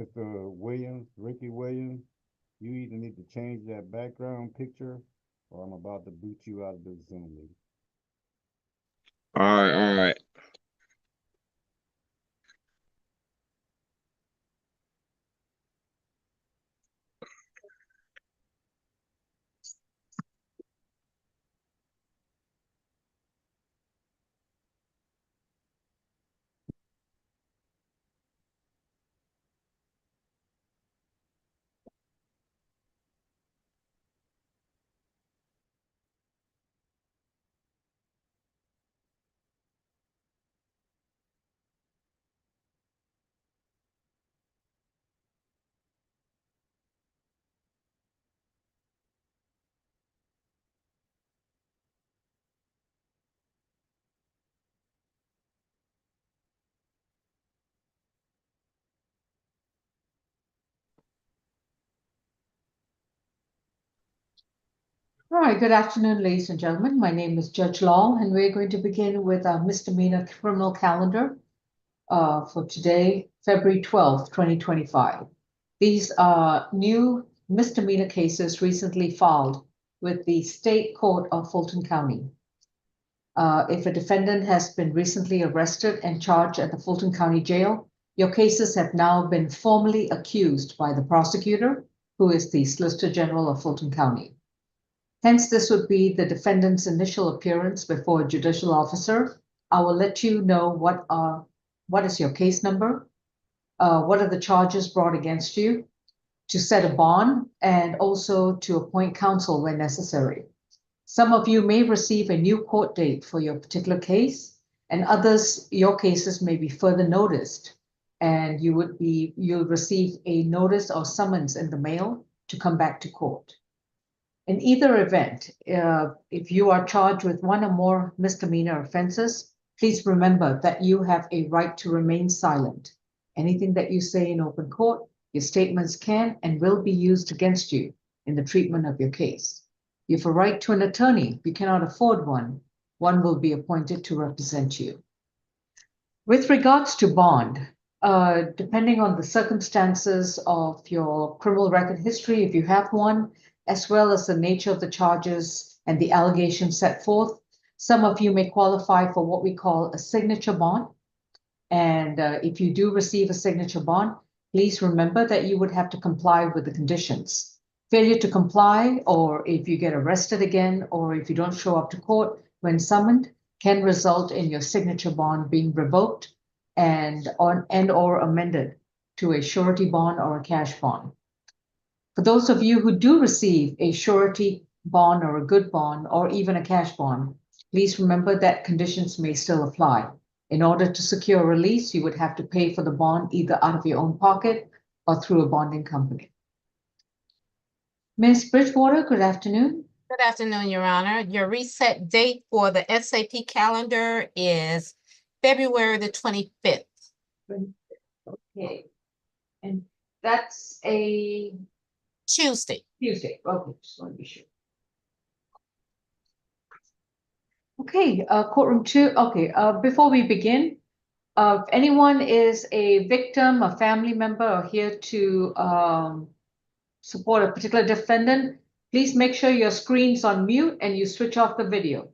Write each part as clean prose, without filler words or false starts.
Mr. Williams, Ricky Williams, you either need to change that background picture or I'm about to boot you out of the Zoom meeting. All right, all right. All right, good afternoon, ladies and gentlemen. My name is Judge Law, and we're going to begin with our misdemeanor criminal calendar for today, February 12th, 2025. These are new misdemeanor cases recently filed with the State Court of Fulton County. If a defendant has been recently arrested and charged at the Fulton County Jail, your cases have now been formally accused by the prosecutor, who is the Solicitor General of Fulton County. Hence, this would be the defendant's initial appearance before a judicial officer. I will let you know what is your case number, what are the charges brought against you, to set a bond, and also to appoint counsel when necessary. Some of you may receive a new court date for your particular case, and others, your cases may be further noticed, and you'll receive a notice or summons in the mail to come back to court. In either event, if you are charged with one or more misdemeanor offenses, please remember that you have a right to remain silent. Anything that you say in open court, your statements can and will be used against you in the treatment of your case. You have a right to an attorney. If you cannot afford one, one will be appointed to represent you. With regards to bond, depending on the circumstances of your criminal record history, if you have one, as well as the nature of the charges and the allegations set forth, some of you may qualify for what we call a signature bond. And if you do receive a signature bond, please remember that you would have to comply with the conditions. Failure to comply, or if you get arrested again, or if you don't show up to court when summoned, can result in your signature bond being revoked and or amended to a surety bond or a cash bond. For those of you who do receive a surety bond or a good bond or even a cash bond, please remember that conditions may still apply. In order to secure release, you would have to pay for the bond either out of your own pocket or through a bonding company. Ms. Bridgewater, good afternoon. Good afternoon, Your Honor. Your reset date for the SAP calendar is February the 25th. Okay. And that's a Tuesday. Tuesday. Okay, just want to be sure. Okay, courtroom 2. Okay, before we begin, if anyone is a victim, a family member, or here to support a particular defendant, please make sure your screen's on mute and you switch off the video.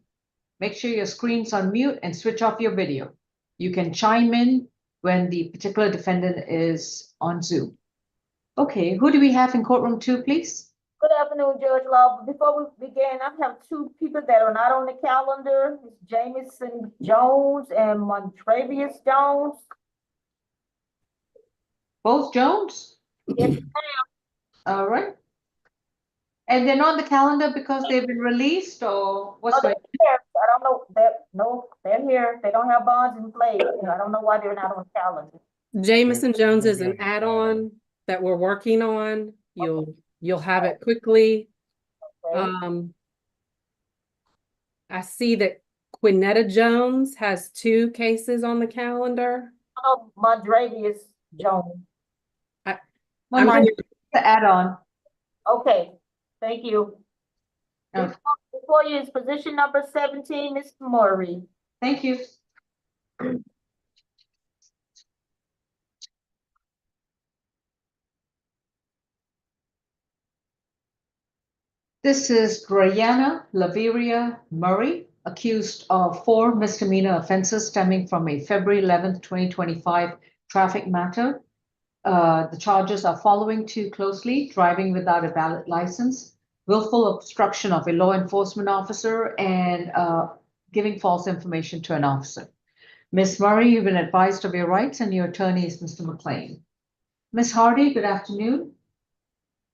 Make sure your screen's on mute and switch off your video. You can chime in when the particular defendant is on Zoom. Okay, who do we have in courtroom 2, please? Good afternoon, Judge Law. Before we begin, I have two people that are not on the calendar. It's Jamison Jones and Montravius Jones. Both Jones? Yes, ma'am. All right. And they're not on the calendar because they've been released, or what's they're going here. I don't know. They're here. They don't have bonds in place. I don't know why they're not on the calendar. Jamison Jones is an add-on that we're working on. You'll have it quickly. Okay. I see that Quinetta Jones has 2 cases on the calendar. Oh, Montravius Jones. on? The add-on. Okay, thank you. Okay. Before you is position number 17, Ms. Murray. Thank you. This is Brianna Laveria Murray, accused of 4 misdemeanor offenses stemming from a February 11th, 2025 traffic matter. The charges are following too closely: driving without a valid license, willful obstruction of a law enforcement officer, and giving false information to an officer. Ms. Murray, you've been advised of your rights, and your attorney is Mr. McLean. Ms. Hardy, good afternoon.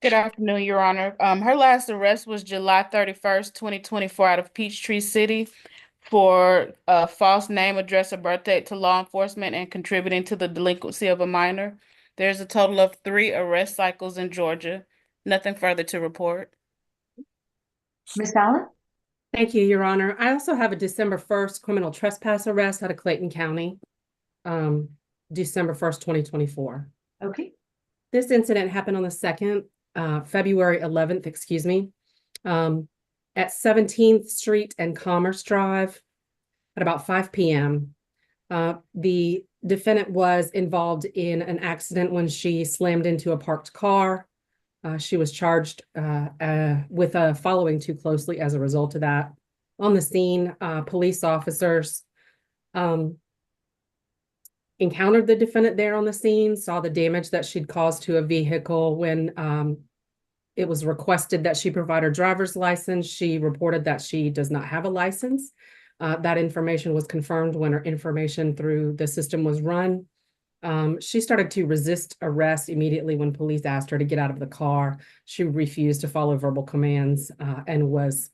Good afternoon, Your Honor. Her last arrest was July 31st, 2024 out of Peachtree City for a false name, address, or birth date to law enforcement and contributing to the delinquency of a minor. There's a total of 3 arrest cycles in Georgia. Nothing further to report. Ms. Allen? Thank you, Your Honor. I also have a December 1st criminal trespass arrest out of Clayton County, December 1st, 2024. Okay. This incident happened on the 2nd, February 11th, excuse me, at 17th Street and Commerce Drive at about 5 p.m. The defendant was involved in an accident when she slammed into a parked car. She was charged with following too closely as a result of that. On the scene, police officers encountered the defendant there on the scene, saw the damage that she'd caused to a vehicle. When it was requested that she provide her driver's license, she reported that she does not have a license. That information was confirmed when her information through the system was run. She started to resist arrest immediately when police asked her to get out of the car. She refused to follow verbal commands and was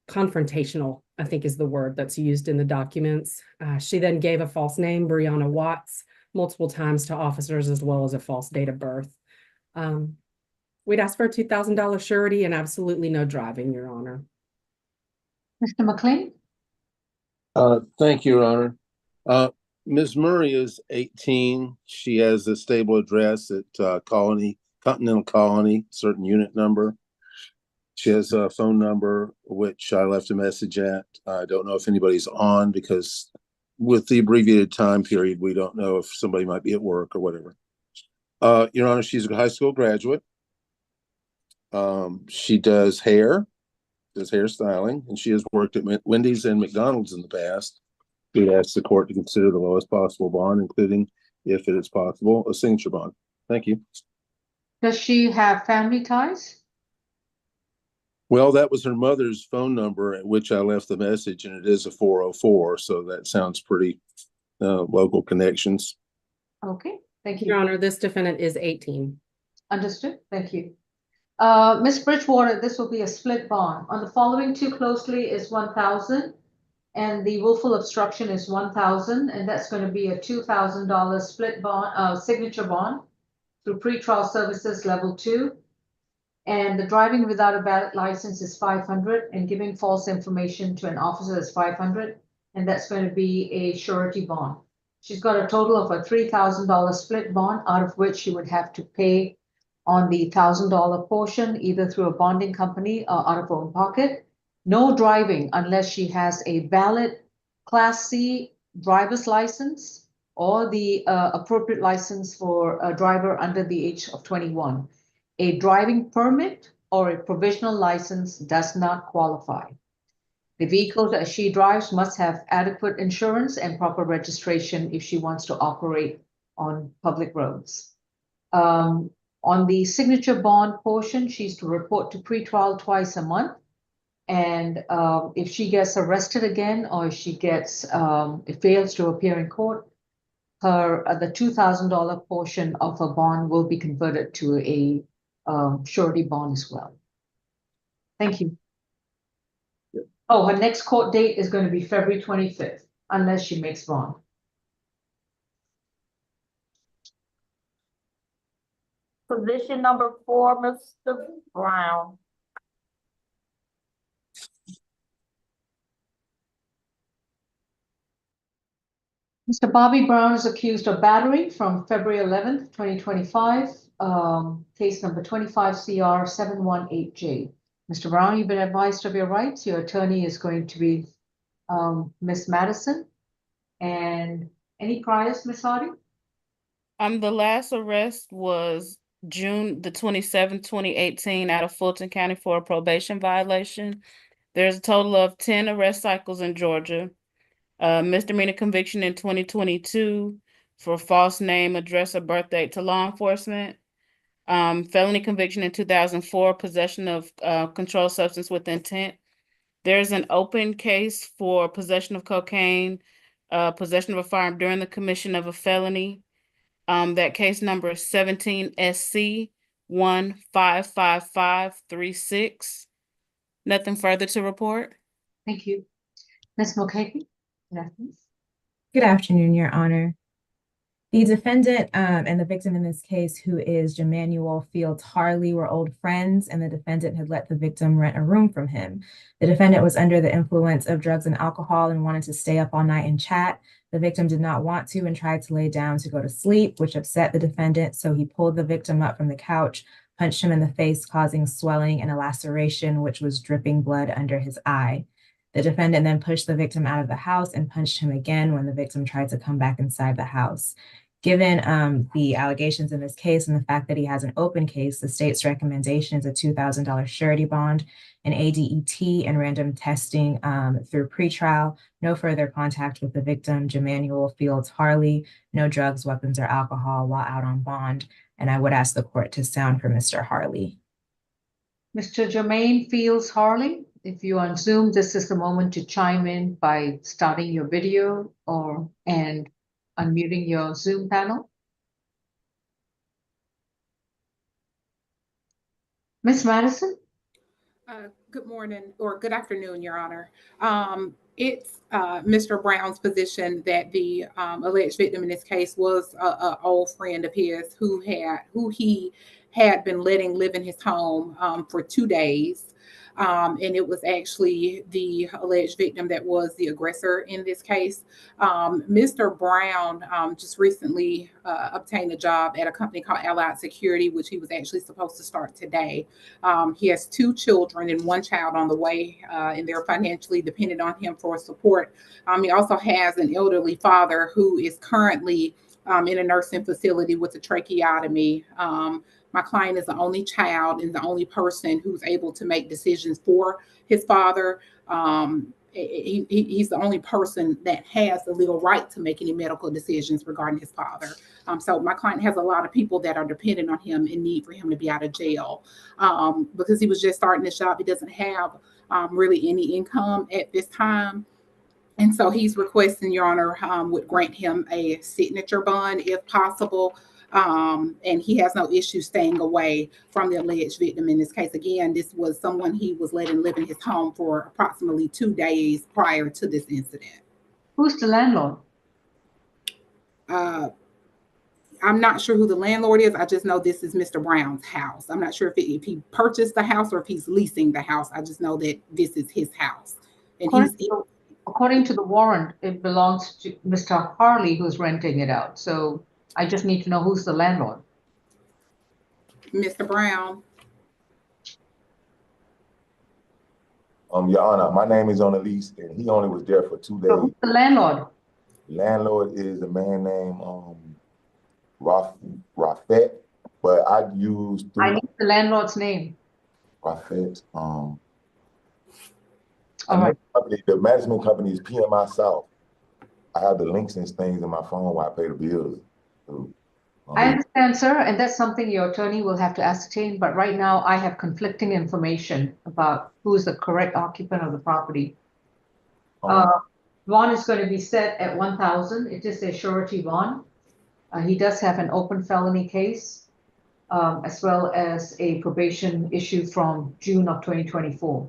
confrontational, I think is the word that's used in the documents. She then gave a false name, Brianna Watts, multiple times to officers, as well as a false date of birth. We'd ask for a $2,000 surety and absolutely no driving, Your Honor. Mr. McLean? Thank you, Your Honor. Ms. Murray is 18. She has a stable address at Continental Colony, certain unit number. She has a phone number, which I left a message at. I don't know if anybody's on, because with the abbreviated time period, we don't know if somebody might be at work or whatever. Your Honor, she's a high school graduate. She does hair styling, and she has worked at Wendy's and McDonald's in the past. We ask the court to consider the lowest possible bond, including, if it is possible, a signature bond. Thank you. Does she have family ties? Well, that was her mother's phone number at which I left the message, and it is a 404, so that sounds pretty local connections. Okay, thank you. Your Honor, this defendant is 18. Understood, thank you. Ms. Bridgewater, this will be a split bond. On the following too closely is 1,000, and the willful obstruction is 1,000, and that's going to be a $2,000 split bond, signature bond through pretrial services level 2. And the driving without a valid license is 500, and giving false information to an officer is 500, and that's going to be a surety bond. She's got a total of a $3,000 split bond, out of which she would have to pay on the $1,000 portion, either through a bonding company or out of her own pocket. No driving unless she has a valid Class C driver's license or the appropriate license for a driver under the age of 21. A driving permit or a provisional license does not qualify. The vehicle that she drives must have adequate insurance and proper registration if she wants to operate on public roads. On the signature bond portion, she's to report to pretrial twice a month. And if she gets arrested again, or if she fails to appear in court, the $2,000 portion of her bond will be converted to a surety bond as well. Thank you. Oh, her next court date is going to be February 25th, unless she makes bond. Position number 4, Mr. Brown. Mr. Bobby Brown is accused of battery from February 11th, 2025, case number 25CR718J. Mr. Brown, you've been advised of your rights. Your attorney is going to be Ms. Madison. And any priors, Ms. Hardy? The last arrest was June the 27th, 2018, out of Fulton County for a probation violation. There's a total of 10 arrest cycles in Georgia. Misdemeanor conviction in 2022 for false name, address, or birth date to law enforcement. Felony conviction in 2004, possession of controlled substance with intent. There's an open case for possession of cocaine, possession of a firearm during the commission of a felony. That case number is 17 SC 155536. Nothing further to report. Thank you. Ms. Mulcahy? Good afternoon. Good afternoon, Your Honor. The defendant and the victim in this case, who is Jemanuel Fields Harley, were old friends, and the defendant had let the victim rent a room from him. The defendant was under the influence of drugs and alcohol and wanted to stay up all night and chat. The victim did not want to and tried to lay down to go to sleep, which upset the defendant, so he pulled the victim up from the couch, punched him in the face, causing swelling and a laceration, which was dripping blood under his eye. The defendant then pushed the victim out of the house and punched him again when the victim tried to come back inside the house. Given the allegations in this case and the fact that he has an open case, the state's recommendation is a $2,000 surety bond, an ADET, and random testing through pretrial. No further contact with the victim, Jemanuel Fields Harley, no drugs, weapons, or alcohol while out on bond. And I would ask the court to sound for Mr. Harley. Mr. Jermaine Fields Harley, if you're on Zoom, this is the moment to chime in by starting your video and unmuting your Zoom panel. Ms. Madison? Good morning or good afternoon, Your Honor. It's Mr. Brown's position that the alleged victim in this case was an old friend of his who he had been letting live in his home for 2 days. And it was actually the alleged victim that was the aggressor in this case. Mr. Brown just recently obtained a job at a company called Allied Security, which he was actually supposed to start today. He has 2 children and 1 child on the way, and they're financially dependent on him for support. He also has an elderly father who is currently in a nursing facility with a tracheotomy. My client is the only child and the only person who's able to make decisions for his father. He's the only person that has the legal right to make any medical decisions regarding his father. So my client has a lot of people that are dependent on him and need for him to be out of jail. Because he was just starting this job, he doesn't have really any income at this time. And so he's requesting, Your Honor, would grant him a signature bond if possible. And he has no issue staying away from the alleged victim in this case. Again, this was someone he was letting live in his home for approximately 2 days prior to this incident. Who's the landlord? I'm not sure who the landlord is. I just know this is Mr. Brown's house. I'm not sure if he purchased the house or if he's leasing the house. I just know that this is his house. And according to the warrant, it belongs to Mr. Harley, who's renting it out. So I just need to know who's the landlord. Mr. Brown. Your Honor, my name is on the lease, and he only was there for 2 days. So who's the landlord? Landlord is a man named Rafet, but I used. I need the landlord's name. Rafet. All right. The management company is PMI South. I have the links and things in my phone while I pay the bills. So, I understand, sir, and that's something your attorney will have to ascertain, but right now I have conflicting information about who is the correct occupant of the property. Bond is going to be set at $1,000. It is a surety bond. He does have an open felony case, as well as a probation issue from June of 2024.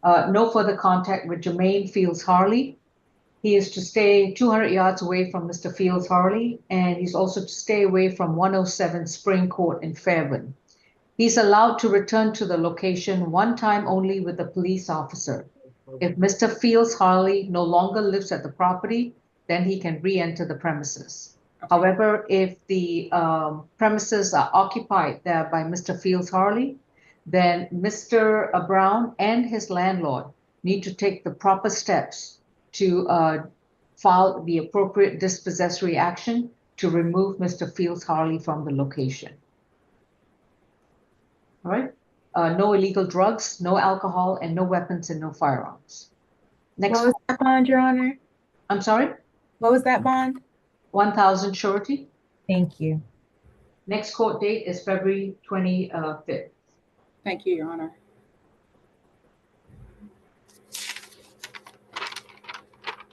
No further contact with Jermaine Fields Harley. He is to stay 200 yards away from Mr. Fields Harley, and he's also to stay away from 107 Spring Court in Fairburn. He's allowed to return to the location 1 time only with a police officer. If Mr. Fields Harley no longer lives at the property, then he can re-enter the premises. However, if the premises are occupied there by Mr. Fields Harley, then Mr. Brown and his landlord need to take the proper steps to file the appropriate dispossessory action to remove Mr. Fields Harley from the location. All right. No illegal drugs, no alcohol, and no weapons and no firearms. Next, What was that bond, Your Honor? I'm sorry, What was that bond? 1,000 surety. Thank you. Next court date is February 25th. Thank you, Your Honor.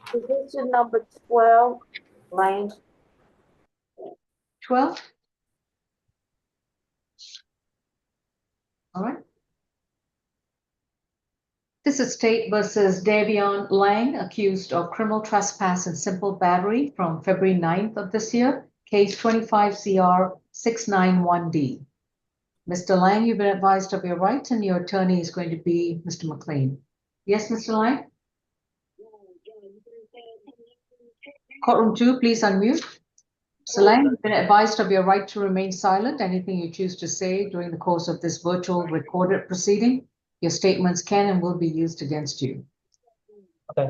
Position number 12, Lane. 12. All right. This is State versus Davion Lang, accused of criminal trespass and simple battery from February 9th of this year, case 25 CR 691D. Mr. Lang, you've been advised of your rights, and your attorney is going to be Mr. McLean. Yes, Mr. Lang? Courtroom 2, please unmute. Mr. Lang, you've been advised of your right to remain silent. Anything you choose to say during the course of this virtual recorded proceeding, your statements can and will be used against you. Okay.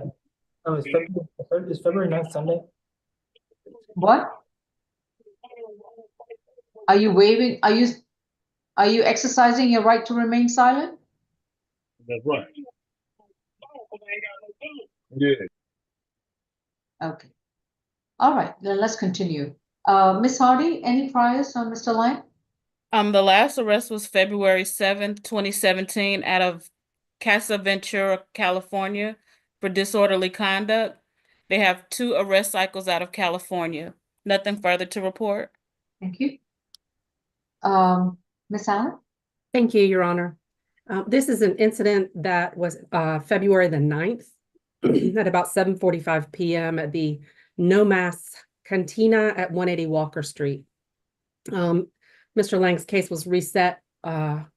Is February 9th Sunday? What? Are you waiving, are you exercising your right to remain silent? That's right. Yeah. Okay. All right, then let's continue. Ms. Hardy, any priors on Mr. Lang? The last arrest was February 7th, 2017 out of Casa Ventura, California for disorderly conduct. They have 2 arrest cycles out of California. Nothing further to report. Thank you. Ms. Allen? Thank you, Your Honor. This is an incident that was February the 9th at about 7:45 p.m. at the No Mas Cantina at 180 Walker Street. Mr. Lang's case was reset from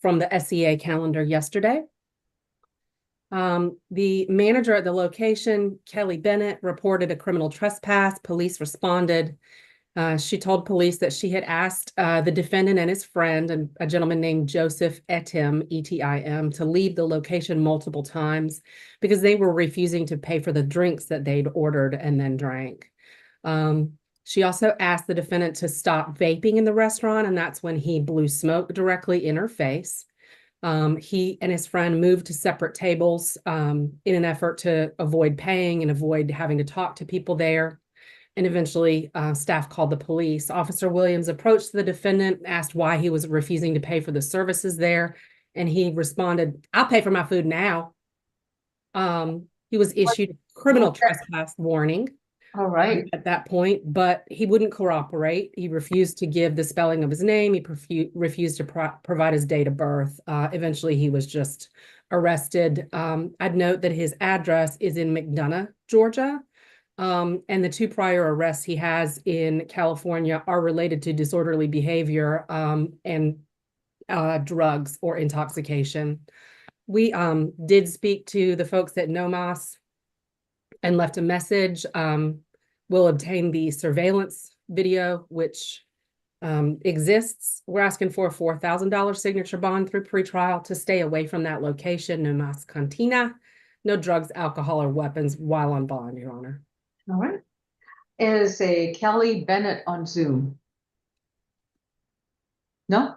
the SEA calendar yesterday. The manager at the location, Kelly Bennett, reported a criminal trespass. Police responded. She told police that she had asked the defendant and his friend, and a gentleman named Joseph Etim, E-T-I-M, to leave the location multiple times because they were refusing to pay for the drinks that they'd ordered and then drank. She also asked the defendant to stop vaping in the restaurant, and that's when he blew smoke directly in her face. He and his friend moved to separate tables in an effort to avoid paying and avoid having to talk to people there. And eventually, staff called the police. Officer Williams approached the defendant, asked why he was refusing to pay for the services there, and he responded, "I'll pay for my food now." He was issued a criminal trespass warning. All right. At that point, but he wouldn't cooperate. He refused to give the spelling of his name. He refused to provide his date of birth. Eventually, he was just arrested. I'd note that his address is in McDonough, Georgia. And the 2 prior arrests he has in California are related to disorderly behavior and drugs or intoxication. We did speak to the folks at NOMAS and left a message. We'll obtain the surveillance video, which exists. We're asking for a $4,000 signature bond through pretrial to stay away from that location, No Mas Cantina. No drugs, alcohol, or weapons while on bond, Your Honor. All right. Is a Kelly Bennett on Zoom? No?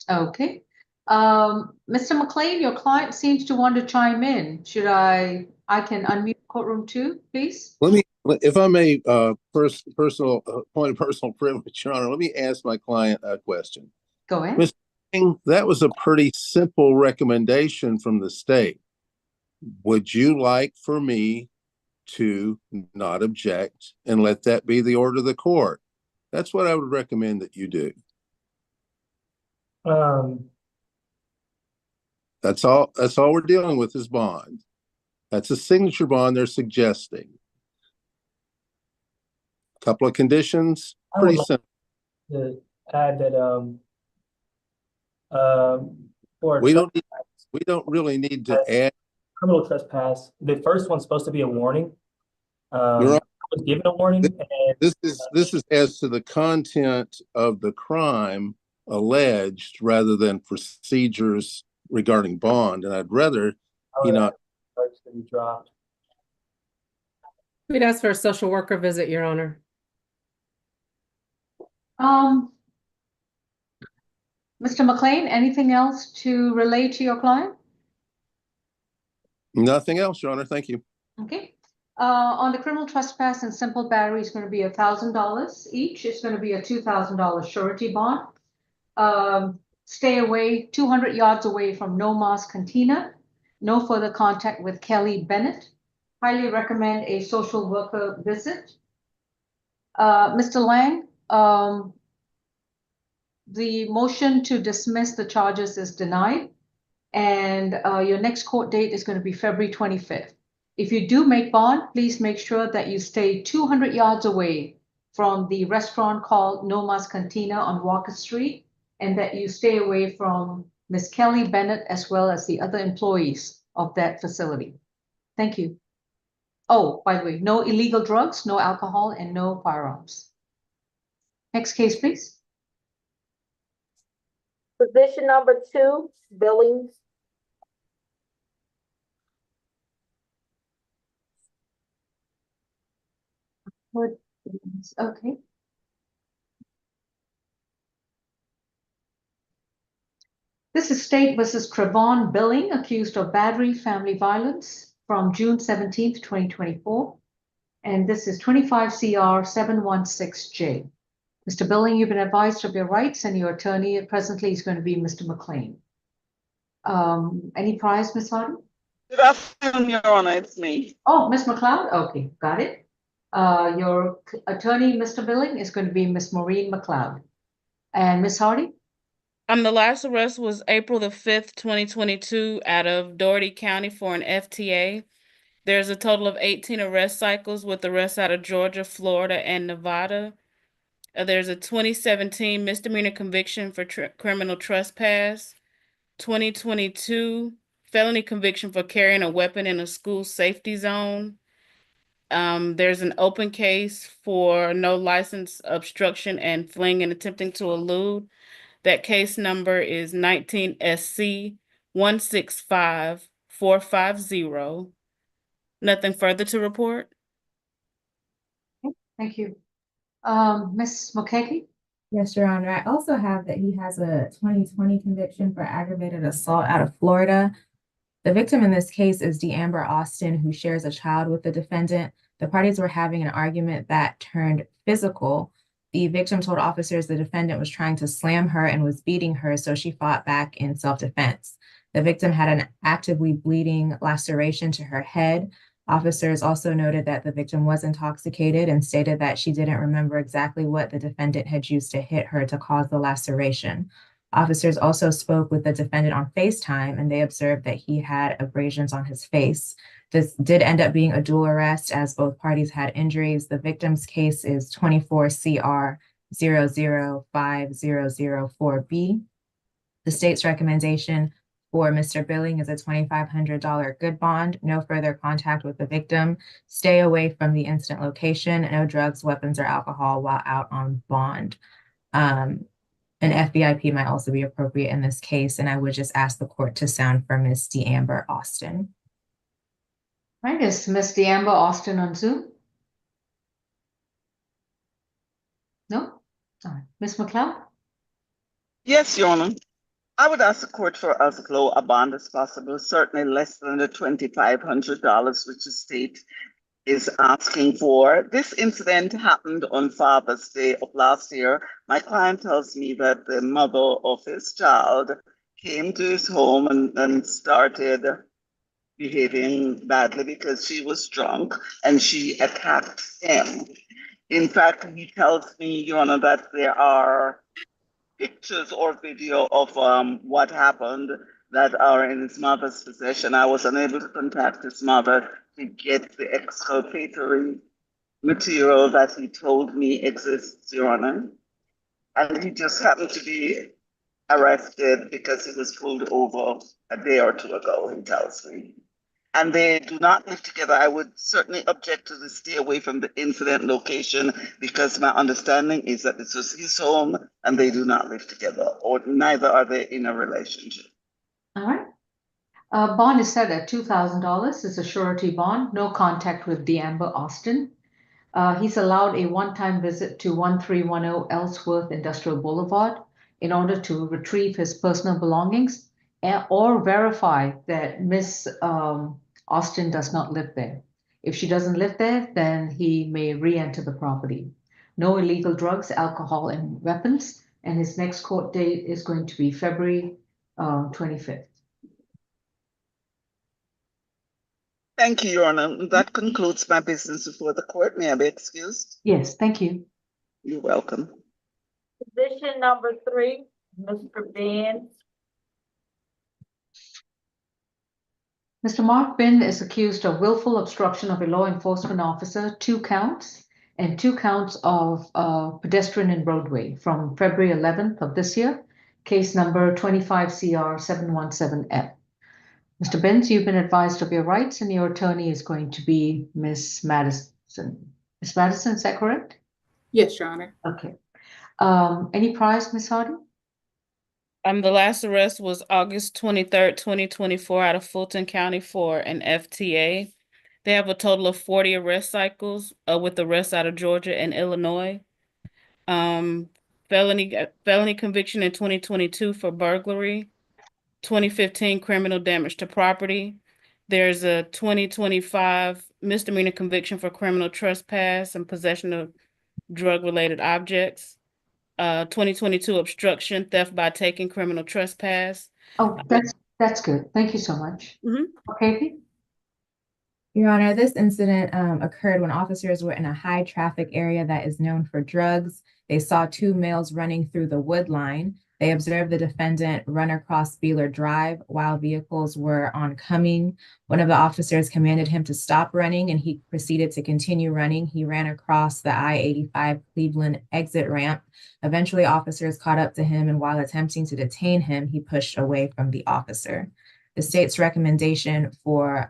Okay. Mr. McLean, your client seems to want to chime in. Should I can unmute courtroom 2, please? Let me, if I may, personal point of personal privilege, Your Honor, let me ask my client a question. Go ahead. Mr. King, that was a pretty simple recommendation from the state. Would you like for me to not object and let that be the order of the court? That's what I would recommend that you do. That's all we're dealing with is bond. That's a signature bond they're suggesting. A couple of conditions, pretty simple. To add that we don't really need to add criminal trespass. The first one's supposed to be a warning. You're I was given a warning. This is as to the content of the crime alleged rather than procedures regarding bond, and I'd rather he not. Dropped. We'd ask for a social worker visit, Your Honor. Mr. McLean, anything else to relay to your client? Nothing else, Your Honor. Thank you. Okay. On the criminal trespass and simple battery is going to be $1,000 each. It's going to be a $2,000 surety bond. Stay away 200 yards away from No Mas Cantina. No further contact with Kelly Bennett. Highly recommend a social worker visit. Mr. Lang, the motion to dismiss the charges is denied. And your next court date is going to be February 25th. If you do make bond, please make sure that you stay 200 yards away from the restaurant called No Mas Cantina on Walker Street, and that you stay away from Miss Kelly Bennett as well as the other employees of that facility. Thank you. Oh, by the way, no illegal drugs, no alcohol, and no firearms. Next case, please. Position number 2, Billings. Okay. This is State versus Trevon Billing, accused of battery, family violence from June 17th, 2024. And this is 25 CR 716J. Mr. Billing, you've been advised of your rights, and your attorney presently is going to be Mr. McLean. Any prize, Ms. Hardy? Good afternoon, Your Honor. It's me. Oh, Ms. McLeod? Okay, got it. Your attorney, Mr. Billing, is going to be Ms. Maureen McLeod. And Ms. Hardy? The last arrest was April the 5th, 2022, out of Dougherty County for an FTA. There's a total of 18 arrest cycles with arrests out of Georgia, Florida, and Nevada. There's a 2017 misdemeanor conviction for criminal trespass, 2022 felony conviction for carrying a weapon in a school safety zone. There's an open case for no license obstruction and fleeing and attempting to elude. That case number is 19 SC 165450. Nothing further to report. Thank you. Ms. Mokeke? Yes, Your Honor. I also have that he has a 2020 conviction for aggravated assault out of Florida. The victim in this case is DeAmber Austin, who shares a child with the defendant. The parties were having an argument that turned physical. The victim told officers the defendant was trying to slam her and was beating her, so she fought back in self-defense. The victim had an actively bleeding laceration to her head. Officers also noted that the victim was intoxicated and stated that she didn't remember exactly what the defendant had used to hit her to cause the laceration. Officers also spoke with the defendant on FaceTime, and they observed that he had abrasions on his face. This did end up being a dual arrest as both parties had injuries. The victim's case is 24 CR 005004B. The state's recommendation for Mr. Billing is a $2,500 good bond, no further contact with the victim, stay away from the incident location, no drugs, weapons, or alcohol while out on bond. An FBIP might also be appropriate in this case, and I would just ask the court to sound for Ms. DeAmber Austin. Right, is Ms. DeAmber Austin on Zoom? No? All right. Ms. McLeod? Yes, Your Honor. I would ask the court for as low a bond as possible, certainly less than the $2,500 which the state is asking for. This incident happened on Father's Day of last year. My client tells me that the mother of his child came to his home and started behaving badly because she was drunk and she attacked him. In fact, he tells me, Your Honor, that there are pictures or video of what happened that are in his mother's possession. I was unable to contact his mother to get the exculpatory material that he told me exists, Your Honor. And he just happened to be arrested because he was pulled over a day or two ago, he tells me. And they do not live together. I would certainly object to the stay away from the incident location because my understanding is that this was his home and they do not live together, or neither are they in a relationship. All right. Bond is set at $2,000. It's a surety bond, no contact with DeAmber Austin. He's allowed a one-time visit to 1310 Ellsworth Industrial Boulevard, in order to retrieve his personal belongings or verify that Miss Austin does not live there. If she doesn't live there, then he may re-enter the property. No illegal drugs, alcohol, and weapons. And his next court date is going to be February 25th. Thank you, Your Honor. That concludes my business before the court. May I be excused? Yes, thank you. You're welcome. Position number 3, Mr. Benz. Mr. Mark Bin is accused of willful obstruction of a law enforcement officer, 2 counts, and 2 counts of pedestrian and roadway from February 11th of this year, case number 25CR717F. Mr. Binns, you've been advised of your rights, and your attorney is going to be Ms. Madison. Ms. Madison, is that correct? Yes, Your Honor. Okay. Any priors, Ms. Hardy? The last arrest was August 23rd, 2024 out of Fulton County for an FTA. They have a total of 40 arrest cycles, with arrests out of Georgia and Illinois. Felony conviction in 2022 for burglary, 2015 criminal damage to property. There's a 2025 misdemeanor conviction for criminal trespass and possession of drug-related objects. 2022 obstruction, theft by taking, criminal trespass. Oh, that's good. Thank you so much. Okay. Your Honor, this incident occurred when officers were in a high traffic area that is known for drugs. They saw 2 males running through the wood line. They observed the defendant run across Beeler Drive while vehicles were oncoming. One of the officers commanded him to stop running, and he proceeded to continue running. He ran across the I-85 Cleveland exit ramp. Eventually, officers caught up to him, and while attempting to detain him, he pushed away from the officer. The state's recommendation for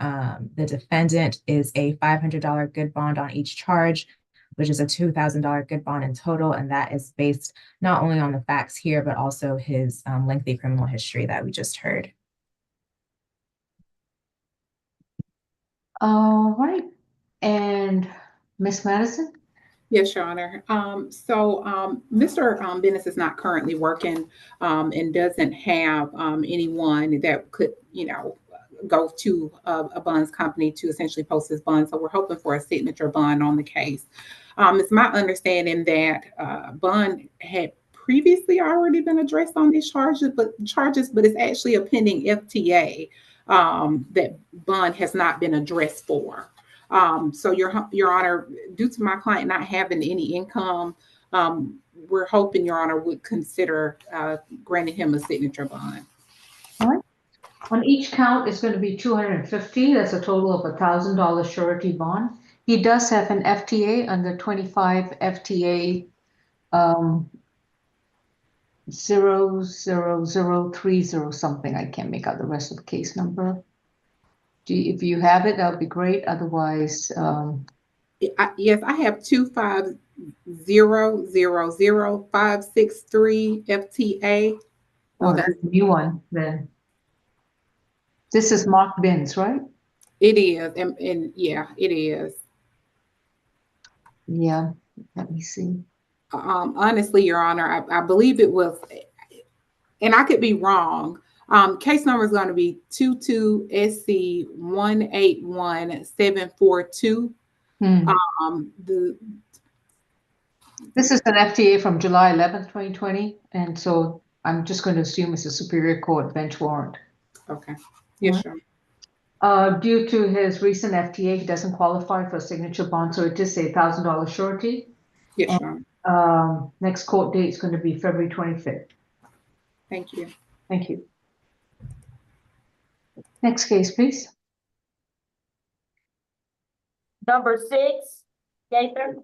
the defendant is a $500 good bond on each charge, which is a $2,000 good bond in total. And that is based not only on the facts here, but also his lengthy criminal history that we just heard. All right. And Ms. Madison? Yes, Your Honor. Mr. Bennis is not currently working and doesn't have anyone that could, go to a bonds company to essentially post his bond. So we're hoping for a signature bond on the case. It's my understanding that bond had previously already been addressed on these charges, but it's actually a pending FTA that bond has not been addressed for. So Your Honor, due to my client not having any income, we're hoping Your Honor would consider granting him a signature bond. All right. On each count, it's going to be $250. That's a total of $1,000 surety bond. He does have an FTA under 25 FTA 00030 something. I can't make out the rest of the case number. If you have it, that would be great. Otherwise, yes, I have 250000563 FTA. Oh, that's a new one then. This is Mark Binns, right? It is, and yeah, it is. Yeah, let me see. Honestly, Your Honor, I believe it was, and I could be wrong. Case number is going to be 22SC181742. This is an FTA from July 11th, 2020, and so I'm just going to assume it's a Superior Court bench warrant. Okay. Yes, sure. Due to his recent FTA, he doesn't qualify for a signature bond, so it is a $1,000 surety. Yes, sure. Next court date is going to be February 25th. Thank you. Thank you. Next case, please. Number 6, Gaither.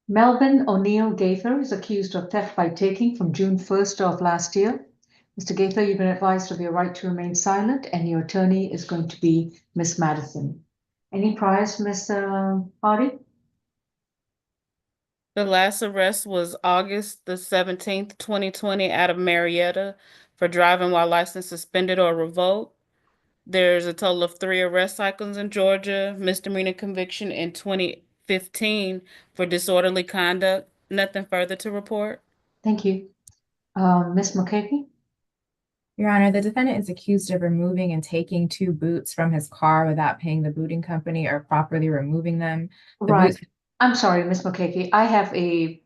Melvin O'Neill Gaither is accused of theft by taking from June 1st of last year. Mr. Gaither, you've been advised of your right to remain silent, and your attorney is going to be Ms. Madison. Any priors, Ms. Hardy? The last arrest was August the 17th, 2020 out of Marietta for driving while license suspended or revoked. There's a total of 3 arrest cycles in Georgia, misdemeanor conviction in 2015 15 for disorderly conduct. Nothing further to report. Thank you. Ms. McCarthy? Your Honor, the defendant is accused of removing and taking 2 boots from his car without paying the booting company or properly removing them. The Right. boots, I'm sorry, Ms. McCarthy. I have a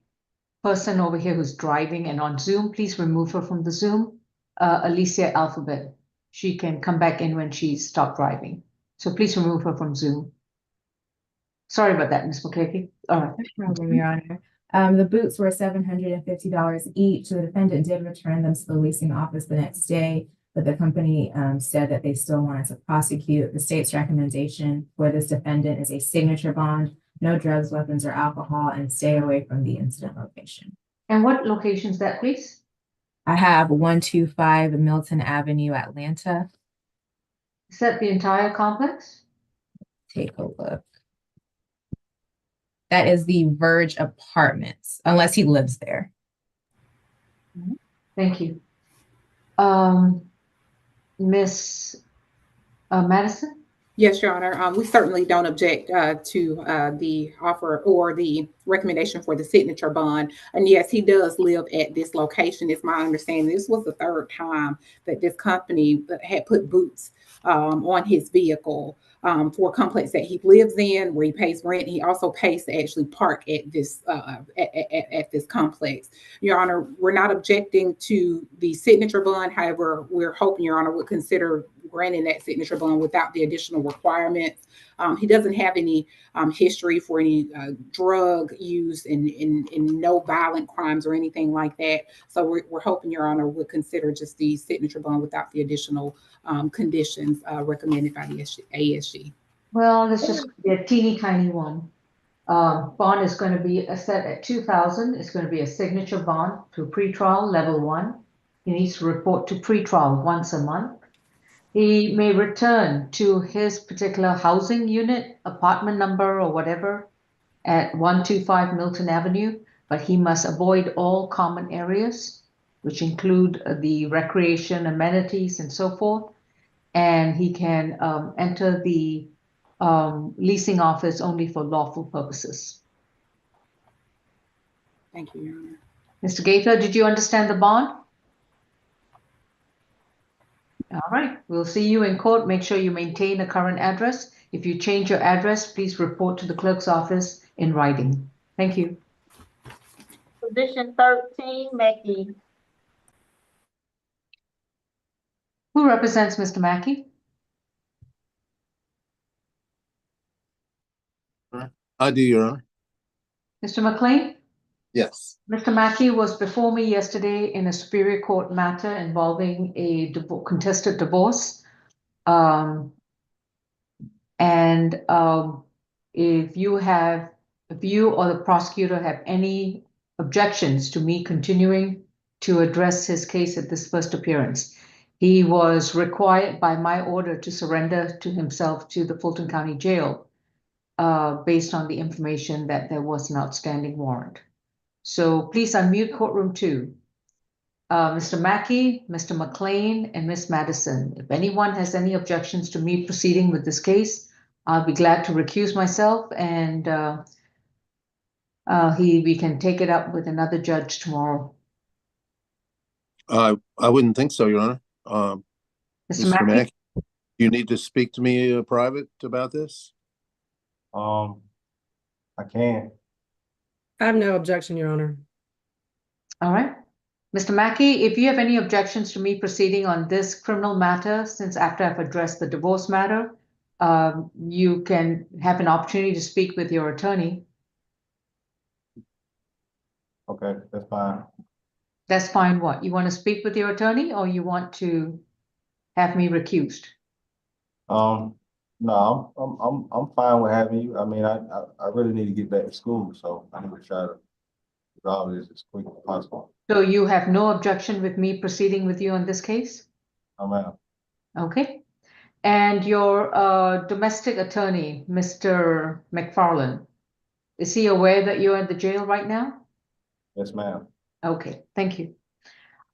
person over here who's driving and on Zoom. Please remove her from the Zoom. Alicia Alphabet. She can come back in when she's stopped driving. So please remove her from Zoom. Sorry about that, Ms. McCarthy. All right. no problem, Your Honor. The boots were $750 each. The defendant did return them to the leasing office the next day, but the company said that they still wanted to prosecute. The state's recommendation for this defendant is a signature bond, no drugs, weapons, or alcohol, and stay away from the incident location. And what location is that, please? I have 125 Milton Avenue, Atlanta. Is that the entire complex? Take a look. That is the Verge Apartments, unless he lives there. Thank you. Miss Madison? Yes, Your Honor. We certainly don't object to the offer or the recommendation for the signature bond. And yes, he does live at this location. It's my understanding. This was the 3rd time that this company had put boots on his vehicle for a complex that he lives in, where he pays rent. He also pays to actually park at this at this complex. Your Honor, we're not objecting to the signature bond. However, we're hoping Your Honor would consider granting that signature bond without the additional requirements. He doesn't have any history for any drug use and no violent crimes or anything like that. So we're hoping Your Honor would consider just the signature bond without the additional conditions recommended by the ASG. Well, this just be a teeny tiny one. Bond is going to be set at 2,000. It's going to be a signature bond to pretrial level 1. He needs to report to pretrial once a month. He may return to his particular housing unit, apartment number or whatever at 125 Milton Avenue, but he must avoid all common areas, which include the recreation amenities and so forth. And he can enter the leasing office only for lawful purposes. Thank you, Your Honor. Mr. Gaither, did you understand the bond? All right, we'll see you in court. Make sure you maintain a current address. If you change your address, please report to the clerk's office in writing. Thank you. Position 13, Mackey. Who represents Mr. Mackey? I do, Your Honor. Mr. McLean? Yes. Mr. Mackey was before me yesterday in a Superior Court matter involving a contested divorce. If you or the prosecutor have any objections to me continuing to address his case at this first appearance, he was required by my order to surrender to himself to the Fulton County Jail based on the information that there was an outstanding warrant. So please unmute courtroom 2. Mr. Mackey, Mr. McLean, and Ms. Madison. If anyone has any objections to me proceeding with this case, I'll be glad to recuse myself, and we can take it up with another judge tomorrow. I wouldn't think so, Your Honor. Mr. Mackey? You need to speak to me private about this? I can't. I have no objection, Your Honor. All right. Mr. Mackey, if you have any objections to me proceeding on this criminal matter, since after I've addressed the divorce matter, you can have an opportunity to speak with your attorney. Okay, that's fine. That's fine. What? You want to speak with your attorney, or you want to have me recused? No, I'm fine with having you. I mean, I really need to get back to school, so I need to try to resolve this as quick as possible. So you have no objection with me proceeding with you on this case? I'm out. Okay. And your domestic attorney, Mr. McFarland, is he aware that you're at the jail right now? Yes, ma'am. Okay, thank you.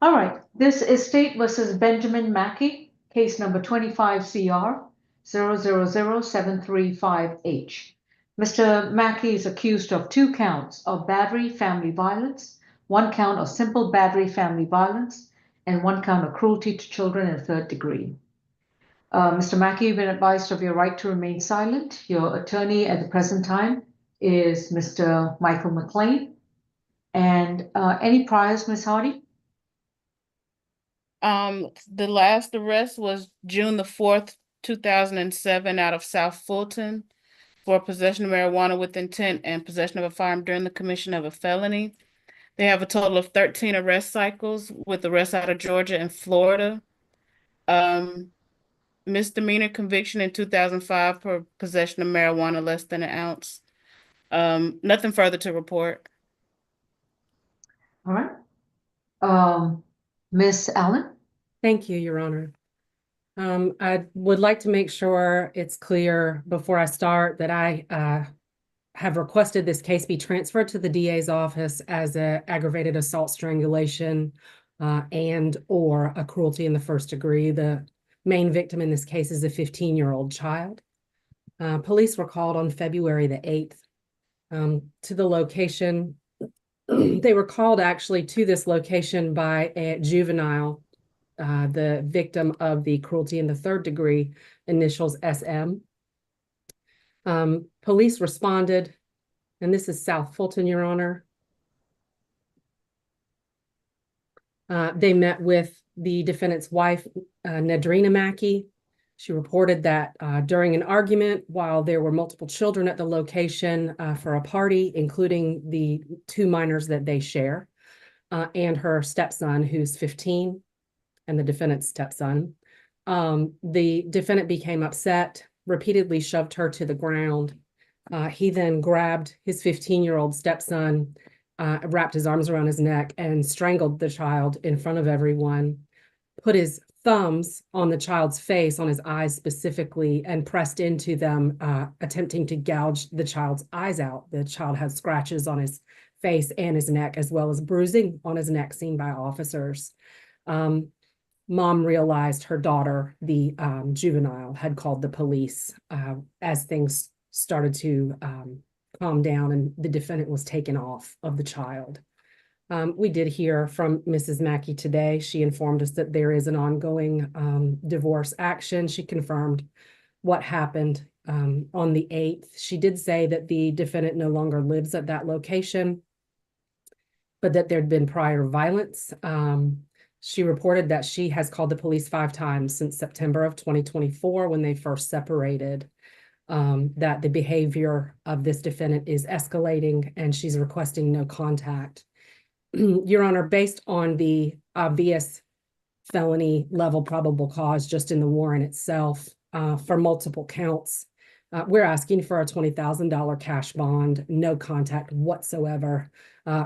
All right, this is State versus Benjamin Mackey, case number 25 CR 0000735H. Mr. Mackey is accused of 2 counts of battery, family violence, 1 count of simple battery, family violence, and 1 count of cruelty to children in 3rd degree. Mr. Mackey, you've been advised of your right to remain silent. Your attorney at the present time is Mr. Michael McLean. And any priors, Ms. Hardy? The last arrest was June the 4th, 2007 out of South Fulton for possession of marijuana with intent and possession of a firearm during the commission of a felony. They have a total of 13 arrest cycles with arrests out of Georgia and Florida. Misdemeanor conviction in 2005 for possession of marijuana less than an ounce. Nothing further to report. All right. Ms. Allen? Thank you, Your Honor. I would like to make sure it's clear before I start that I have requested this case be transferred to the DA's office as a aggravated assault strangulation and or a cruelty in the 1st degree. The main victim in this case is a 15-year-old child. Police were called on February the 8th to the location. They were called actually to this location by a juvenile, the victim of the cruelty in the 3rd degree, initials SM. Police responded, and this is South Fulton, Your Honor. They met with the defendant's wife, Nadrina Mackey. She reported that during an argument, while there were multiple children at the location for a party, including the 2 minors that they share, and her stepson, who's 15, and the defendant's stepson, the defendant became upset, repeatedly shoved her to the ground. He then grabbed his 15-year-old stepson, wrapped his arms around his neck, and strangled the child in front of everyone, put his thumbs on the child's face, on his eyes specifically, and pressed into them, attempting to gouge the child's eyes out. The child had scratches on his face and his neck, as well as bruising on his neck seen by officers. Mom realized her daughter, the juvenile, had called the police as things started to calm down, and the defendant was taken off of the child. We did hear from Mrs. Mackey today. She informed us that there is an ongoing divorce action. She confirmed what happened on the 8th. She did say that the defendant no longer lives at that location, but that there'd been prior violence. She reported that she has called the police 5 times since September of 2024 when they first separated, that the behavior of this defendant is escalating, and she's requesting no contact. Your Honor, based on the obvious felony level probable cause just in the warrant itself for multiple counts, we're asking for a $20,000 cash bond, no contact whatsoever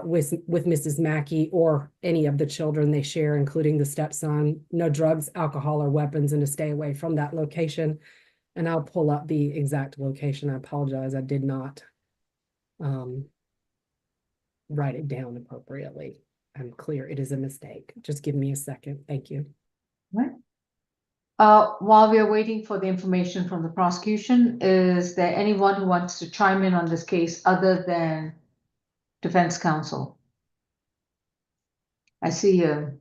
with Mrs. Mackey or any of the children they share, including the stepson, no drugs, alcohol, or weapons, and to stay away from that location. And I'll pull up the exact location. I apologize, I did not write it down appropriately. I'm clear, it is a mistake. Just give me a second. Thank you. Right. While we are waiting for the information from the prosecution, is there anyone who wants to chime in on this case other than defense counsel? I see you.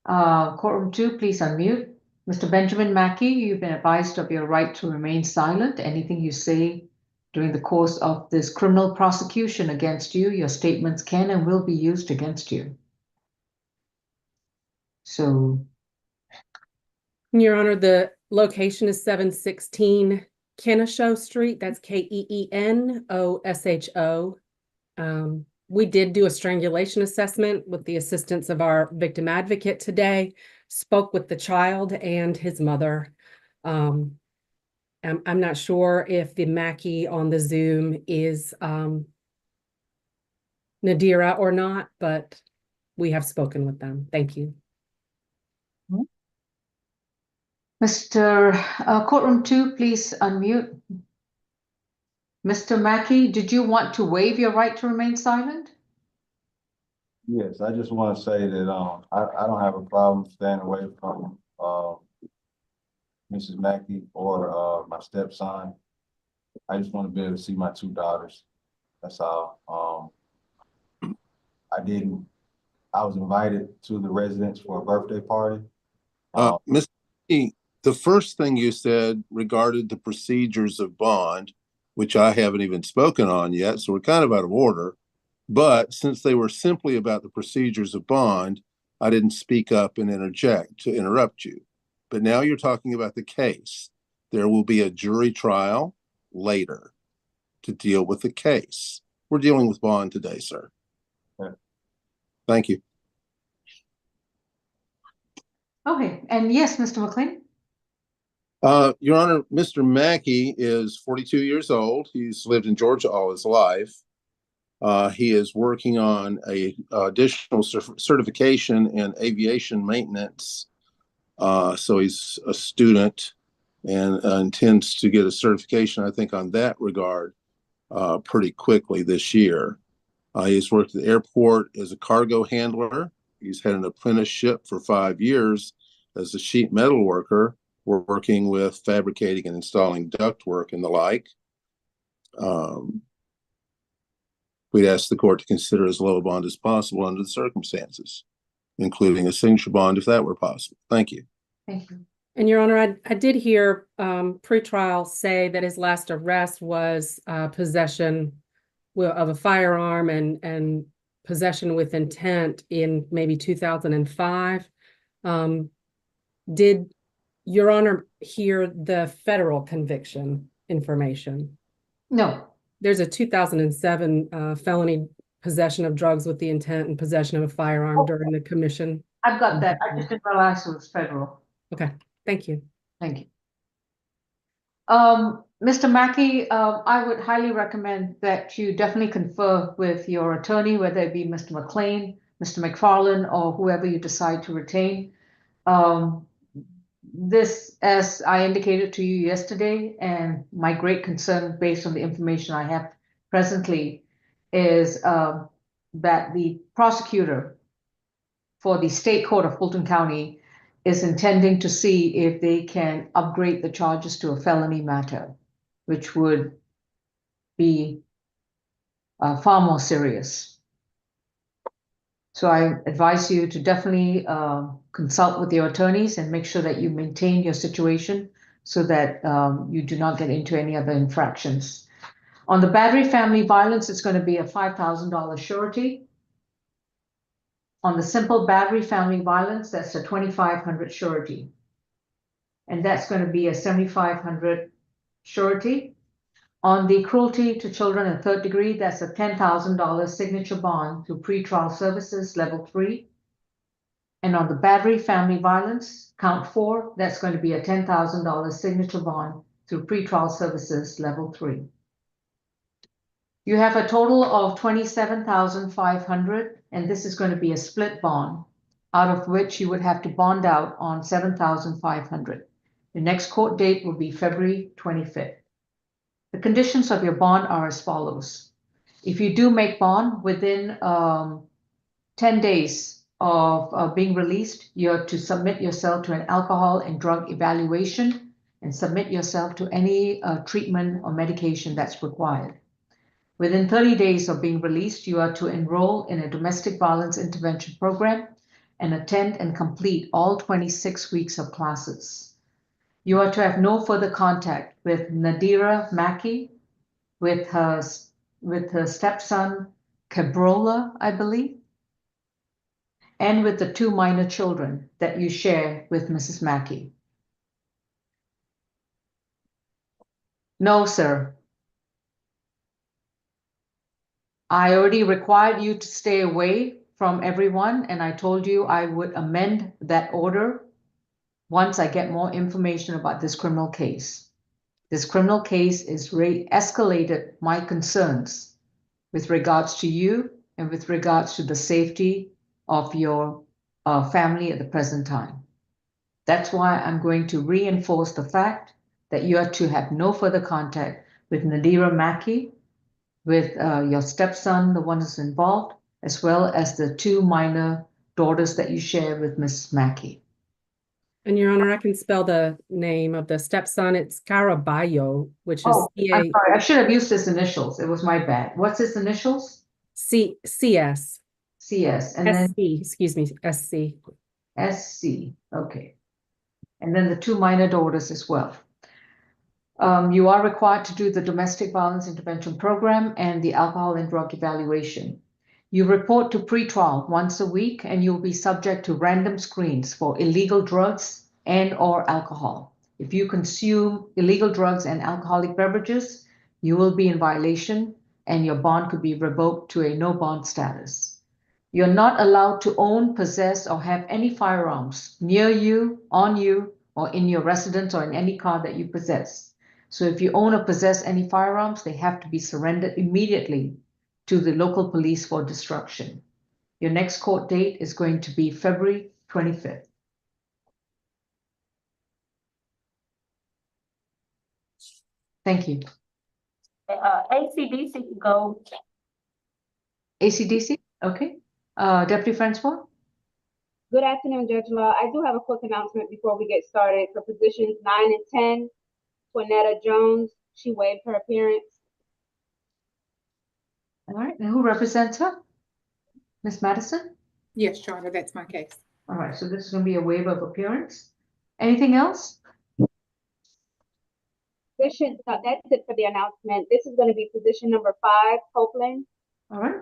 Courtroom 2, please unmute. Mr. Benjamin Mackey, you've been advised of your right to remain silent. Anything you say during the course of this criminal prosecution against you, your statements can and will be used against you. So, Your Honor, the location is 716 Kenosho Street. That's Kenosho. We did do a strangulation assessment with the assistance of our victim advocate today, spoke with the child and his mother. I'm not sure if the Mackey on the Zoom is Nadira or not, but we have spoken with them. Thank you. Mr. Courtroom 2, please unmute. Mr. Mackey, did you want to waive your right to remain silent? Yes, I just want to say that I don't have a problem staying away from Mrs. Mackey or my stepson. I just want to be able to see my two daughters. That's all. I was invited to the residence for a birthday party. Mr. Mackey, the first thing you said regarded the procedures of bond, which I haven't even spoken on yet, so we're kind of out of order. But since they were simply about the procedures of bond, I didn't speak up and interject to interrupt you. But now you're talking about the case. There will be a jury trial later to deal with the case. We're dealing with bond today, sir. Okay. Thank you. Okay, and yes, Mr. McLean? Your Honor, Mr. Mackey is 42 years old. He's lived in Georgia all his life. He is working on a additional certification in aviation maintenance. So he's a student and intends to get a certification, I think, on that regard pretty quickly this year. He's worked at the airport as a cargo handler. He's had an apprenticeship for 5 years as a sheet metal worker. We're working with fabricating and installing ductwork and the like. We'd ask the court to consider as low a bond as possible under the circumstances, including a signature bond if that were possible. Thank you. Thank you. And Your Honor, I did hear pretrial say that his last arrest was possession of a firearm and possession with intent in maybe 2005. Did Your Honor hear the federal conviction information? No. There's a 2007 felony possession of drugs with the intent and possession of a firearm during the commission. I've got that. I just didn't realize it was federal. Okay, thank you. Thank you. Mr. Mackey, I would highly recommend that you definitely confer with your attorney, whether it be Mr. McLean, Mr. McFarland, or whoever you decide to retain. This, as I indicated to you yesterday, and my great concern based on the information I have presently is that the prosecutor for the state court of Fulton County is intending to see if they can upgrade the charges to a felony matter, which would be far more serious. So I advise you to definitely consult with your attorneys and make sure that you maintain your situation so that you do not get into any other infractions. On the battery family violence, it's going to be a $5,000 surety. On the simple battery family violence, that's a $2,500 surety. And that's going to be a $7,500 surety. On the cruelty to children in third degree, that's a $10,000 signature bond through pretrial services level 3. And on the battery family violence, count 4, that's going to be a $10,000 signature bond through pretrial services level 3. You have a total of $27,500, and this is going to be a split bond, out of which you would have to bond out on $7,500. The next court date will be February 25th. The conditions of your bond are as follows. If you do make bond within 10 days of being released, you're to submit yourself to an alcohol and drug evaluation and submit yourself to any treatment or medication that's required. Within 30 days of being released, you are to enroll in a domestic violence intervention program and attend and complete all 26 weeks of classes. You are to have no further contact with Nadira Mackey, with her stepson Cabrola, I believe, and with the 2 minor children that you share with Mrs. Mackey. No, sir. I already required you to stay away from everyone, and I told you I would amend that order once I get more information about this criminal case. This criminal case is escalated my concerns with regards to you and with regards to the safety of your family at the present time. That's why I'm going to reinforce the fact that you are to have no further contact with Nadira Mackey, with your stepson, the one who's involved, as well as the 2 minor daughters that you share with Mrs. Mackey. And Your Honor, I can spell the name of the stepson. It's Caraballo, which is Oh, I'm sorry. I should have used his initials. It was my bad. What's his initials? CS. CS, and then SC, excuse me, SC. SC. Okay. And then the two minor daughters as well. You are required to do the domestic violence intervention program and the alcohol and drug evaluation. You report to pretrial once a week, and you'll be subject to random screens for illegal drugs and or alcohol. If you consume illegal drugs and alcoholic beverages, you will be in violation and your bond could be revoked to a no bond status. You're not allowed to own, possess, or have any firearms near you, on you, or in your residence or in any car that you possess. So if you own or possess any firearms, they have to be surrendered immediately to the local police for destruction. Your next court date is going to be February 25th. Thank you. ACDC can go. ACDC, okay. Deputy Francois? Good afternoon, Judge Law. I do have a quick announcement before we get started. For positions 9 and 10, Quinetta Jones, she waived her appearance. All right, and who represents her? Ms. Madison? Yes, Your Honor, that's my case. All right, so this is going to be a waiver of appearance. Anything else? That's it for the announcement. This is going to be position number 5, Copeland. All right.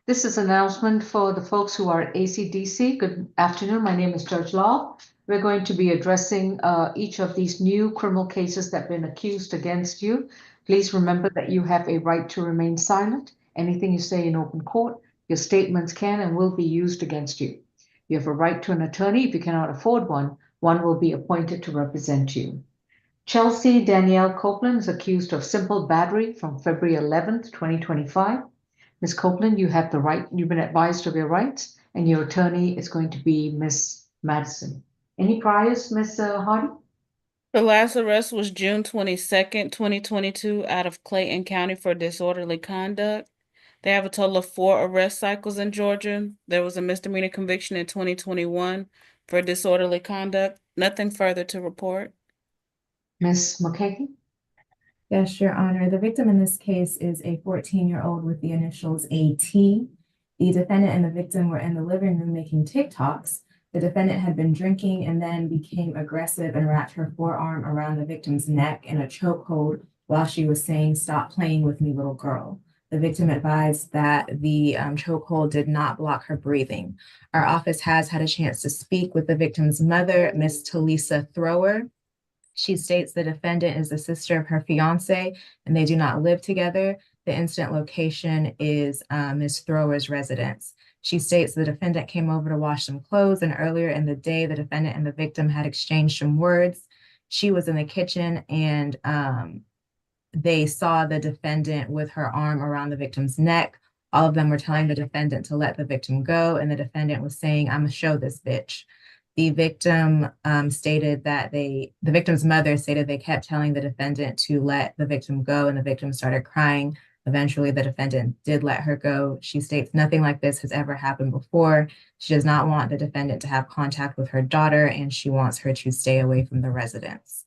This is an announcement for the folks who are at ACDC. Good afternoon. My name is Judge Law. We're going to be addressing each of these new criminal cases that have been accused against you. Please remember that you have a right to remain silent. Anything you say in open court, your statements can and will be used against you. You have a right to an attorney. If you cannot afford one, one will be appointed to represent you. Chelsea Danielle Copeland is accused of simple battery from February 11th, 2025. Ms. Copeland, you have the right, you've been advised of your rights, and your attorney is going to be Ms. Madison. Any priors, Ms. Hardy? The last arrest was June 22nd, 2022, out of Clayton County for disorderly conduct. They have a total of 4 arrest cycles in Georgia. There was a misdemeanor conviction in 2021 for disorderly conduct. Nothing further to report. Ms. McKechnie? Yes, Your Honor. The victim in this case is a 14-year-old with the initials AT. The defendant and the victim were in the living room making TikToks. The defendant had been drinking and then became aggressive and wrapped her forearm around the victim's neck in a chokehold while she was saying, "Stop playing with me, little girl." The victim advised that the chokehold did not block her breathing. Our office has had a chance to speak with the victim's mother, Ms. Talisa Thrower. She states the defendant is the sister of her fiance and they do not live together. The incident location is Ms. Thrower's residence. She states the defendant came over to wash some clothes, and earlier in the day, the defendant and the victim had exchanged some words. She was in the kitchen and they saw the defendant with her arm around the victim's neck. All of them were telling the defendant to let the victim go, and the defendant was saying, "I'm gonna show this bitch." The victim stated that the victim's mother stated they kept telling the defendant to let the victim go, and the victim started crying. Eventually, the defendant did let her go. She states nothing like this has ever happened before. She does not want the defendant to have contact with her daughter, and she wants her to stay away from the residence.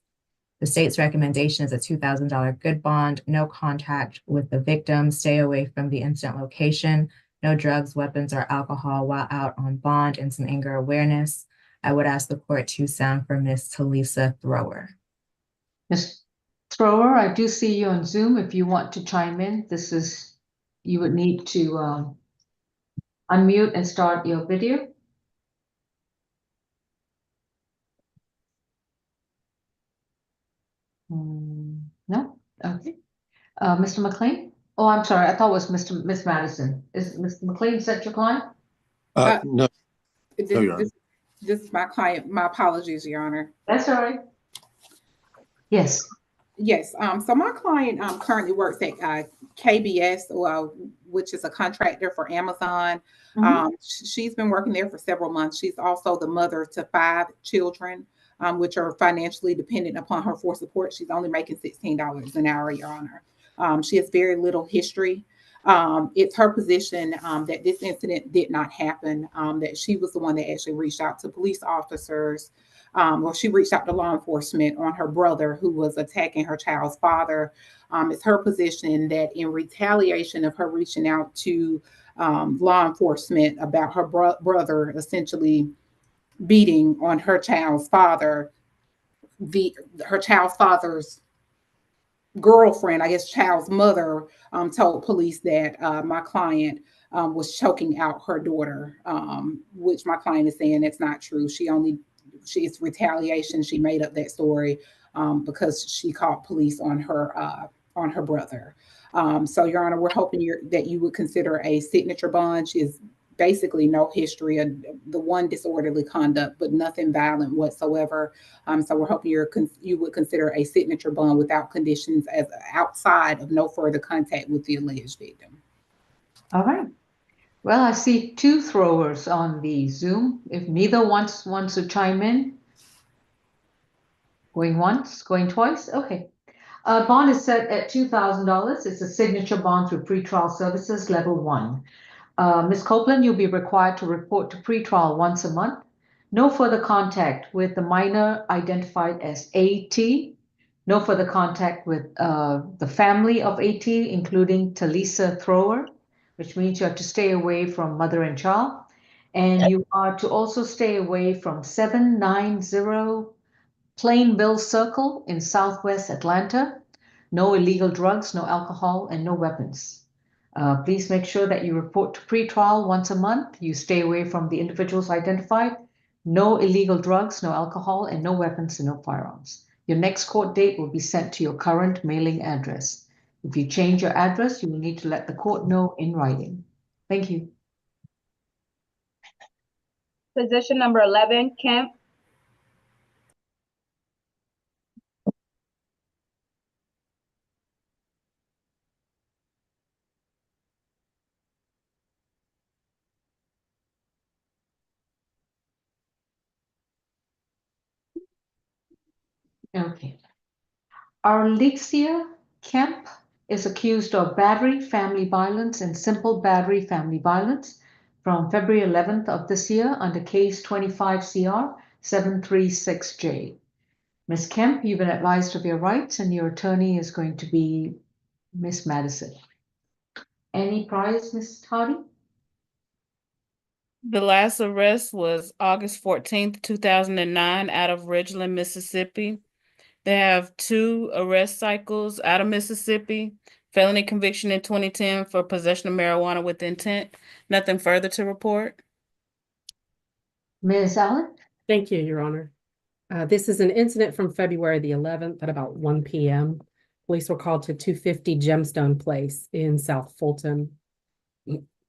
The state's recommendation is a $2,000 good bond, no contact with the victim, stay away from the incident location, no drugs, weapons, or alcohol while out on bond, and some anger awareness. I would ask the court to sound for Ms. Talisa Thrower. Ms. Thrower, I do see you on Zoom. If you want to chime in, you would need to unmute and start your video. No? Okay. Mr. McLean? Oh, I'm sorry. I thought it was Miss Madison. Is Mr. McLean set your client? No, Your Honor. This is my client. My apologies, Your Honor. That's all right. Yes. Yes. So my client currently works at KBS, which is a contractor for Amazon. She's been working there for several months. She's also the mother to 5 children, which are financially dependent upon her for support. She's only making $16 an hour, Your Honor. She has very little history. It's her position that this incident did not happen, that she was the one that actually reached out to police officers she reached out to law enforcement on her brother who was attacking her child's father. It's her position that in retaliation of her reaching out to law enforcement about her brother essentially beating on her child's father, her child's father's girlfriend, I guess child's mother, told police that my client was choking out her daughter, which my client is saying that's not true. It's retaliation. She made up that story because she called police on her brother. So, Your Honor, we're hoping that you would consider a signature bond. She has basically no history of the one disorderly conduct, but nothing violent whatsoever. So we're hoping you would consider a signature bond without conditions as outside of no further contact with the alleged victim. All right. Well, I see two throwers on the Zoom. If neither wants to chime in, going once, going twice, okay. Bond is set at $2,000. It's a signature bond through pretrial services, level 1. Ms. Copeland, you'll be required to report to pretrial once a month. No further contact with the minor identified as AT. No further contact with the family of AT, including Talisa Thrower, which means you have to stay away from mother and child. And you are to also stay away from 790 Plainville Circle in Southwest Atlanta. No illegal drugs, no alcohol, and no weapons. Please make sure that you report to pretrial once a month. You stay away from the individuals identified. No illegal drugs, no alcohol, and no weapons and no firearms. Your next court date will be sent to your current mailing address. If you change your address, you will need to let the court know in writing. Thank you. Position number 11, Kemp. Okay. Arlexia Kemp is accused of battery, family violence, and simple battery, family violence from February 11th of this year under case 25 CR 736J. Ms. Kemp, you've been advised of your rights, and your attorney is going to be Ms. Madison. Any priors, Ms. Hardy? The last arrest was August 14th, 2009, out of Ridgeland, Mississippi. They have 2 arrest cycles out of Mississippi, felony conviction in 2010 for possession of marijuana with intent. Nothing further to report. Ms. Allen? Thank you, Your Honor. This is an incident from February the 11th at about 1 p.m. Police were called to 250 Gemstone Place in South Fulton.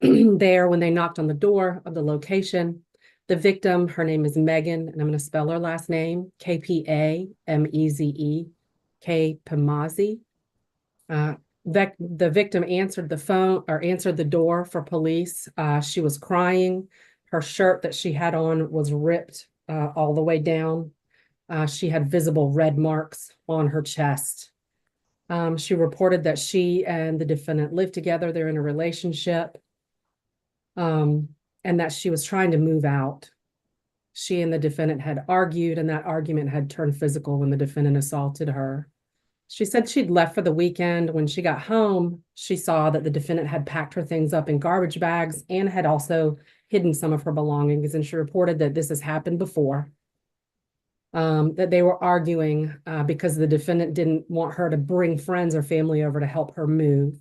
There, when they knocked on the door of the location, the victim, her name is Megan, and I'm going to spell her last name, K-P-A-M-E-Z-E, K. Pamazi. The victim answered the phone or answered the door for police. She was crying. Her shirt that she had on was ripped all the way down. She had visible red marks on her chest. She reported that she and the defendant lived together. They're in a relationship. And that she was trying to move out. She and the defendant had argued, and that argument had turned physical when the defendant assaulted her. She said she'd left for the weekend. When she got home, she saw that the defendant had packed her things up in garbage bags and had also hidden some of her belongings, and she reported that this has happened before. That they were arguing because the defendant didn't want her to bring friends or family over to help her move.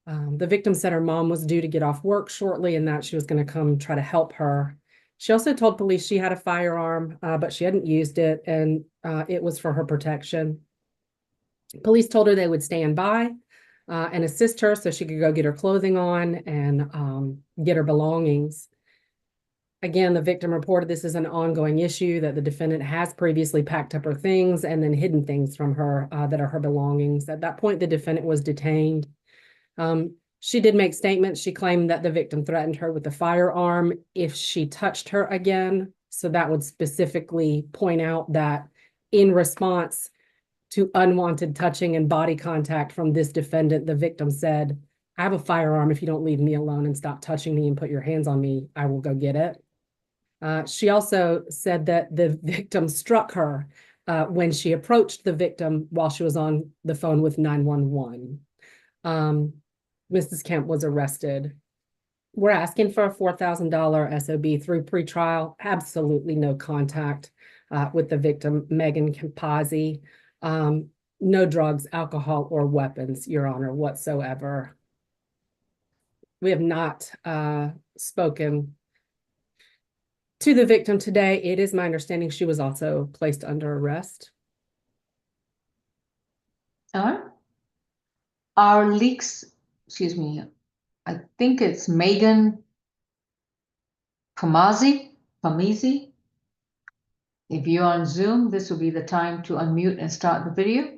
The victim said her mom was due to get off work shortly and that she was going to come try to help her. She also told police she had a firearm, but she hadn't used it, and it was for her protection. Police told her they would stand by and assist her so she could go get her clothing on and get her belongings. Again, the victim reported this is an ongoing issue, that the defendant has previously packed up her things and then hidden things from her that are her belongings. At that point, the defendant was detained. She did make statements. She claimed that the victim threatened her with a firearm if she touched her again. So that would specifically point out that in response to unwanted touching and body contact from this defendant, the victim said, "I have a firearm. If you don't leave me alone and stop touching me and put your hands on me, I will go get it." She also said that the victim struck her when she approached the victim while she was on the phone with 911. Mrs. Kemp was arrested. We're asking for a $4,000 SOB through pretrial. Absolutely no contact with the victim, Megan Campazzi. No drugs, alcohol, or weapons, Your Honor, whatsoever. We have not spoken to the victim today. It is my understanding she was also placed under arrest. All right. Our leaks, excuse me, I think it's Megan Pamazzi. If you're on Zoom, this will be the time to unmute and start the video.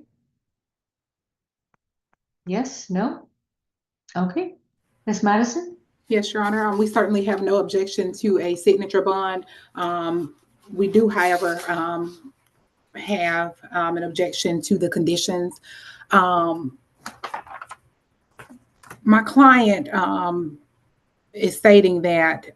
Yes, no? Okay. Ms. Madison? Yes, Your Honor. We certainly have no objection to a signature bond. We do, however, have an objection to the conditions. My client is stating that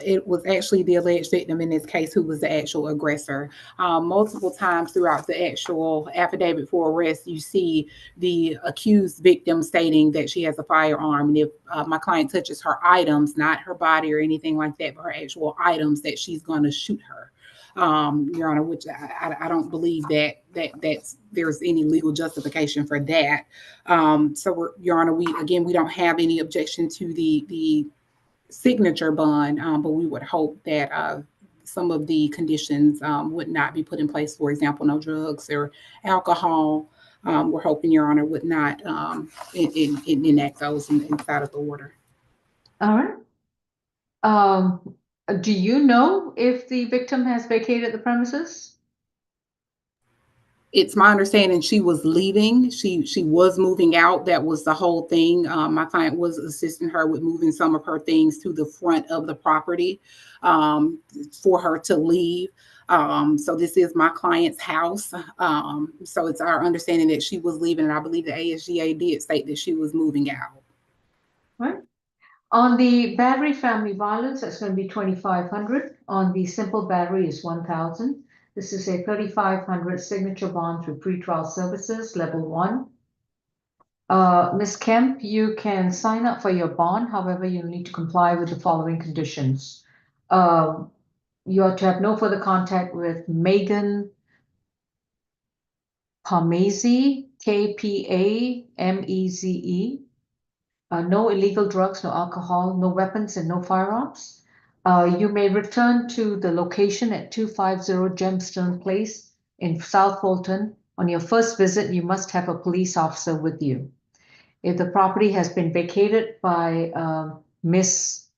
it was actually the alleged victim in this case who was the actual aggressor. Multiple times throughout the actual affidavit for arrest, you see the accused victim stating that she has a firearm. And if my client touches her items, not her body or anything like that, but her actual items, that she's going to shoot her. Your Honor, which I don't believe that there's any legal justification for that. So Your Honor, we don't have any objection to the signature bond, but we would hope that some of the conditions would not be put in place. For example, no drugs or alcohol. We're hoping Your Honor would not enact those inside of the order. All right. Do you know if the victim has vacated the premises? It's my understanding she was leaving. She was moving out. That was the whole thing. My client was assisting her with moving some of her things to the front of the property for her to leave. So this is my client's house. So it's our understanding that she was leaving, and I believe the ASGA did state that she was moving out. Right. On the battery family violence, that's going to be 2,500. On the simple battery is 1,000. This is a 3,500 signature bond through pretrial services, level 1. Ms. Kemp, you can sign up for your bond. However, you'll need to comply with the following conditions. You are to have no further contact with Megan Pameze, Kpameze. No illegal drugs, no alcohol, no weapons, and no firearms. You may return to the location at 250 Gemstone Place in South Fulton. On your first visit, you must have a police officer with you. If the property has been vacated by Miss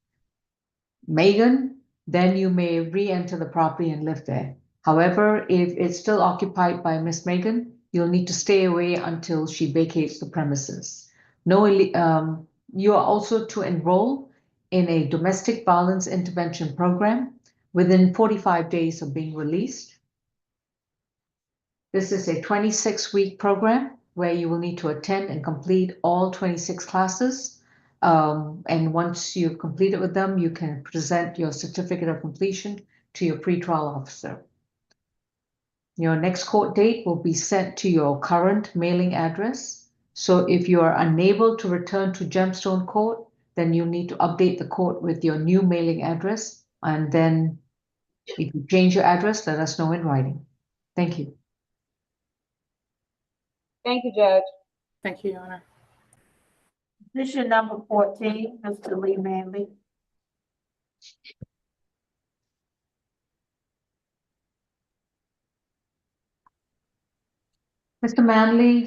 Megan, then you may re-enter the property and live there. However, if it's still occupied by Miss Megan, you'll need to stay away until she vacates the premises. You are also to enroll in a domestic violence intervention program within 45 days of being released. This is a 26-week program where you will need to attend and complete all 26 classes. And once you've completed with them, you can present your certificate of completion to your pretrial officer. Your next court date will be sent to your current mailing address. So if you are unable to return to Gemstone Court, then you need to update the court with your new mailing address. And then if you change your address, let us know in writing. Thank you. Thank you, Judge. Thank you, Your Honor. Petition number 14, Mr. Lee Manley. Mr.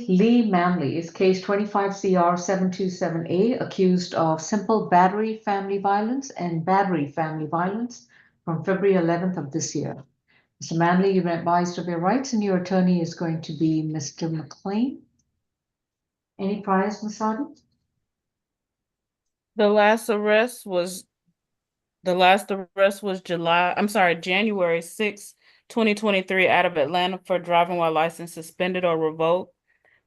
Lee Manley is case 25 CR 727A, accused of simple battery family violence and battery family violence from February 11th of this year. Mr. Manley, you've been advised of your rights, and your attorney is going to be Mr. McLean. Any priors, Ms. Sardi? The last arrest was January 6, 2023, out of Atlanta for driving while license suspended or revoked.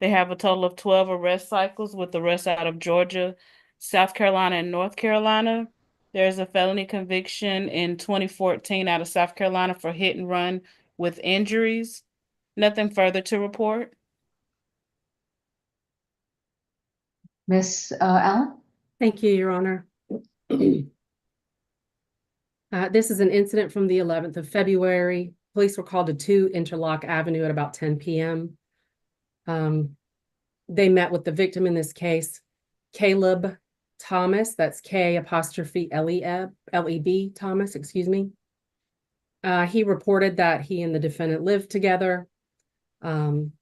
They have a total of 12 arrest cycles with arrests out of Georgia, South Carolina, and North Carolina. There's a felony conviction in 2014 out of South Carolina for hit and run with injuries. Nothing further to report. Miss Allen? Thank you, Your Honor. This is an incident from the 11th of February. Police were called to 2 Interlock Avenue at about 10 p.m. They met with the victim in this case, Caleb Thomas. That's K''Leb Thomas, excuse me. He reported that he and the defendant lived together, and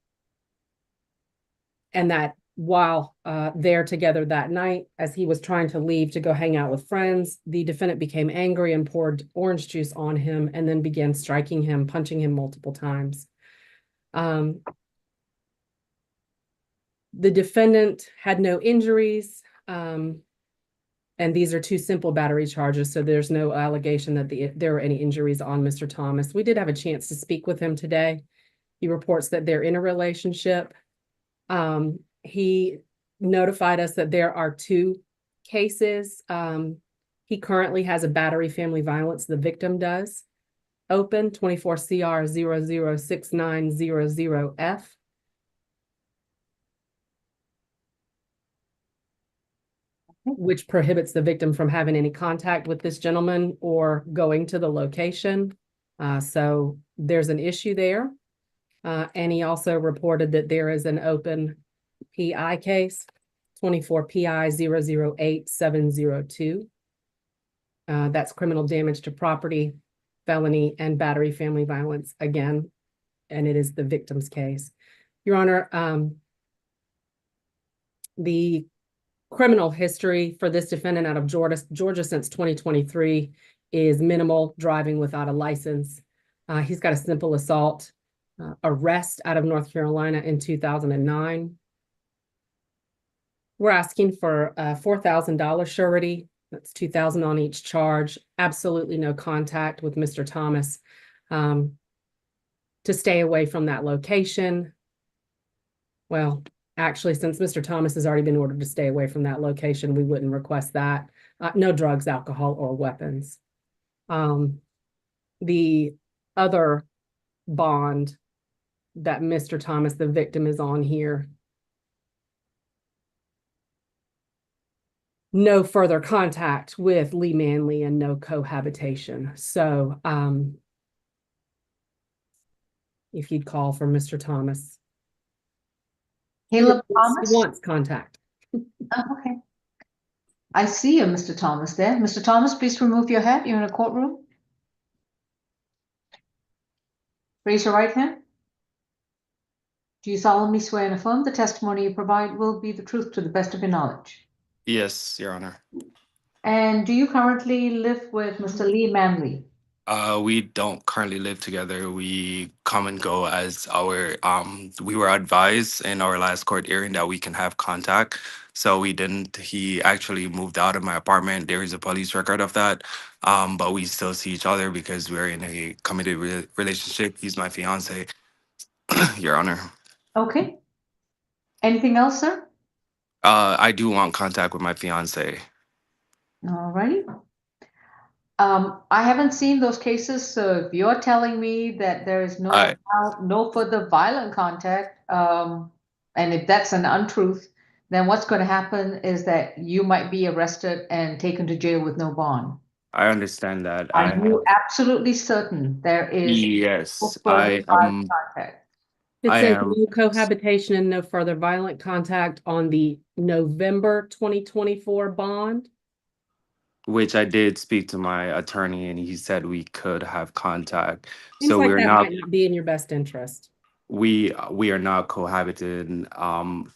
that while there together that night, as he was trying to leave to go hang out with friends, the defendant became angry and poured orange juice on him and then began striking him, punching him multiple times. The defendant had no injuries, and these are 2 simple battery charges, so there's no allegation that there were any injuries on Mr. Thomas. We did have a chance to speak with him today. He reports that they're in a relationship. He notified us that there are 2 cases. He currently has a battery family violence, the victim does, open 24 CR 006900F. Which prohibits the victim from having any contact with this gentleman or going to the location. So there's an issue there. And he also reported that there is an open PI case, 24 PI 008702. That's criminal damage to property, felony, and battery family violence again, and it is the victim's case. Your Honor, the criminal history for this defendant out of Georgia since 2023 is minimal, driving without a license. He's got a simple assault arrest out of North Carolina in 2009. We're asking for a $4,000 surety. That's $2,000 on each charge. Absolutely no contact with Mr. Thomas. To stay away from that location. Well, actually, since Mr. Thomas has already been ordered to stay away from that location, we wouldn't request that. No drugs, alcohol, or weapons. The other bond that Mr. Thomas, the victim, is on here. No further contact with Lee Manley and no cohabitation. So, if you'd call for Mr. Thomas. Caleb Thomas? He wants contact. Oh, okay. I see you, Mr. Thomas there. Mr. Thomas, please remove your hat. You're in a courtroom. Raise your right hand. Do you solemnly swear and affirm the testimony you provide will be the truth to the best of your knowledge? Yes, Your Honor. And do you currently live with Mr. Lee Manley? We don't currently live together. We come and go as our we were advised in our last court hearing that we can have contact. So we didn't. He actually moved out of my apartment. There is a police record of that. But we still see each other because we're in a committed relationship. He's my fiance, Your Honor. Okay. Anything else, sir? I do want contact with my fiance. All righty. I haven't seen those cases, so if you're telling me that there is no further violent contact, and if that's an untruth, then what's going to happen is that you might be arrested and taken to jail with no bond. I understand that. Are you absolutely certain there is Yes, no further violent contact? It I says am. no cohabitation and no further violent contact on the November 2024 bond. Which I did speak to my attorney and he said we could have contact. Seems So like we're that not, might not be in your best interest. we are not cohabiting.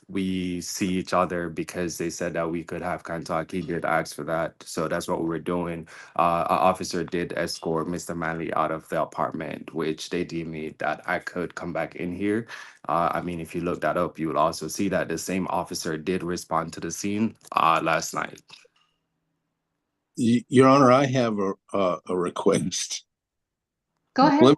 We see each other because they said that we could have contact. He did ask for that. So that's what we were doing. An officer did escort Mr. Manley out of the apartment, which they deemed me that I could come back in here. I mean, if you look that up, you will also see that the same officer did respond to the scene last night. Your Honor, I have a request. Go ahead.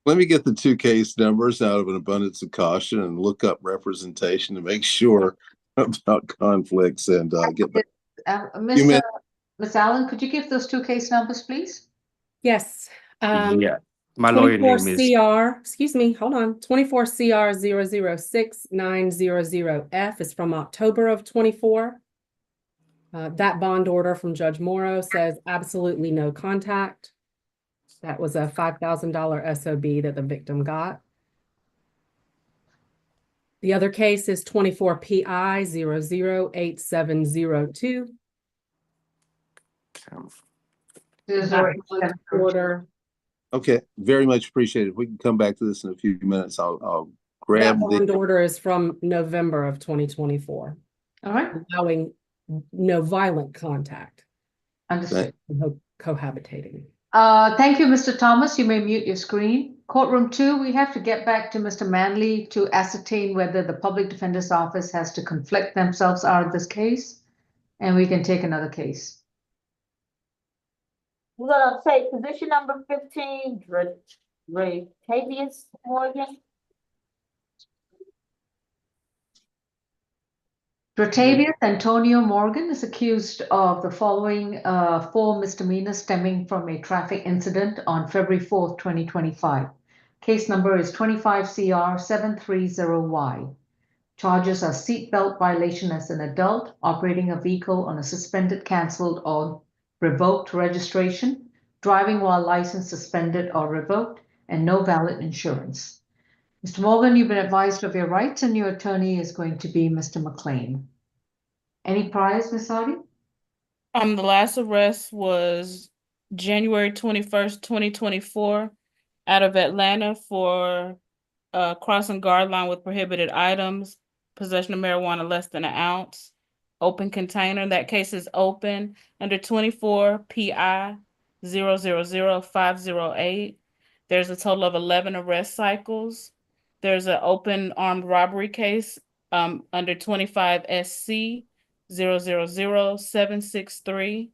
Let me get the 2 case numbers out of an abundance of caution and look up representation to make sure about conflicts and get back. Mr. Ms. Allen, could you give those two case numbers, please? Yes. Yeah. My lawyer 24 name is CR, excuse me, hold on. 24 CR 006-900F is from October of 24. That bond order from Judge Morrow says absolutely no contact. That was a $5,000 SOB that the victim got. The other case is 24 PI 008702. That bond order, Okay, very much appreciated. We can come back to this in a few minutes. I'll that grab the, bond order is from November of 2024, All right, allowing no violent contact, understood. no cohabitating. Thank you, Mr. Thomas. You may mute your screen. Courtroom 2, we have to get back to Mr. Manley to ascertain whether the public defender's office has to conflict themselves out of this case, and we can take another case. We're gonna take position number 15, Dracavius Morgan. Dratavius Antonio Morgan is accused of the following 4 misdemeanors stemming from a traffic incident on February 4th, 2025. Case number is 25 CR 730Y. Charges are seatbelt violation as an adult, operating a vehicle on a suspended, canceled, or revoked registration, driving while license suspended or revoked, and no valid insurance. Mr. Morgan, you've been advised of your rights, and your attorney is going to be Mr. McLean. Any priors, Ms. Hardy? The last arrest was January 21st, 2024, out of Atlanta for crossing guard line with prohibited items, possession of marijuana less than an ounce, open container. That case is open under 24 PI 000508. There's a total of 11 arrest cycles. There's an open armed robbery case under 25 SC 000763.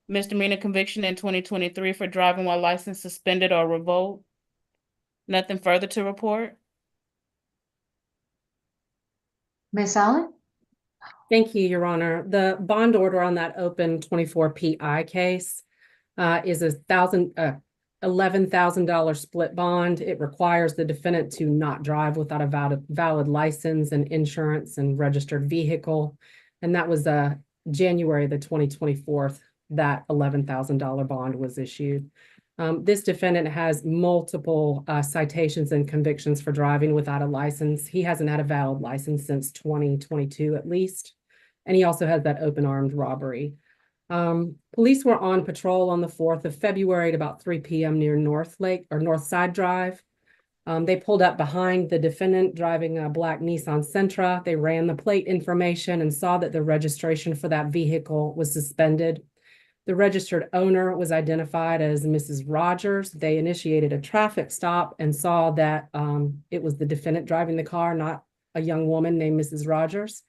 Misdemeanor conviction in 2023 for driving while license suspended or revoked. Nothing further to report. Ms. Allen? Thank you, Your Honor. The bond order on that open 24 PI case is a $11,000 split bond. It requires the defendant to not drive without a valid license and insurance and registered vehicle. And that was January the 2024, that $11,000 bond was issued. This defendant has multiple citations and convictions for driving without a license. He hasn't had a valid license since 2022 at least. And he also has that open armed robbery. Police were on patrol on the 4th of February at about 3 p.m. near North Side Drive. They pulled up behind the defendant driving a black Nissan Sentra. They ran the plate information and saw that the registration for that vehicle was suspended. The registered owner was identified as Mrs. Rogers. They initiated a traffic stop and saw that it was the defendant driving the car, not a young woman named Mrs. Rogers.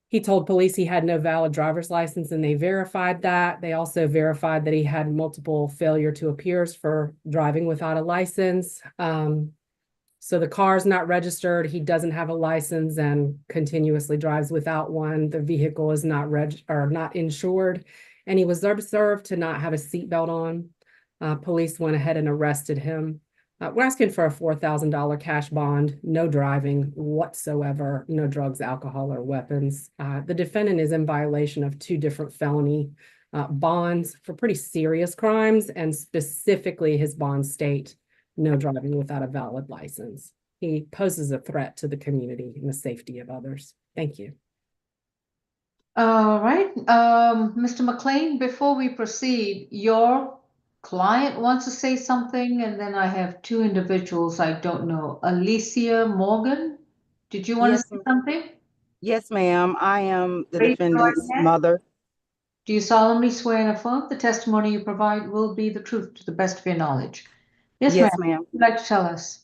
He told police he had no valid driver's license, and they verified that. They also verified that he had multiple failure to appears for driving without a license. So the car is not registered. He doesn't have a license and continuously drives without one. The vehicle is not not insured, and he was observed to not have a seatbelt on. Police went ahead and arrested him. We're asking for a $4,000 cash bond, no driving whatsoever, no drugs, alcohol, or weapons. The defendant is in violation of 2 different felony bonds for pretty serious crimes, and specifically his bonds state no driving without a valid license. He poses a threat to the community and the safety of others. Thank you. All right, Mr. McLean, before we proceed, your client wants to say something, and then I have 2 individuals I don't know. Alicia Morgan, did you want to say something? Yes, ma'am. I am the Raise your right defendant's hand. mother. Do you solemnly swear and affirm the testimony you provide will be the truth to the best of your knowledge? Yes, Yes, ma'am. ma'am. What would you like to tell us?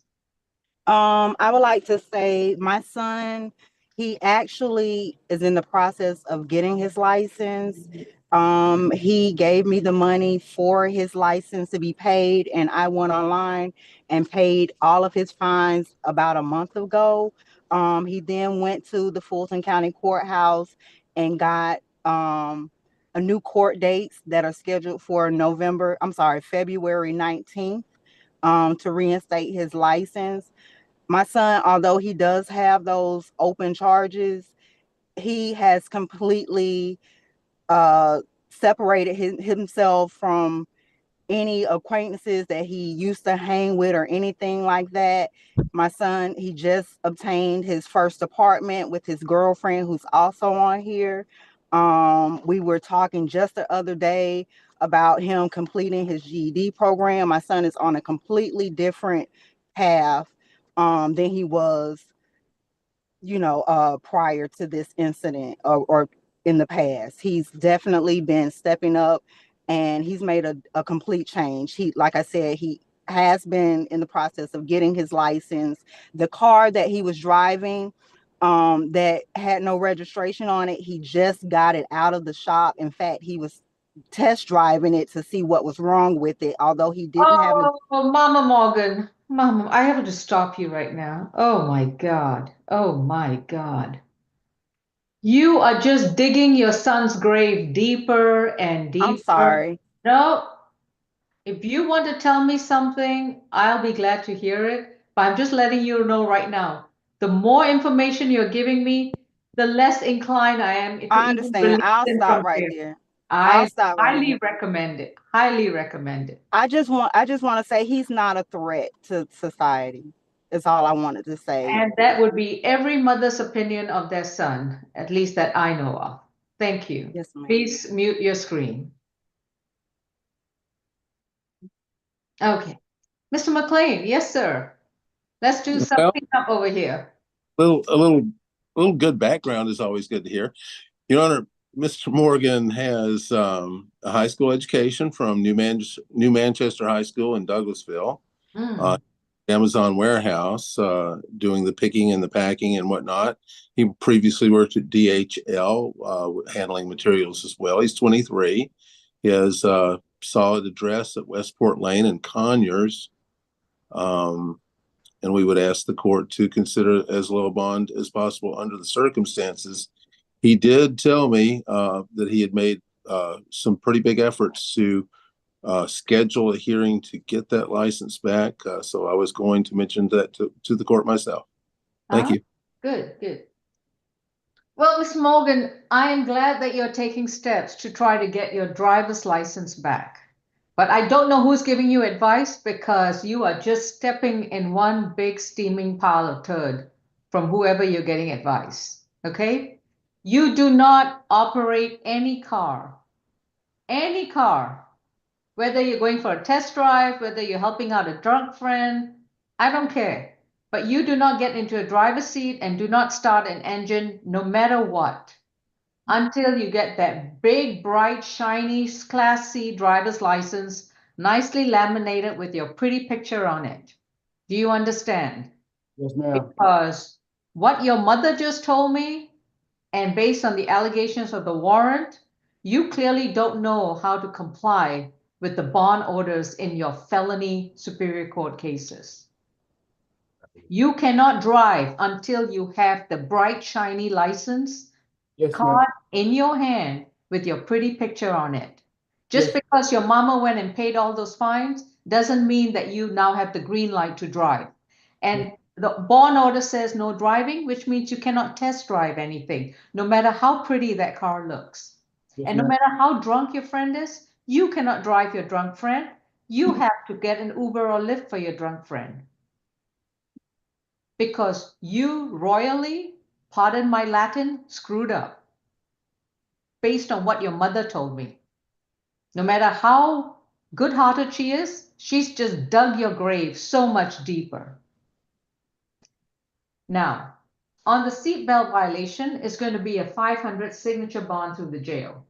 I would like to say my son, he actually is in the process of getting his license. He gave me the money for his license to be paid, and I went online and paid all of his fines about a month ago. He then went to the Fulton County Courthouse and got a new court dates that are scheduled for February 19th, to reinstate his license. My son, although he does have those open charges, he has completely separated himself from any acquaintances that he used to hang with or anything like that. My son, he just obtained his first apartment with his girlfriend, who's also on here. We were talking just the other day about him completing his GED program. My son is on a completely different path than he was, prior to this incident, or in the past. He's definitely been stepping up, and he's made a complete change. Like I said, he has been in the process of getting his license. The car that he was driving, that had no registration on it, he just got it out of the shop. In fact, he was test driving it to see what was wrong with it, although he didn't have a Mama Morgan, Mama, I have to stop you right now. Oh my God. Oh my God. You are just digging your son's grave deeper and deeper. I'm sorry. No, if you want to tell me something, I'll be glad to hear it. But I'm just letting you know right now, the more information you're giving me, the less inclined I am to I even understand. release I'll it stop from right here. there. I'll I stop right highly there. recommend it. Highly recommend it. I just want to say he's not a threat to society. Is all I wanted to say. And that would be every mother's opinion of their son, at least that I know of. Thank you. Yes, ma'am. Please mute your screen. Okay. Mr. McLean, yes, sir. Let's do Well, something up over here. a little good background is always good to hear. Your Honor, Mr. Morgan has a high school education from New Manchester High School in Douglasville, Amazon warehouse, doing the picking and the packing and whatnot. He previously worked at DHL, handling materials as well. He's 23. He has a solid address at Westport Lane in Conyers. And we would ask the court to consider as low a bond as possible under the circumstances. He did tell me that he had made some pretty big efforts to schedule a hearing to get that license back. So I was going to mention that to the court myself. Thank you. Good, good. Well, Ms. Morgan, I am glad that you're taking steps to try to get your driver's license back. But I don't know who's giving you advice, because you are just stepping in one big steaming pile of turd from whoever you're getting advice, okay? You do not operate any car, whether you're going for a test drive, whether you're helping out a drunk friend, I don't care. But you do not get into a driver's seat and do not start an engine no matter what, until you get that big, bright, shiny Class C driver's license, nicely laminated with your pretty picture on it. Do you understand? Yes, ma'am. Because what your mother just told me, and based on the allegations of the warrant, you clearly don't know how to comply with the bond orders in your felony Superior Court cases. You cannot drive until you have the bright, shiny license card in your hand with your pretty picture on it. Just because your mama went and paid all those fines doesn't mean that you now have the green light to drive. And the bond order says no driving, which means you cannot test drive anything, no matter how pretty that car looks. And no matter how drunk your friend is, you cannot drive your drunk friend. You have to get an Uber or Lyft for your drunk friend. Because you royally, pardon my Latin, screwed up based on what your mother told me. No matter how good-hearted she is, she's just dug your grave so much deeper. Now, on the seatbelt violation is going to be a $500 signature bond through the jail.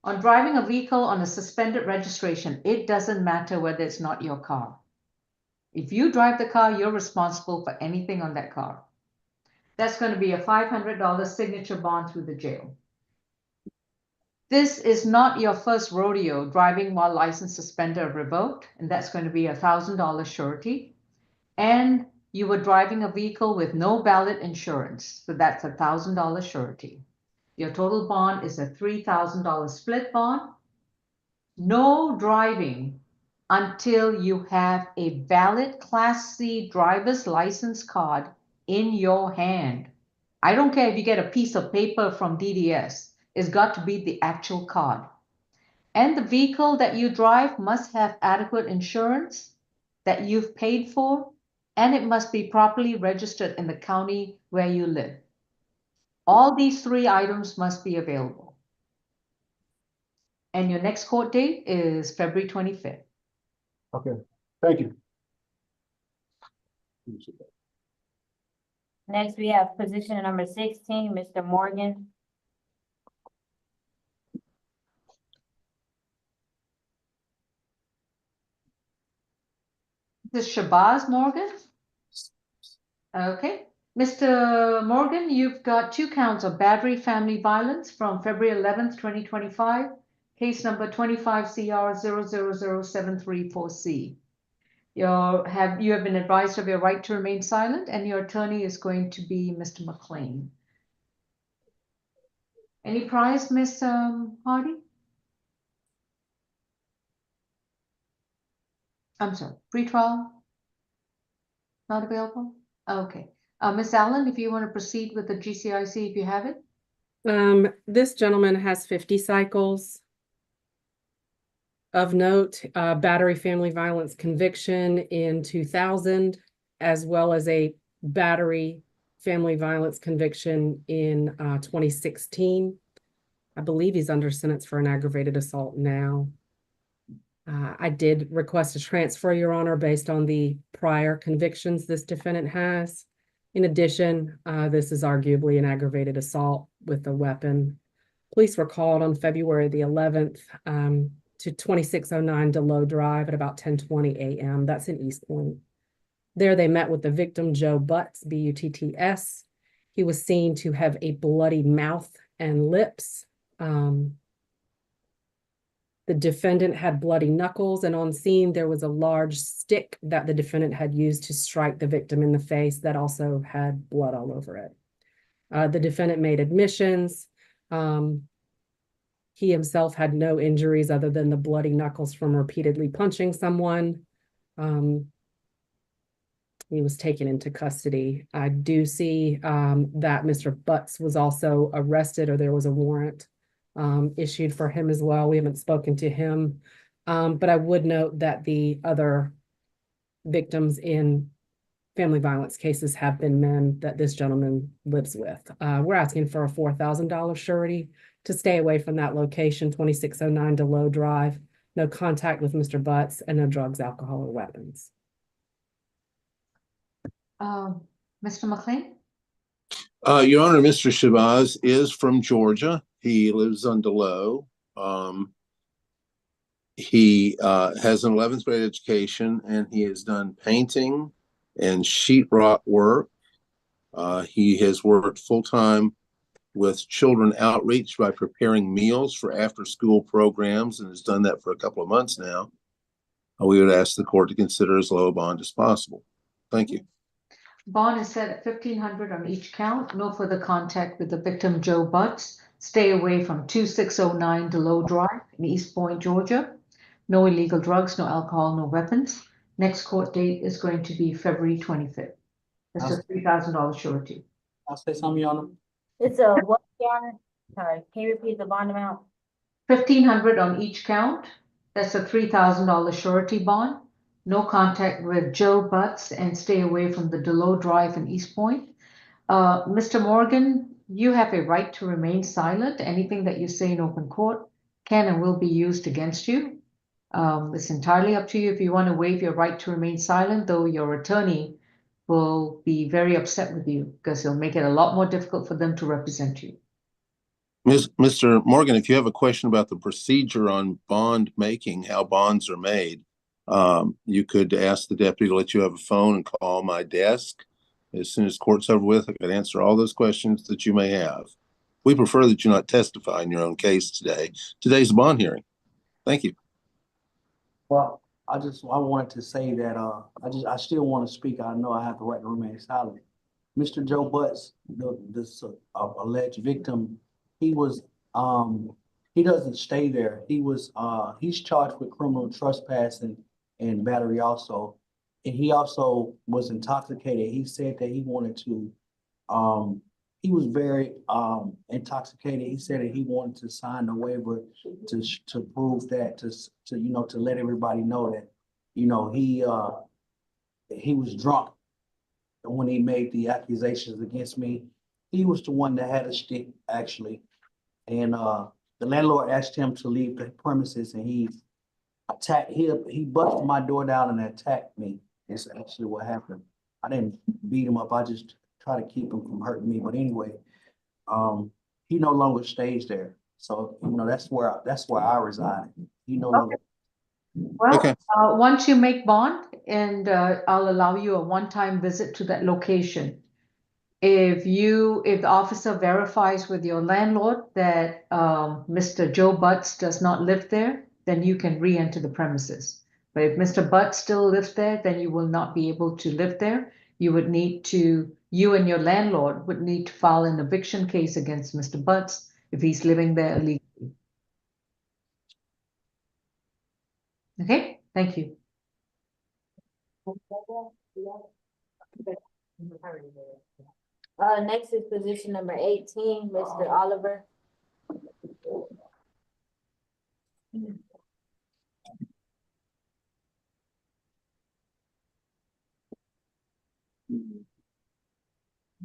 On driving a vehicle on a suspended registration, it doesn't matter whether it's not your car. If you drive the car, you're responsible for anything on that car. That's going to be a $500 signature bond through the jail. This is not your first rodeo driving while license suspended or revoked, and that's going to be a $1,000 surety. And you were driving a vehicle with no valid insurance, so that's a $1,000 surety. Your total bond is a $3,000 split bond. No driving until you have a valid Class C driver's license card in your hand. I don't care if you get a piece of paper from DDS. It's got to be the actual card. And the vehicle that you drive must have adequate insurance that you've paid for, and it must be properly registered in the county where you live. All these 3 items must be available. And your next court date is February 25th. Okay, thank you. Next, we have position number 16, Mr. Morgan. This is Shabazz Morgan. Okay. Mr. Morgan, you've got 2 counts of battery family violence from February 11th, 2025, case number 25CR000734C. You have been advised of your right to remain silent, and your attorney is going to be Mr. McLean. Any prize, Miss Hardy? I'm sorry, pretrial? Not available? Okay. Miss Allen, if you want to proceed with the GCIC, if you have it. This gentleman has 50 cycles. Of note, battery family violence conviction in 2000, as well as a battery family violence conviction in 2016. I believe he's under sentence for an aggravated assault now. I did request a transfer, Your Honor, based on the prior convictions this defendant has. In addition, this is arguably an aggravated assault with a weapon. Police were called on February the 11th to 2609 Delow Drive at about 10:20 a.m. That's in East Point. There they met with the victim, Joe Butts, B-U-T-T-S. He was seen to have a bloody mouth and lips. The defendant had bloody knuckles, and on scene there was a large stick that the defendant had used to strike the victim in the face that also had blood all over it. The defendant made admissions. He himself had no injuries other than the bloody knuckles from repeatedly punching someone. He was taken into custody. I do see that Mr. Butts was also arrested, or there was a warrant issued for him as well. We haven't spoken to him, but I would note that the other victims in family violence cases have been men that this gentleman lives with. We're asking for a $4,000 surety to stay away from that location, 2609 Delow Drive, no contact with Mr. Butts, and no drugs, alcohol, or weapons. Mr. McLean? Your Honor, Mr. Shabazz is from Georgia. He lives on Delow. He has an 11th grade education, and he has done painting and sheetrock work. He has worked full-time with children outreach by preparing meals for after-school programs, and has done that for a couple of months now. We would ask the court to consider as low a bond as possible. Thank you. Bond is set at $1,500 on each count. No further contact with the victim, Joe Butts. Stay away from 2609 Delow Drive in East Point, Georgia. No illegal drugs, no alcohol, no weapons. Next court date is going to be February 25th. That's a $3,000 surety. I'll say something, Your Honor. It's a what, Your Honor? Sorry, can you repeat the bond amount? $1,500 on each count. That's a $3,000 surety bond. No contact with Joe Butts, and stay away from the Delow Drive in East Point. Mr. Morgan, you have a right to remain silent. Anything that you say in open court can and will be used against you. It's entirely up to you if you want to waive your right to remain silent, though your attorney will be very upset with you because he'll make it a lot more difficult for them to represent you. Mr. Morgan, if you have a question about the procedure on bond making, how bonds are made, you could ask the deputy to let you have a phone and call my desk. As soon as court's over with, I can answer all those questions that you may have. We prefer that you not testify in your own case today. Today's a bond hearing. Thank you. Well, I wanted to say that I still want to speak. I know I have the right to remain silent. Mr. Joe Butts, this alleged victim, he was, he doesn't stay there. He's charged with criminal trespassing and battery also. And he also was intoxicated. He said that he wanted to, he was very, intoxicated. He said that he wanted to sign the waiver to prove that, to let everybody know that, he was drunk when he made the accusations against me. He was the one that had a stick, actually. And the landlord asked him to leave the premises, and he busted my door down and attacked me. It's actually what happened. I didn't beat him up. I just try to keep him from hurting me. But anyway, he no longer stays there. So, that's where I reside. He no longer. Well, Okay. once you make bond, and I'll allow you a one-time visit to that location. If the officer verifies with your landlord that Mr. Joe Butts does not live there, then you can re-enter the premises. But if Mr. Butts still lives there, then you will not be able to live there. You and your landlord would need to file an eviction case against Mr. Butts if he's living there illegally. Okay, thank you. Next is position number 18, Mr. Oliver.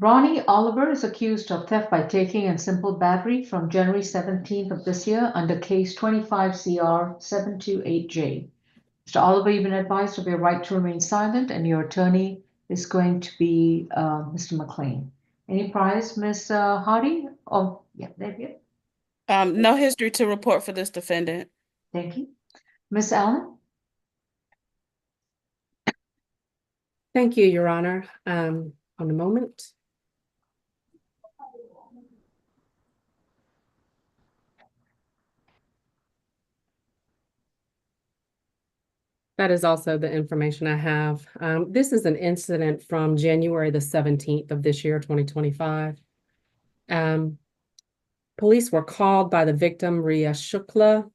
Ronnie Oliver is accused of theft by taking and simple battery from January 17th of this year under case 25 CR 728J. Mr. Oliver, you've been advised of your right to remain silent, and your attorney is going to be Mr. McLean. Any priors, Ms. Hardy? Oh, yeah, there you go. No history to report for this defendant. Thank you. Ms. Allen? Thank you, Your Honor. On a moment. That is also the information I have. This is an incident from January the 17th of this year, 2025. Police were called by the victim, Ria Shukla.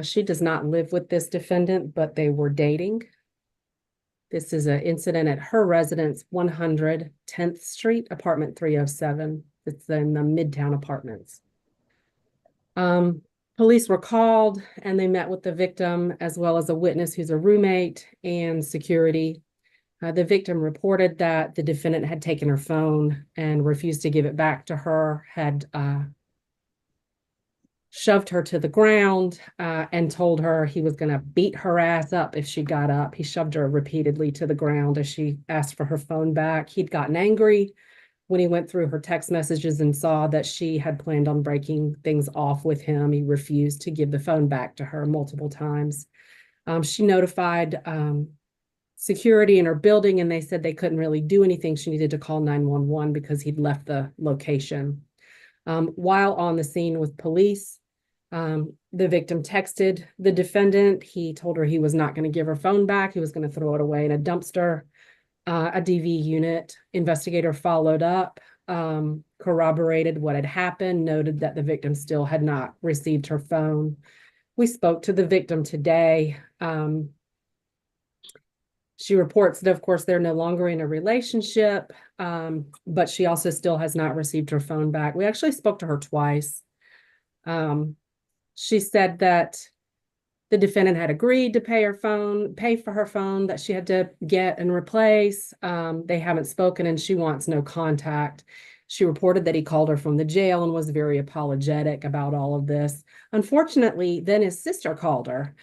She does not live with this defendant, but they were dating. This is an incident at her residence, 100 10th Street, apartment 307. It's in the Midtown Apartments. Police were called and they met with the victim as well as a witness who's a roommate and security. The victim reported that the defendant had taken her phone and refused to give it back to her, had shoved her to the ground and told her he was going to beat her ass up if she got up. He shoved her repeatedly to the ground as she asked for her phone back. He'd gotten angry when he went through her text messages and saw that she had planned on breaking things off with him. He refused to give the phone back to her multiple times. She notified security in her building, and they said they couldn't really do anything. She needed to call 911 because he'd left the location. While on the scene with police, the victim texted the defendant. He told her he was not going to give her phone back. He was going to throw it away in a dumpster. A DV unit investigator followed up, corroborated what had happened, noted that the victim still had not received her phone. We spoke to the victim today. She reports that, of course, they're no longer in a relationship, but she also still has not received her phone back. We actually spoke to her twice. She said that the defendant had agreed to pay for her phone that she had to get and replace. They haven't spoken and she wants no contact. She reported that he called her from the jail and was very apologetic about all of this. Unfortunately, then his sister called her.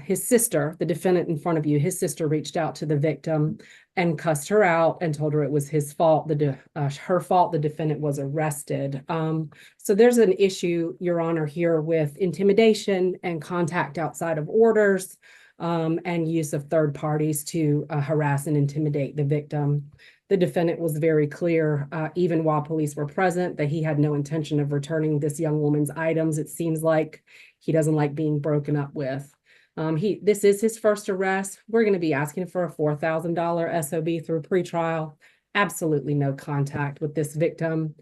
His sister, the defendant in front of you, his sister reached out to the victim and cussed her out and told her it was his fault, her fault the defendant was arrested. So there's an issue, Your Honor, here with intimidation and contact outside of orders, and use of third parties to harass and intimidate the victim. The defendant was very clear, even while police were present, that he had no intention of returning this young woman's items. It seems like he doesn't like being broken up with. This is his first arrest. We're going to be asking for a $4,000 SOB through pretrial. Absolutely no contact with this victim.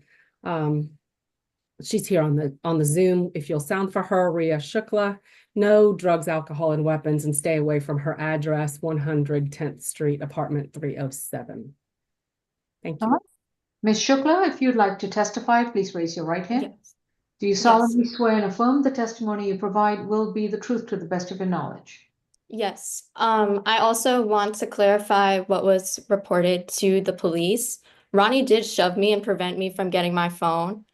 she's here on the Zoom. If you'll sound for her, Ria Shukla. No drugs, alcohol, and weapons, and stay away from her address, 100 10th Street, apartment 307. Thank All you. right. Ms. Shukla, if you'd like to testify, please raise your right hand. Yes. Do you solemnly swear and affirm the testimony you provide will be the truth to the best of your knowledge? Yes. I also want to clarify what was reported to the police. Ronnie did shove me and prevent me from getting my phone.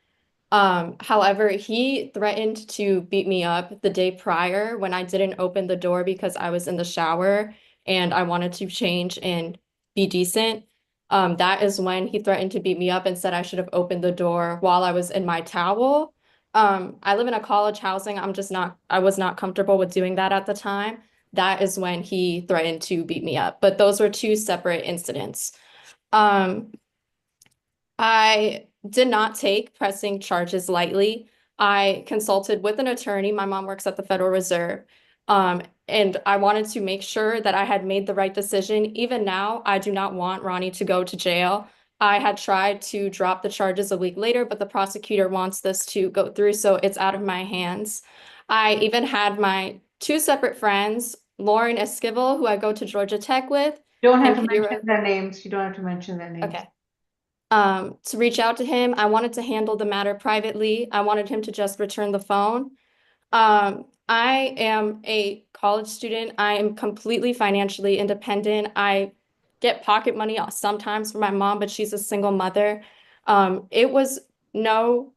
However, he threatened to beat me up the day prior when I didn't open the door because I was in the shower and I wanted to change and be decent. That is when he threatened to beat me up and said I should have opened the door while I was in my towel. I live in a college housing. I was not comfortable with doing that at the time. That is when he threatened to beat me up. But those were two separate incidents. I did not take pressing charges lightly. I consulted with an attorney. My mom works at the Federal Reserve. And I wanted to make sure that I had made the right decision. Even now, I do not want Ronnie to go to jail. I had tried to drop the charges a week later, but the prosecutor wants this to go through, so it's out of my hands. I even had my two separate friends, Lauren Esquivel, who I go to Georgia Tech with. Don't have to and Hira- mention their names. You don't have to mention their names. Okay. To reach out to him. I wanted to handle the matter privately. I wanted him to just return the phone. I am a college student. I am completely financially independent. I get pocket money sometimes from my mom, but she's a single mother. It was no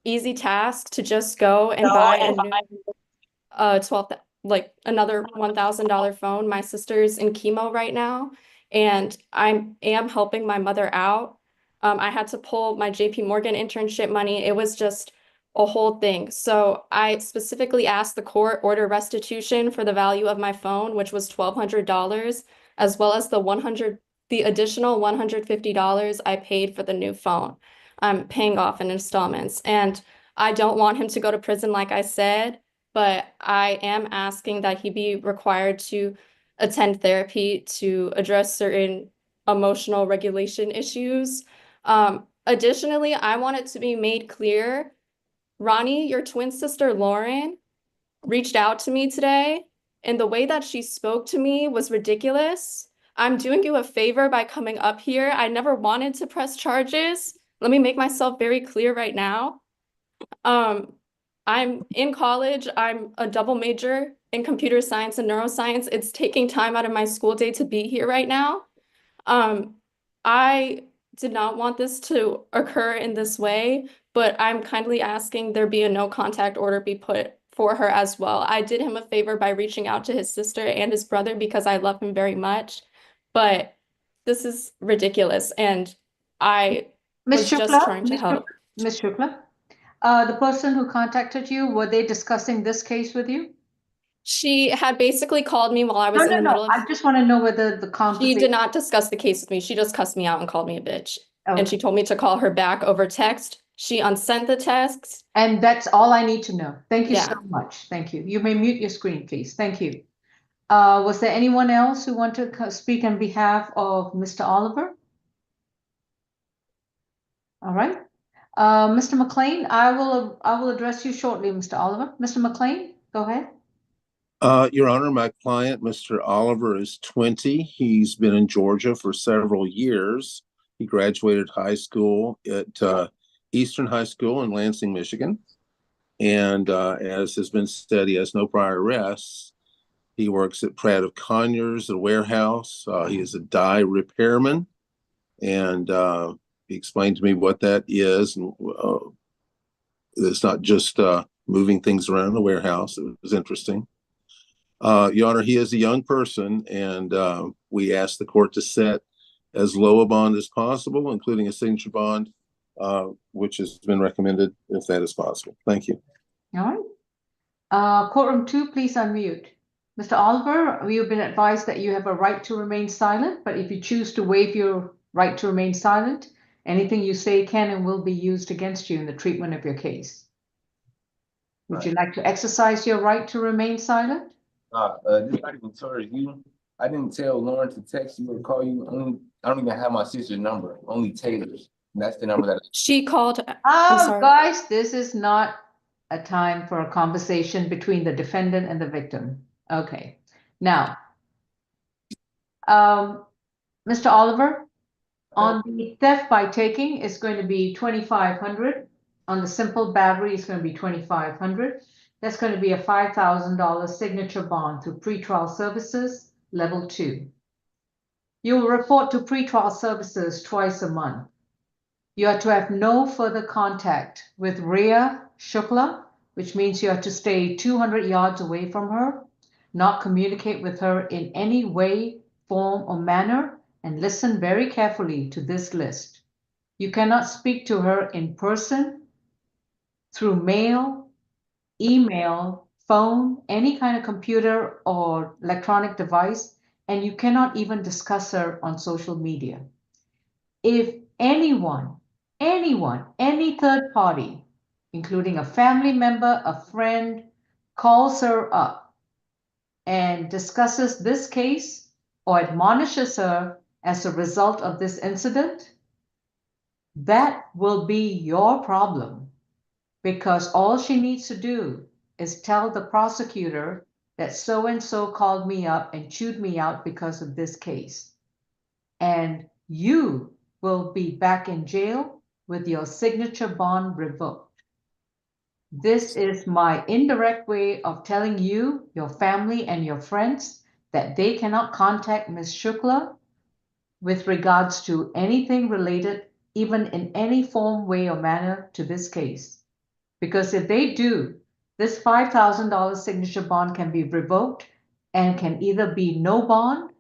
easy task to just go and buy a new 12 like another $1,000 phone. My sister's in chemo right now, and I am helping my mother out. I had to pull my JP Morgan internship money. It was just a whole thing. So I specifically asked the court order restitution for the value of my phone, which was $1,200, as well as the additional $150 I paid for the new phone. I'm paying off in installments, and I don't want him to go to prison, like I said, but I am asking that he be required to attend therapy to address certain emotional regulation issues. Additionally, I want it to be made clear, Ronnie, your twin sister Lauren reached out to me today, and the way that she spoke to me was ridiculous. I'm doing you a favor by coming up here. I never wanted to press charges. Let me make myself very clear right now. I'm in college. I'm a double major in computer science and neuroscience. It's taking time out of my school day to be here right now. I did not want this to occur in this way, but I'm kindly asking there be a no contact order be put for her as well. I did him a favor by reaching out to his sister and his brother because I love him very much, but this is ridiculous, and I was just trying to help. Ms. Shukla, the person who contacted you, were they discussing this case with you? She had basically called me while I was in the middle of. I just want to know whether the conversation. She did not discuss the case with me. She just cussed me out and called me a bitch. Okay. And she told me to call her back over text. She unsent the text. And that's all I need to know. Thank you Yeah. so much. Thank you. You may mute your screen, please. Thank you. Was there anyone else who wanted to speak on behalf of Mr. Oliver? All right. Mr. McLean, I will address you shortly, Mr. Oliver. Mr. McLean, go ahead. Your Honor, my client, Mr. Oliver, is 20. He's been in Georgia for several years. He graduated high school at Eastern High School in Lansing, Michigan. And as has been said, he has no prior arrests. He works at Pratt of Conyers, a warehouse. He is a dye repairman. And he explained to me what that is. And it's not just moving things around the warehouse. It was interesting. Your Honor, he is a young person, and we asked the court to set as low a bond as possible, including a signature bond, which has been recommended if that is possible. Thank you. All right. Courtroom 2, please unmute. Mr. Oliver, you've been advised that you have a right to remain silent, but if you choose to waive your right to remain silent, anything you say can and will be used against you in the treatment of your case. Would you like to exercise your right to remain silent? This not even towards you. I didn't tell Lauren to text you or call you. I don't even have my sister's number, only Taylor's. That's the number that. She called, I'm Oh, sorry. guys, this is not a time for a conversation between the defendant and the victim. Okay, now, Mr. Oliver, on the theft by taking, it's going to be 2,500. On the simple battery, it's going to be 2,500. That's going to be a $5,000 signature bond through pretrial services, level 2. You will report to pretrial services twice a month. You are to have no further contact with Rhea Shukla, which means you are to stay 200 yards away from her, not communicate with her in any way, form, or manner, and listen very carefully to this list. You cannot speak to her in person, through mail, email, phone, any kind of computer or electronic device, and you cannot even discuss her on social media. If anyone, any third party, including a family member, a friend, calls her up and discusses this case or admonishes her as a result of this incident, that will be your problem, because all she needs to do is tell the prosecutor that so-and-so called me up and chewed me out because of this case. And you will be back in jail with your signature bond revoked. This is my indirect way of telling you, your family, and your friends that they cannot contact Ms. Shukla with regards to anything related, even in any form, way, or manner to this case. Because if they do, this $5,000 signature bond can be revoked and can either be no bond,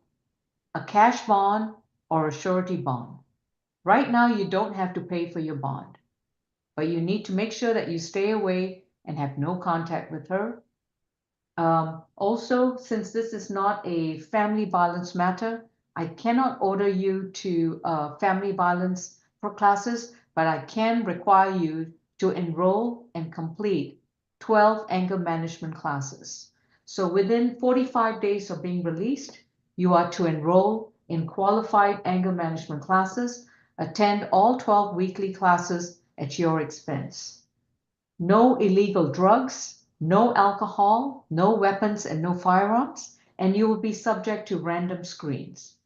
a cash bond, or a surety bond. Right now, you don't have to pay for your bond, but you need to make sure that you stay away and have no contact with her. Also, since this is not a family violence matter, I cannot order you to family violence for classes, but I can require you to enroll and complete 12 anger management classes. So within 45 days of being released, you are to enroll in qualified anger management classes, attend all 12 weekly classes at your expense. No illegal drugs, no alcohol, no weapons, and no firearms, and you will be subject to random screens.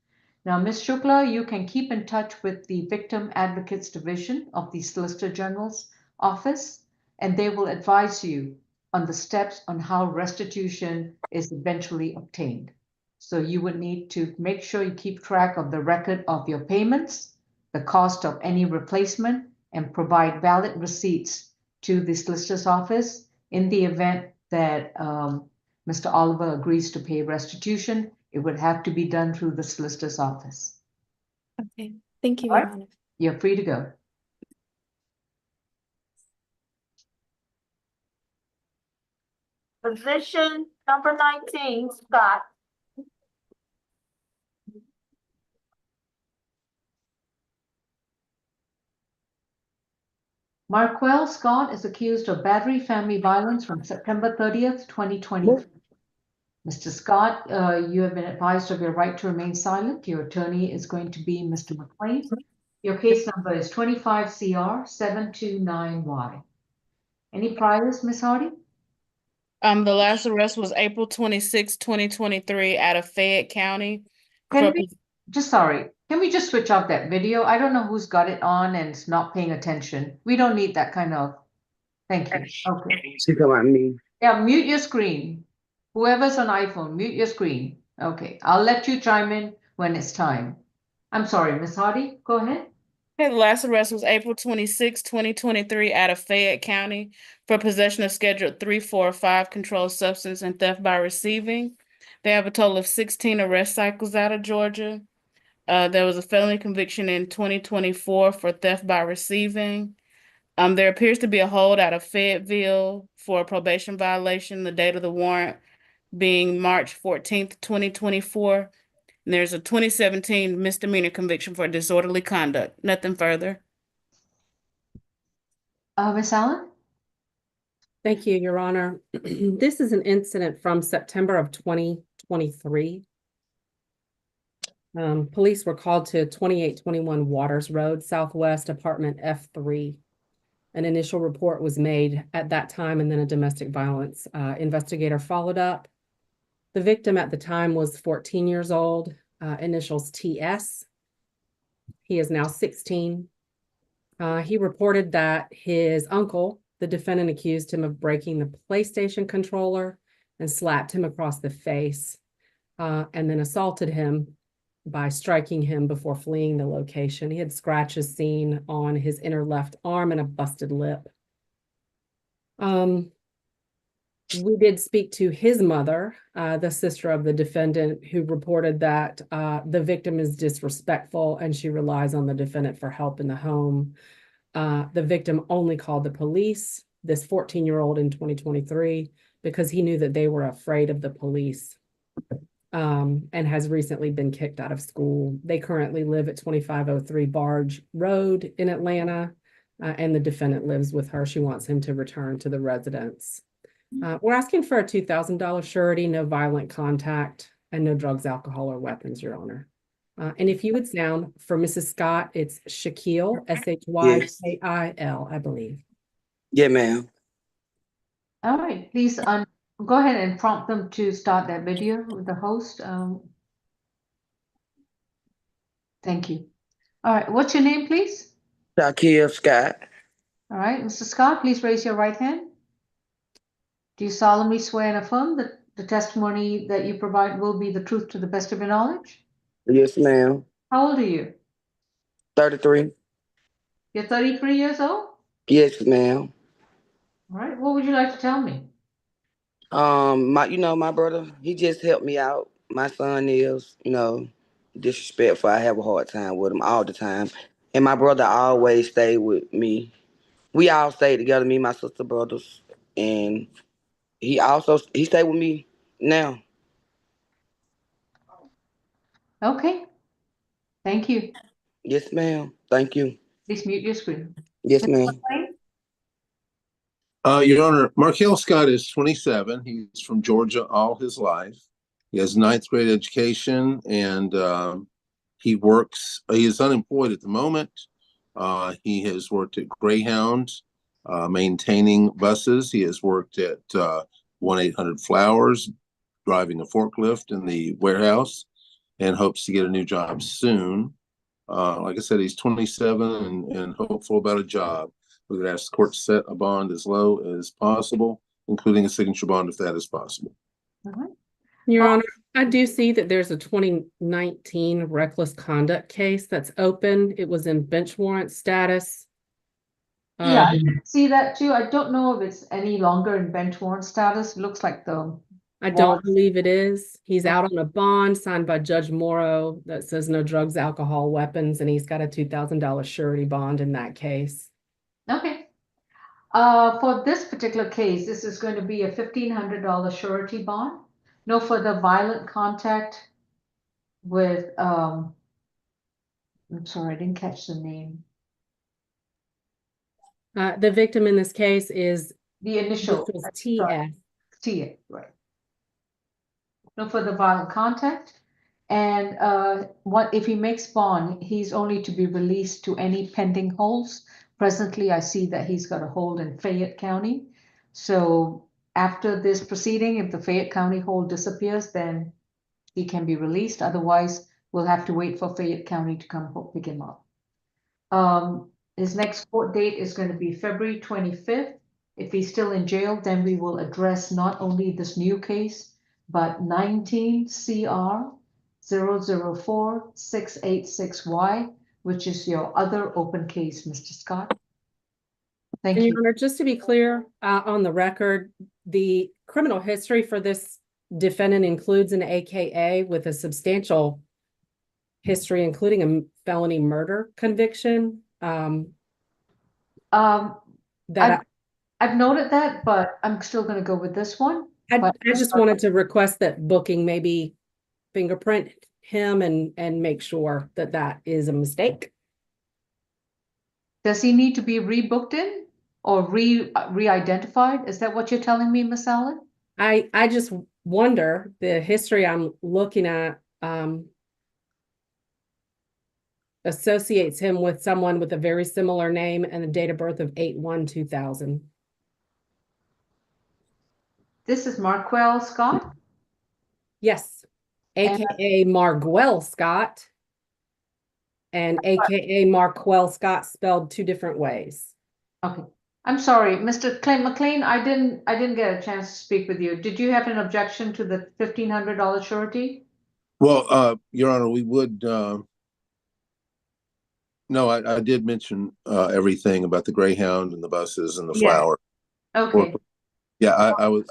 Now, Ms. Shukla, you can keep in touch with the Victim Advocates Division of the Solicitor General's office, and they will advise you on the steps on how restitution is eventually obtained. So you would need to make sure you keep track of the record of your payments, the cost of any replacement, and provide valid receipts to the solicitor's office in the event that Mr. Oliver agrees to pay restitution. It would have to be done through the solicitor's office. Okay, thank you, All Your right. Honor. You're free to go. Position number 19, Scott. Marquel Scott is accused of battery family violence from September 30th, 2023. Mr. Scott, you have been advised of your right to remain silent. Your attorney is going to be Mr. McLean. Your case number is 25 CR 729Y. Any priors, Ms. Hardy? The last arrest was April 26, 2023 out of Fayette County. Can we just switch off that video? I don't know who's got it on and is not paying attention. We don't need that kind of, thank you. Okay. She come at me. Yeah, mute your screen. Whoever's on iPhone, mute your screen. Okay, I'll let you chime in when it's time. I'm sorry, Miss Hardy, go ahead. The last arrest was April 26, 2023 out of Fayette County for possession of Schedule 345 controlled substance and theft by receiving. They have a total of 16 arrest cycles out of Georgia. There was a felony conviction in 2024 for theft by receiving. There appears to be a hold out of Fayetteville for a probation violation, the date of the warrant being March 14th, 2024. And there's a 2017 misdemeanor conviction for disorderly conduct. Nothing further. Ms. Allen? Thank you, Your Honor. This is an incident from September of 2023. Police were called to 2821 Waters Road, Southwest, apartment F3. An initial report was made at that time, and then a domestic violence investigator followed up. The victim at the time was 14 years old, initials TS. He is now 16. He reported that his uncle, the defendant, accused him of breaking the PlayStation controller and slapped him across the face, and then assaulted him by striking him before fleeing the location. He had scratches seen on his inner left arm and a busted lip. We did speak to his mother, the sister of the defendant, who reported that the victim is disrespectful and she relies on the defendant for help in the home. The victim only called the police, this 14-year-old in 2023, because he knew that they were afraid of the police, and has recently been kicked out of school. They currently live at 2503 Barge Road in Atlanta, and the defendant lives with her. She wants him to return to the residence. We're asking for a $2,000 surety, no violent contact, and no drugs, alcohol, or weapons, Your Honor. And if you would sound for Mrs. Scott, it's Shaquille, Shykail, I believe. Yeah, ma'am. All right, please go ahead and prompt them to start that video with the host. Thank you. All right, what's your name, please? Shaquille Scott. All right, Mr. Scott, please raise your right hand. Do you solemnly swear and affirm that the testimony that you provide will be the truth to the best of your knowledge? Yes, ma'am. How old are you? 33. You're 33 years old? Yes, ma'am. All right, what would you like to tell me? My brother, he just helped me out. My son is, disrespectful. I have a hard time with him all the time. And my brother always stayed with me. We all stayed together, me and my sister brothers. And he stayed with me now. Okay, thank you. Yes, ma'am. Thank you. Please mute your screen. Yes, Mr. ma'am. McLean? Your Honor, Markel Scott is 27. He's from Georgia all his life. He has ninth grade education, and he works. He is unemployed at the moment. He has worked at Greyhound, maintaining buses. He has worked at 1-800-Flowers, driving a forklift in the warehouse, and hopes to get a new job soon. Like I said, he's 27 and hopeful about a job. We would ask the court to set a bond as low as possible, including a signature bond if that is possible. Your Honor, I do see that there's a 2019 reckless conduct case that's open. It was in bench warrant status. Yeah, I see that too. I don't know if it's any longer in bench warrant status. It looks like I don't believe it is. He's out on a bond signed by Judge Morrow that says no drugs, alcohol, weapons, and he's got a $2,000 surety bond in that case. Okay. For this particular case, this is going to be a $1,500 surety bond. No further violent contact with, I'm sorry, I didn't catch the name. The victim in this case is the initial TS. TS, right. No further violent contact. And what if he makes bond, he's only to be released to any pending holds. Presently, I see that he's got a hold in Fayette County. So after this proceeding, if the Fayette County hold disappears, then he can be released. Otherwise, we'll have to wait for Fayette County to come pick him up. His next court date is going to be February 25th. If he's still in jail, then we will address not only this new case, but 19 CR 004-686Y, which is your other open case, Mr. Scott. Thank you. Your Honor, just to be clear, on the record, the criminal history for this defendant includes an AKA with a substantial history, including a felony murder conviction. I've noted that, but I'm still going to go with this one. I just wanted to request that booking maybe fingerprint him and make sure that that is a mistake. Does he need to be rebooked in or re-identified? Is that what you're telling me, Miss Allen? I just wonder, the history I'm looking at associates him with someone with a very similar name and a date of birth of 8/1/2000. This is Marquel Scott. Yes, AKA Marguel Scott and AKA Marquel Scott spelled two different ways. Okay. I'm sorry, Mr. McLean, I didn't get a chance to speak with you. Did you have an objection to the $1,500 surety? Well, Your Honor, we would, no, I did mention everything about the Greyhound and the buses and the Yeah. flower. Okay. Yeah, I was,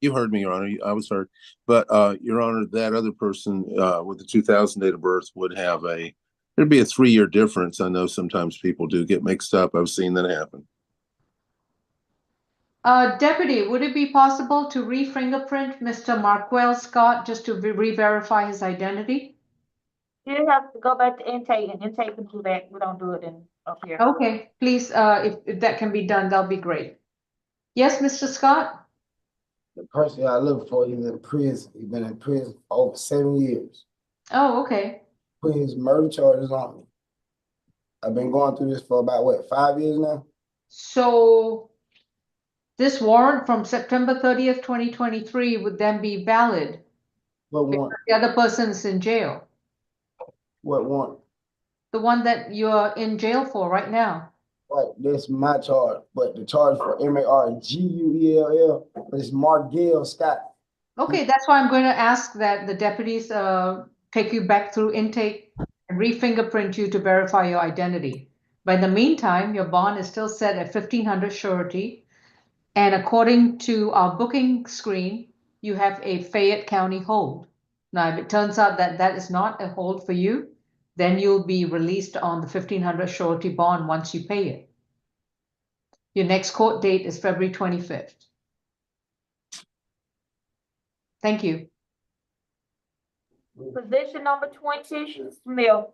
you heard me, Your Honor, I was heard. But Your Honor, that other person with the 2000 date of birth would have there'd be a 3-year difference. I know sometimes people do get mixed up. I've seen that happen. Deputy, would it be possible to re-fingerprint Mr. Marquel Scott just to re-verify his identity? You have to go back to intake and intake can do that. We don't do it up here. Okay, please, if that can be done, that'll be great. Yes, Mr. Scott? The person I look for, he's in prison. He's been in prison for over 7 years. Oh, okay. Put his murder charges on me. I've been going through this for about, what, 5 years now? So this warrant from September 30th, 2023 would then be valid What because warrant? the other person's in jail. What warrant? The one that you're in jail for right now. Right, that's my charge, but the charge for Marguell is Marguel Scott. Okay, that's why I'm going to ask that the deputies take you back through intake and re-fingerprint you to verify your identity. But in the meantime, your bond is still set at 1,500 surety. And according to our booking screen, you have a Fayette County hold. Now, if it turns out that that is not a hold for you, then you'll be released on the 1,500 surety bond once you pay it. Your next court date is February 25th. Thank you. Position number 20, Smith.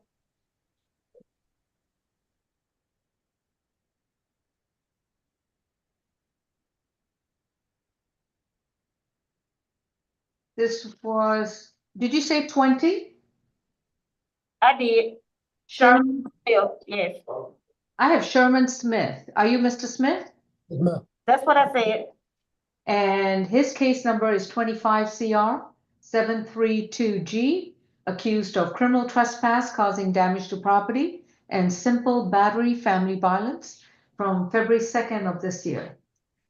This was, did you say 20? I did. Sherman Smith, yes. I have Sherman Smith. Are you Mr. Smith? That's what I said. And his case number is 25 CR 732G, accused of criminal trespass causing damage to property and simple battery family violence from February 2nd of this year.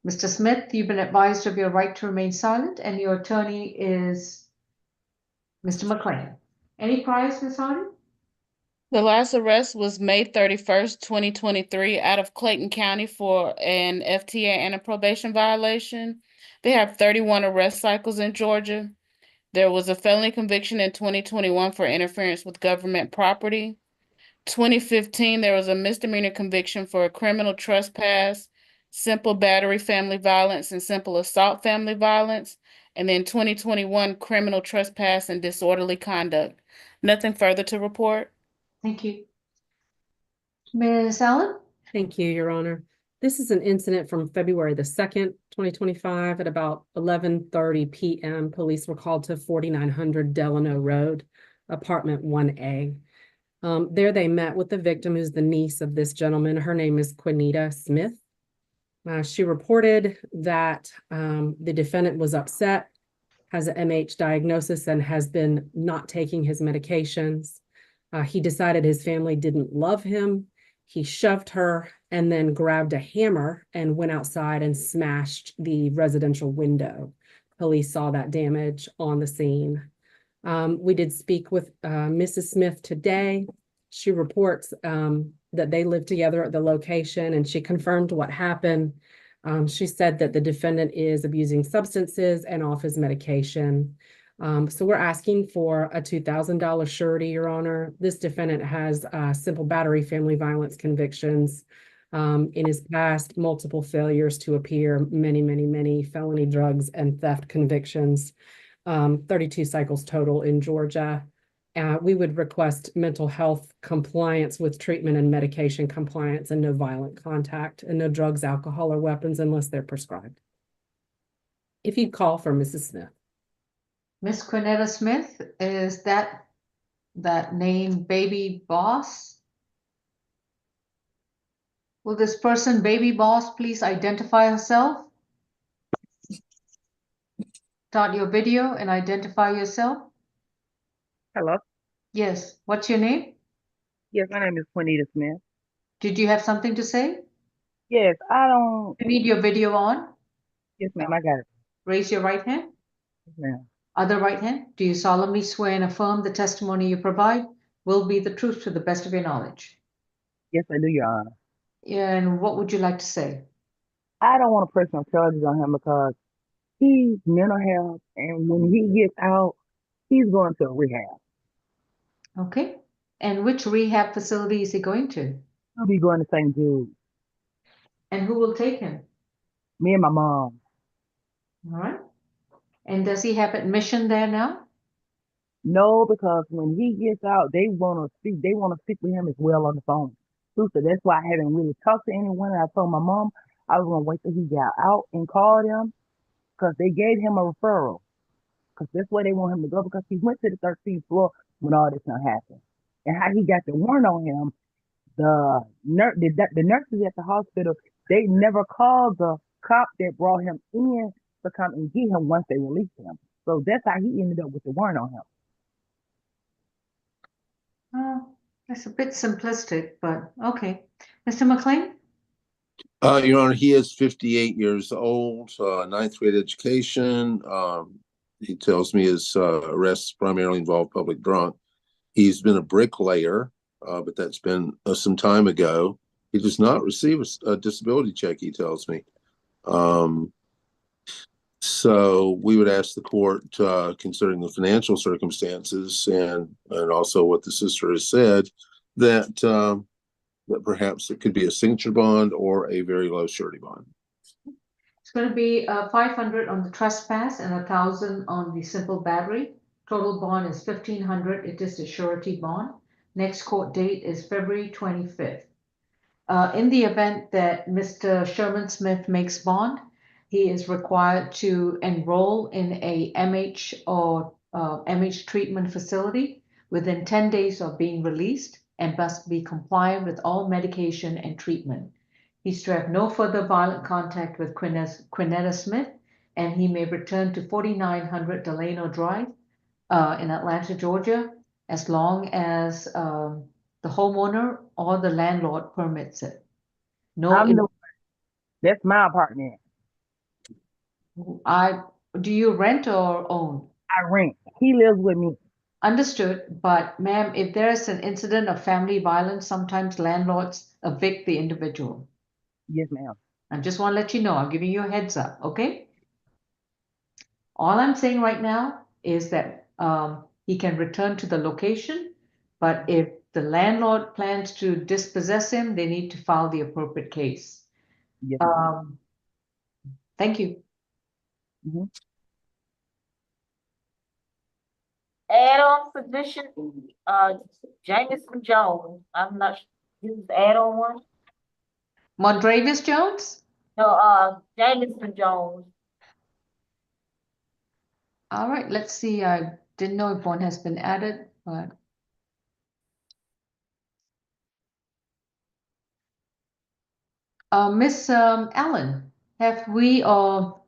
Mr. Smith, you've been advised of your right to remain silent, and your attorney is Mr. McLean. Any priors, Ms. Hardy? The last arrest was May 31st, 2023, out of Clayton County for an FTA and a probation violation. They have 31 arrest cycles in Georgia. There was a felony conviction in 2021 for interference with government property. 2015, there was a misdemeanor conviction for a criminal trespass, simple battery family violence, and simple assault family violence. And then 2021, criminal trespass and disorderly conduct. Nothing further to report. Thank you. Ms. Allen? Thank you, Your Honor. This is an incident from February the 2nd, 2025 at about 11:30 p.m. Police were called to 4900 Delano Road, apartment 1A. There they met with the victim, who's the niece of this gentleman. Her name is Quinita Smith. She reported that the defendant was upset, has an MH diagnosis, and has been not taking his medications. He decided his family didn't love him. He shoved her and then grabbed a hammer and went outside and smashed the residential window. Police saw that damage on the scene. We did speak with Mrs. Smith today. She reports that they lived together at the location, and she confirmed what happened. She said that the defendant is abusing substances and off his medication. So we're asking for a $2,000 surety, Your Honor. This defendant has simple battery family violence convictions in his past, multiple failures to appear, many felony drugs and theft convictions, 32 cycles total in Georgia. We would request mental health compliance with treatment and medication compliance, and no violent contact, and no drugs, alcohol, or weapons unless they're prescribed. If you'd call for Mrs. Smith. Miss Quinetta Smith, is that name Baby Boss? Will this person, baby boss, please identify herself? Start your video and identify yourself. Hello. Yes. What's your name? Yes, my name is Juanita Smith. Did you have something to say? Yes, I don't. You need your video on. Yes, ma'am, I got it. Raise your right hand. Yes, ma'am. Other right hand. Do you solemnly swear and affirm the testimony you provide will be the truth to the best of your knowledge? Yes, I do, Your Honor. And what would you like to say? I don't want to press no charges on him because he's mental health, and when he gets out, he's going to a rehab. Okay. And which rehab facility is he going to? He'll be going to St. Jude. And who will take him? Me and my mom. All right. And does he have admission there now? No, because when he gets out, they want to speak. They want to speak with him as well on the phone. So that's why I haven't really talked to anyone. And I told my mom I was gonna wait till he got out and call them because they gave him a referral. Because that's where they want him to go because he went to the 13th floor when all this not happened. And how he got the warrant on him, the nurses at the hospital, they never called the cop that brought him in to come and get him once they released him. So that's how he ended up with the warrant on him. That's a bit simplistic, but okay. Mr. McLean? Your Honor, he is 58 years old, ninth grade education. He tells me his arrests primarily involve public drunk. He's been a bricklayer, but that's been some time ago. He does not receive a disability check, he tells me. So we would ask the court, considering the financial circumstances and also what the sister has said, that that perhaps it could be a signature bond or a very low surety bond. It's going to be 500 on the trespass and 1,000 on the simple battery. Total bond is 1,500. It is a surety bond. Next court date is February 25th. In the event that Mr. Sherman Smith makes bond, he is required to enroll in a MH or MH treatment facility within 10 days of being released and must be compliant with all medication and treatment. He's to have no further violent contact with Quinetta Smith, and he may return to 4900 Delano Drive in Atlanta, Georgia, as long as the homeowner or the landlord permits it. That's my apartment. Do you rent or own? I rent. He lives with me. Understood, but ma'am, if there is an incident of family violence, sometimes landlords evict the individual. Yes, ma'am. I just want to let you know, I'm giving you a heads up, okay? All I'm saying right now is that he can return to the location, but if the landlord plans to dispossess him, they need to file the appropriate case. Yes, thank you. Add-on physician, Jameson Jones. I'm not sure. This is the add-on one? Mondravis Jones? No, Jameson Jones. All right, let's see. I didn't know if one has been added, but Miss Allen, have we or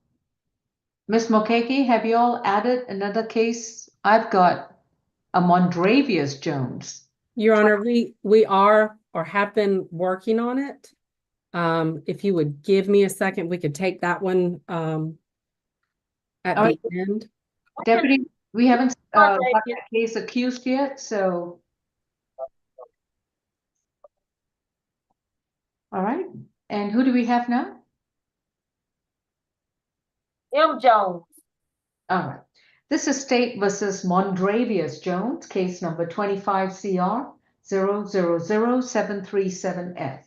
Miss Mokeke, have you all added another case? I've got a Mondravius Jones. Your Honor, we are or have been working on it. If you would give me a second, we could take that one at the end. Deputy, we haven't got that case accused yet, so. All right, and who do we have now? M. Jones. All right, this is State versus Mondravius Jones, case number 25 CR 000737F.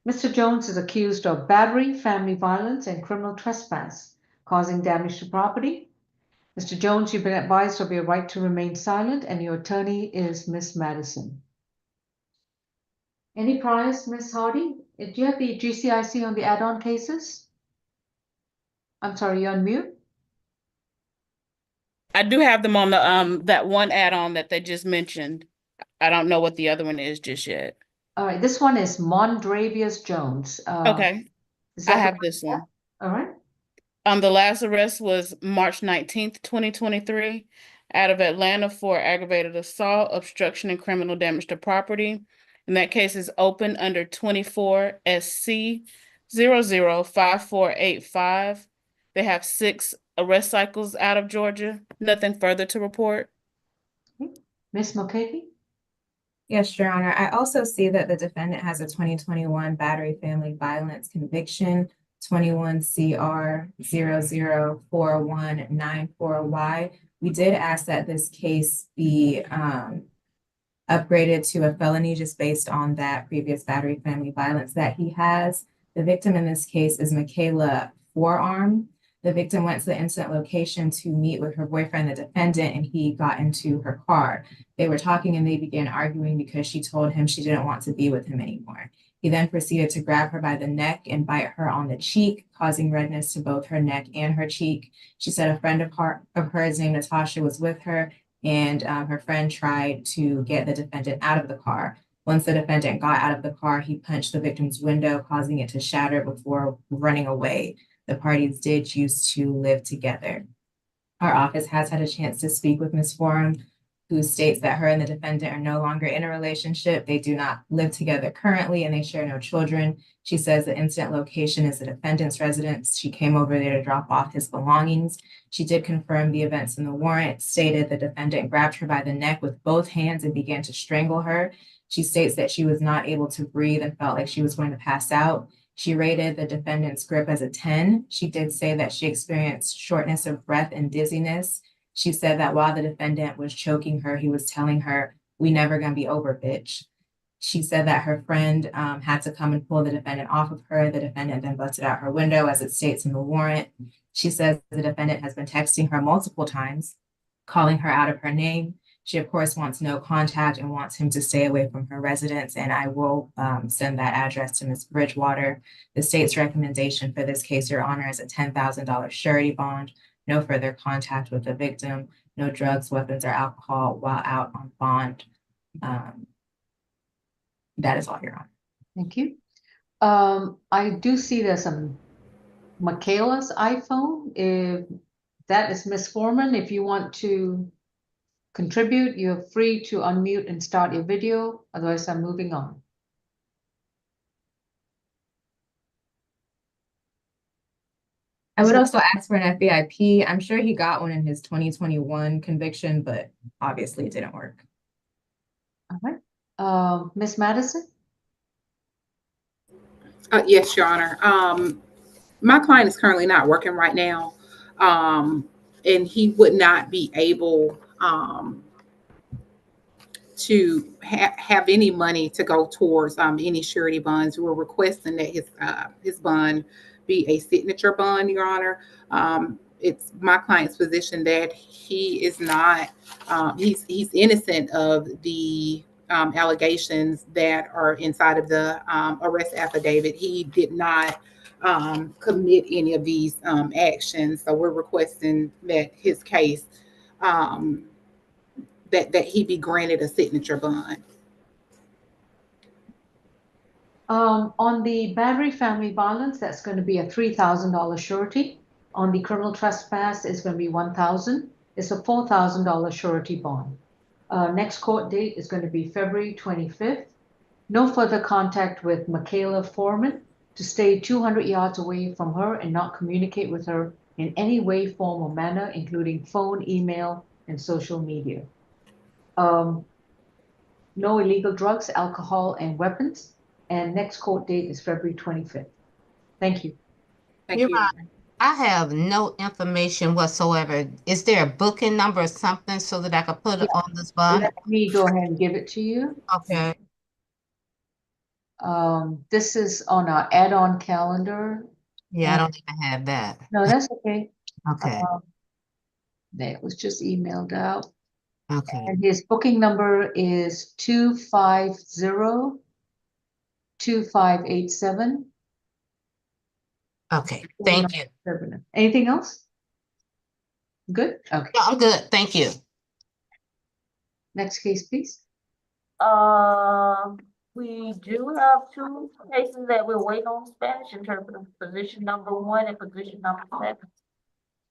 Mr. Jones is accused of battery, family violence, and criminal trespass, causing damage to property. Mr. Jones, you've been advised of your right to remain silent, and your attorney is Miss Madison. Any priors, Miss Hardy? Do you have the GCIC on the add-on cases? I'm sorry, you're on mute? I do have them on the that one add-on that they just mentioned. I don't know what the other one is just yet. All right, this one is Mondravius Jones. Okay, Is I that the have one? this one. All right. The last arrest was March 19th, 2023, out of Atlanta for aggravated assault, obstruction, and criminal damage to property. And that case is open under 24 SC 005485. They have 6 arrest cycles out of Georgia. Nothing further to report. Ms. Mulcahy? Yes, Your Honor. I also see that the defendant has a 2021 battery family violence conviction, 21 CR 004194Y. We did ask that this case be upgraded to a felony just based on that previous battery family violence that he has. The victim in this case is Michaela Forearm. The victim went to the incident location to meet with her boyfriend, the defendant, and he got into her car. They were talking and they began arguing because she told him she didn't want to be with him anymore. He then proceeded to grab her by the neck and bite her on the cheek, causing redness to both her neck and her cheek. She said a friend of hers named Natasha was with her, and her friend tried to get the defendant out of the car. Once the defendant got out of the car, he punched the victim's window, causing it to shatter before running away. The parties did choose to live together. Our office has had a chance to speak with Ms. Forum, who states that her and the defendant are no longer in a relationship. They do not live together currently, and they share no children. She says the incident location is the defendant's residence. She came over there to drop off his belongings. She did confirm the events in the warrant, stated the defendant grabbed her by the neck with both hands and began to strangle her. She states that she was not able to breathe and felt like she was going to pass out. She rated the defendant's grip as a 10. She did say that she experienced shortness of breath and dizziness. She said that while the defendant was choking her, he was telling her, "We never gonna be over, bitch." She said that her friend had to come and pull the defendant off of her. The defendant then busted out her window, as it states in the warrant. She says the defendant has been texting her multiple times, calling her out of her name. She, of course, wants no contact and wants him to stay away from her residence, and I will send that address to Ms. Bridgewater. The state's recommendation for this case, Your Honor, is a $10,000 surety bond, no further contact with the victim, no drugs, weapons, or alcohol while out on bond. That is all, Your Honor. Thank you. I do see there's some Michaela's iPhone. If that is Miss Foreman, if you want to contribute, you're free to unmute and start your video. Otherwise, I'm moving on. I would also ask for an FVIP. I'm sure he got one in his 2021 conviction, but obviously it didn't work. All right. Ms. Madison? Yes, Your Honor. My client is currently not working right now, and he would not be able to have any money to go towards any surety bonds. We're requesting that his bond be a signature bond, Your Honor. It's my client's position that he is not, he's innocent of the allegations that are inside of the arrest affidavit. He did not commit any of these actions. So we're requesting that his case, that he be granted a signature bond. On the battery family violence, that's going to be a $3,000 surety. On the criminal trespass, it's going to be $1,000. It's a $4,000 surety bond. Next court date is going to be February 25th. No further contact with Michaela Foreman, to stay 200 yards away from her and not communicate with her in any way, form, or manner, including phone, email, and social media. No illegal drugs, alcohol, and weapons. And next court date is February 25th. Thank you. Thank you. I have no information whatsoever. Is there a booking number or something so that I could put it on this bond? Let me go ahead and give it to you. Okay. This is on our add-on calendar. Yeah, I don't even have that. No, that's okay. Okay. That was just emailed out. Okay. And his booking number is 250-2587. Okay, thank you. Anything else? Good? Okay. No, I'm good. Thank you. Next case, please. We do have two cases that we're waiting on Spanish interpreter, position number 1 and position number 7.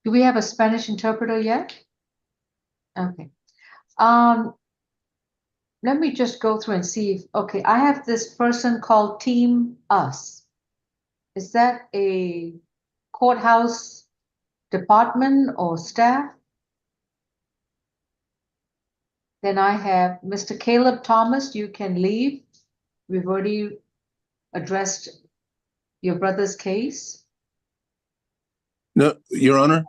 Do we have a Spanish interpreter yet? Okay. Let me just go through and see if, okay, I have this person called Team Us. Is that a courthouse department or staff? Then I have Mr. Caleb Thomas, you can leave. We've already addressed your brother's case. No, Your Honor.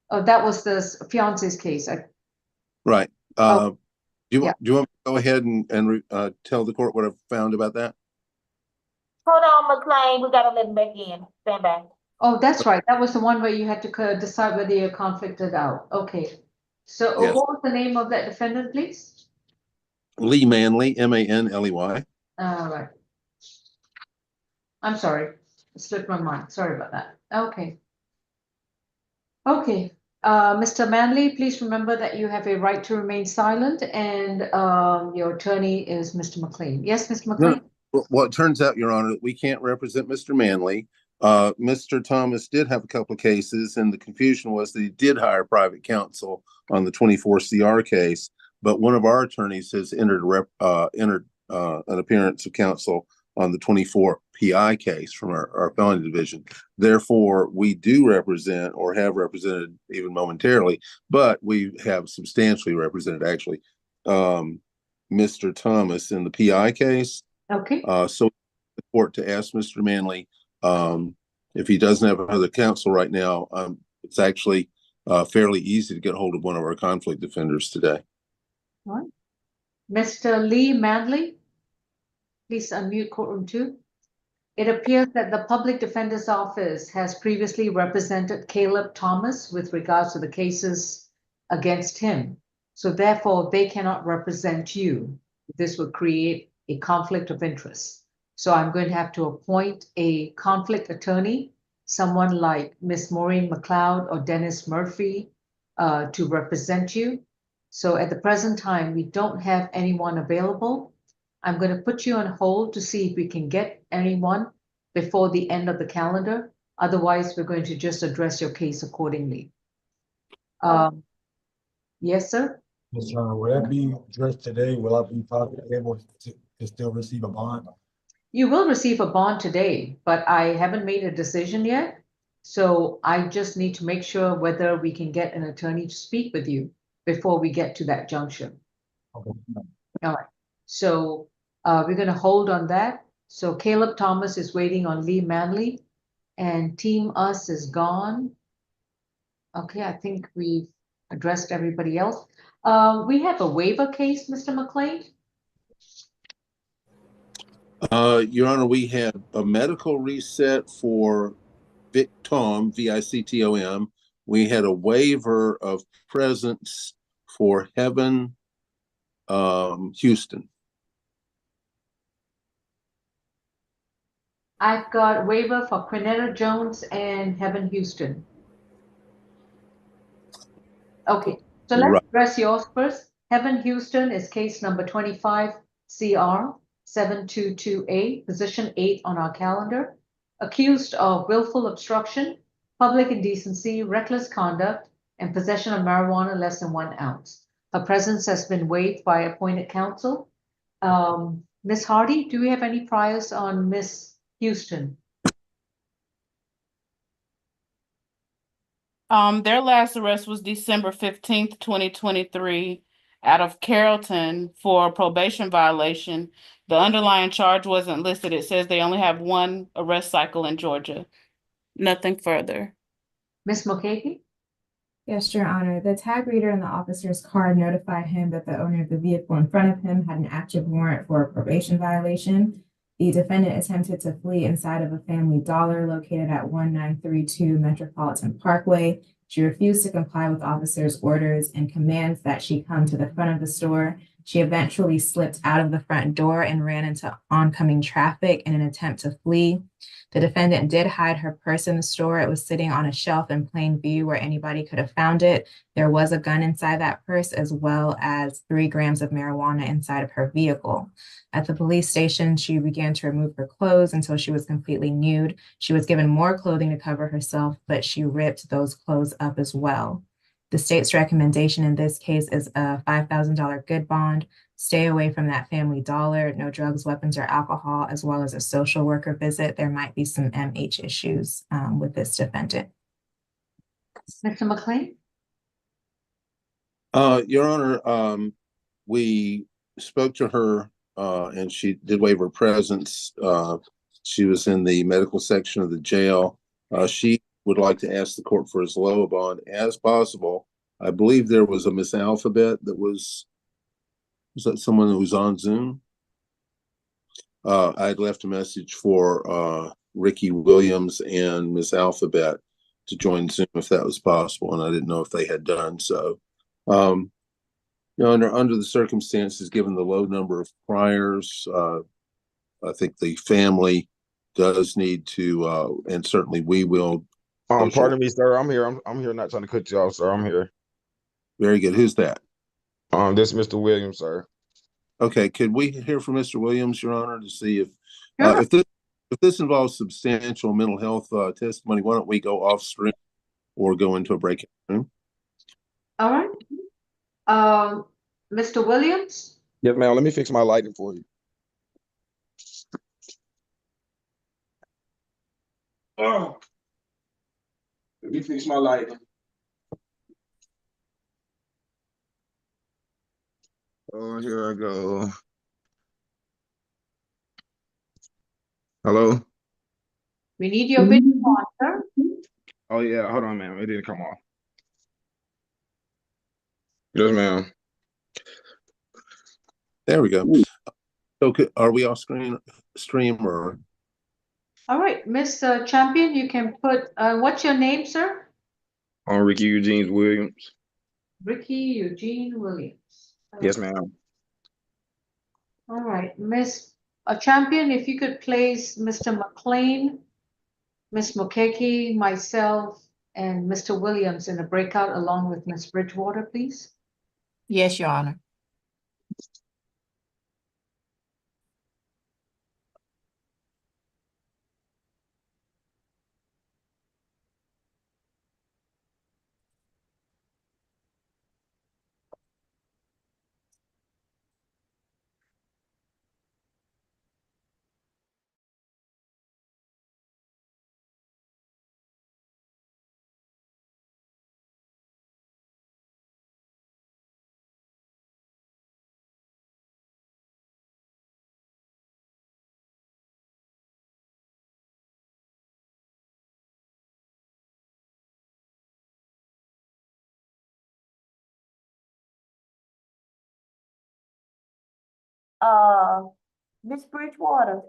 Oh, that was the fiance's case. Right. Oh, Do you yeah. want to go ahead and tell the court what I've found about that? Hold on, McLean, we gotta let him back in. Stand back. Oh, that's right. That was the one where you had to decide whether you're conflicted out. Okay. So Yes. what was the name of that defendant, please? Lee Manley, Manley. All right. I'm sorry. It slipped my mind. Sorry about that. Okay. Okay. Mr. Manley, please remember that you have a right to remain silent, and your attorney is Mr. McLean. Yes, Mr. McLean? No, well, it turns out, Your Honor, that we can't represent Mr. Manley. Mr. Thomas did have a couple of cases, and the confusion was that he did hire private counsel on the 24 CR case, but one of our attorneys has entered an appearance of counsel on the 24 PI case from our felony division. Therefore, we do represent, or have represented even momentarily, but we have substantially represented actually Mr. Thomas in the PI case. Okay. So the court to ask Mr. Manley if he doesn't have other counsel right now. It's actually fairly easy to get hold of one of our conflict defenders today. All right. Mr. Lee Manley, please unmute courtroom 2. It appears that the Public Defender's Office has previously represented Caleb Thomas with regards to the cases against him. So therefore, they cannot represent you. This would create a conflict of interest. So I'm going to have to appoint a conflict attorney, someone like Miss Maureen McLeod or Dennis Murphy, to represent you. So at the present time, we don't have anyone available. I'm going to put you on hold to see if we can get anyone before the end of the calendar. Otherwise, we're going to just address your case accordingly. Yes, sir? Yes, sir. Will that be addressed today? Will I be possibly able to still receive a bond? You will receive a bond today, but I haven't made a decision yet. So I just need to make sure whether we can get an attorney to speak with you before we get to that junction. Okay. All right. So we're going to hold on that. So Caleb Thomas is waiting on Lee Manley, and Team Us is gone. Okay, I think we've addressed everybody else. We have a waiver case, Mr. McLean. Your Honor, we have a medical reset for Victom, Victom. We had a waiver of presence for Heaven Houston. I've got waiver for Quinetta Jones and Heaven Houston. Okay, so let's address yours first. Heaven Houston is case number 25 CR 722A, position 8 on our calendar, accused of willful obstruction, public indecency, reckless conduct, and possession of marijuana less than 1 ounce. Her presence has been waived by appointed counsel. Ms. Hardy, do we have any priors on Ms. Houston? Their last arrest was December 15th, 2023, out of Carrollton for a probation violation. The underlying charge wasn't listed. It says they only have 1 arrest cycle in Georgia. Nothing further. Ms. Mulcahy? Yes, Your Honor. The tag reader in the officer's card notified him that the owner of the vehicle in front of him had an active warrant for a probation violation. The defendant attempted to flee inside of a Family Dollar located at 1932 Metropolitan Parkway. She refused to comply with officers' orders and commands that she come to the front of the store. She eventually slipped out of the front door and ran into oncoming traffic in an attempt to flee. The defendant did hide her purse in the store. It was sitting on a shelf in plain view where anybody could have found it. There was a gun inside that purse, as well as 3 grams of marijuana inside of her vehicle. At the police station, she began to remove her clothes until she was completely nude. She was given more clothing to cover herself, but she ripped those clothes up as well. The state's recommendation in this case is a $5,000 good bond. Stay away from that Family Dollar, no drugs, weapons, or alcohol, as well as a social worker visit. There might be some MH issues with this defendant. Mr. McLean? Your Honor, we spoke to her, and she did waive her presence. She was in the medical section of the jail. She would like to ask the court for as low a bond as possible. I believe there was a Miss Alphabet that was that someone who was on Zoom? I'd left a message for Ricky Williams and Miss Alphabet to join Zoom if that was possible, and I didn't know if they had done so. You know, under the circumstances, given the low number of priors, I think the family does need to, and certainly we will. Pardon me, sir. I'm here. I'm here. Not trying to cut you off, sir. I'm here. Very good. Who's that? This is Mr. Williams, sir. Okay. Could we hear from Mr. Williams, Your Honor, to see if Sure. if this involves substantial mental health testimony? Why don't we go off screen or go into a breakout room? All right. Mr. Williams? Yes, ma'am. Let me fix my lighting for you. Oh, let me fix my lighting. Oh, here I go. Hello? We need your video on, sir. Oh, yeah. Hold on, ma'am. It didn't come off. Yes, ma'am. There we go. Okay, are we off stream or? All right, Mr. Champion, you can put, what's your name, sir? Ricky Eugene Williams. Ricky Eugene Williams. Yes, ma'am. All right, Miss Champion, if you could place Mr. McLean, Miss Mokeke, myself, and Mr. Williams in a breakout along with Miss Bridgewater, please. Yes, Your Honor. Miss Bridgewater,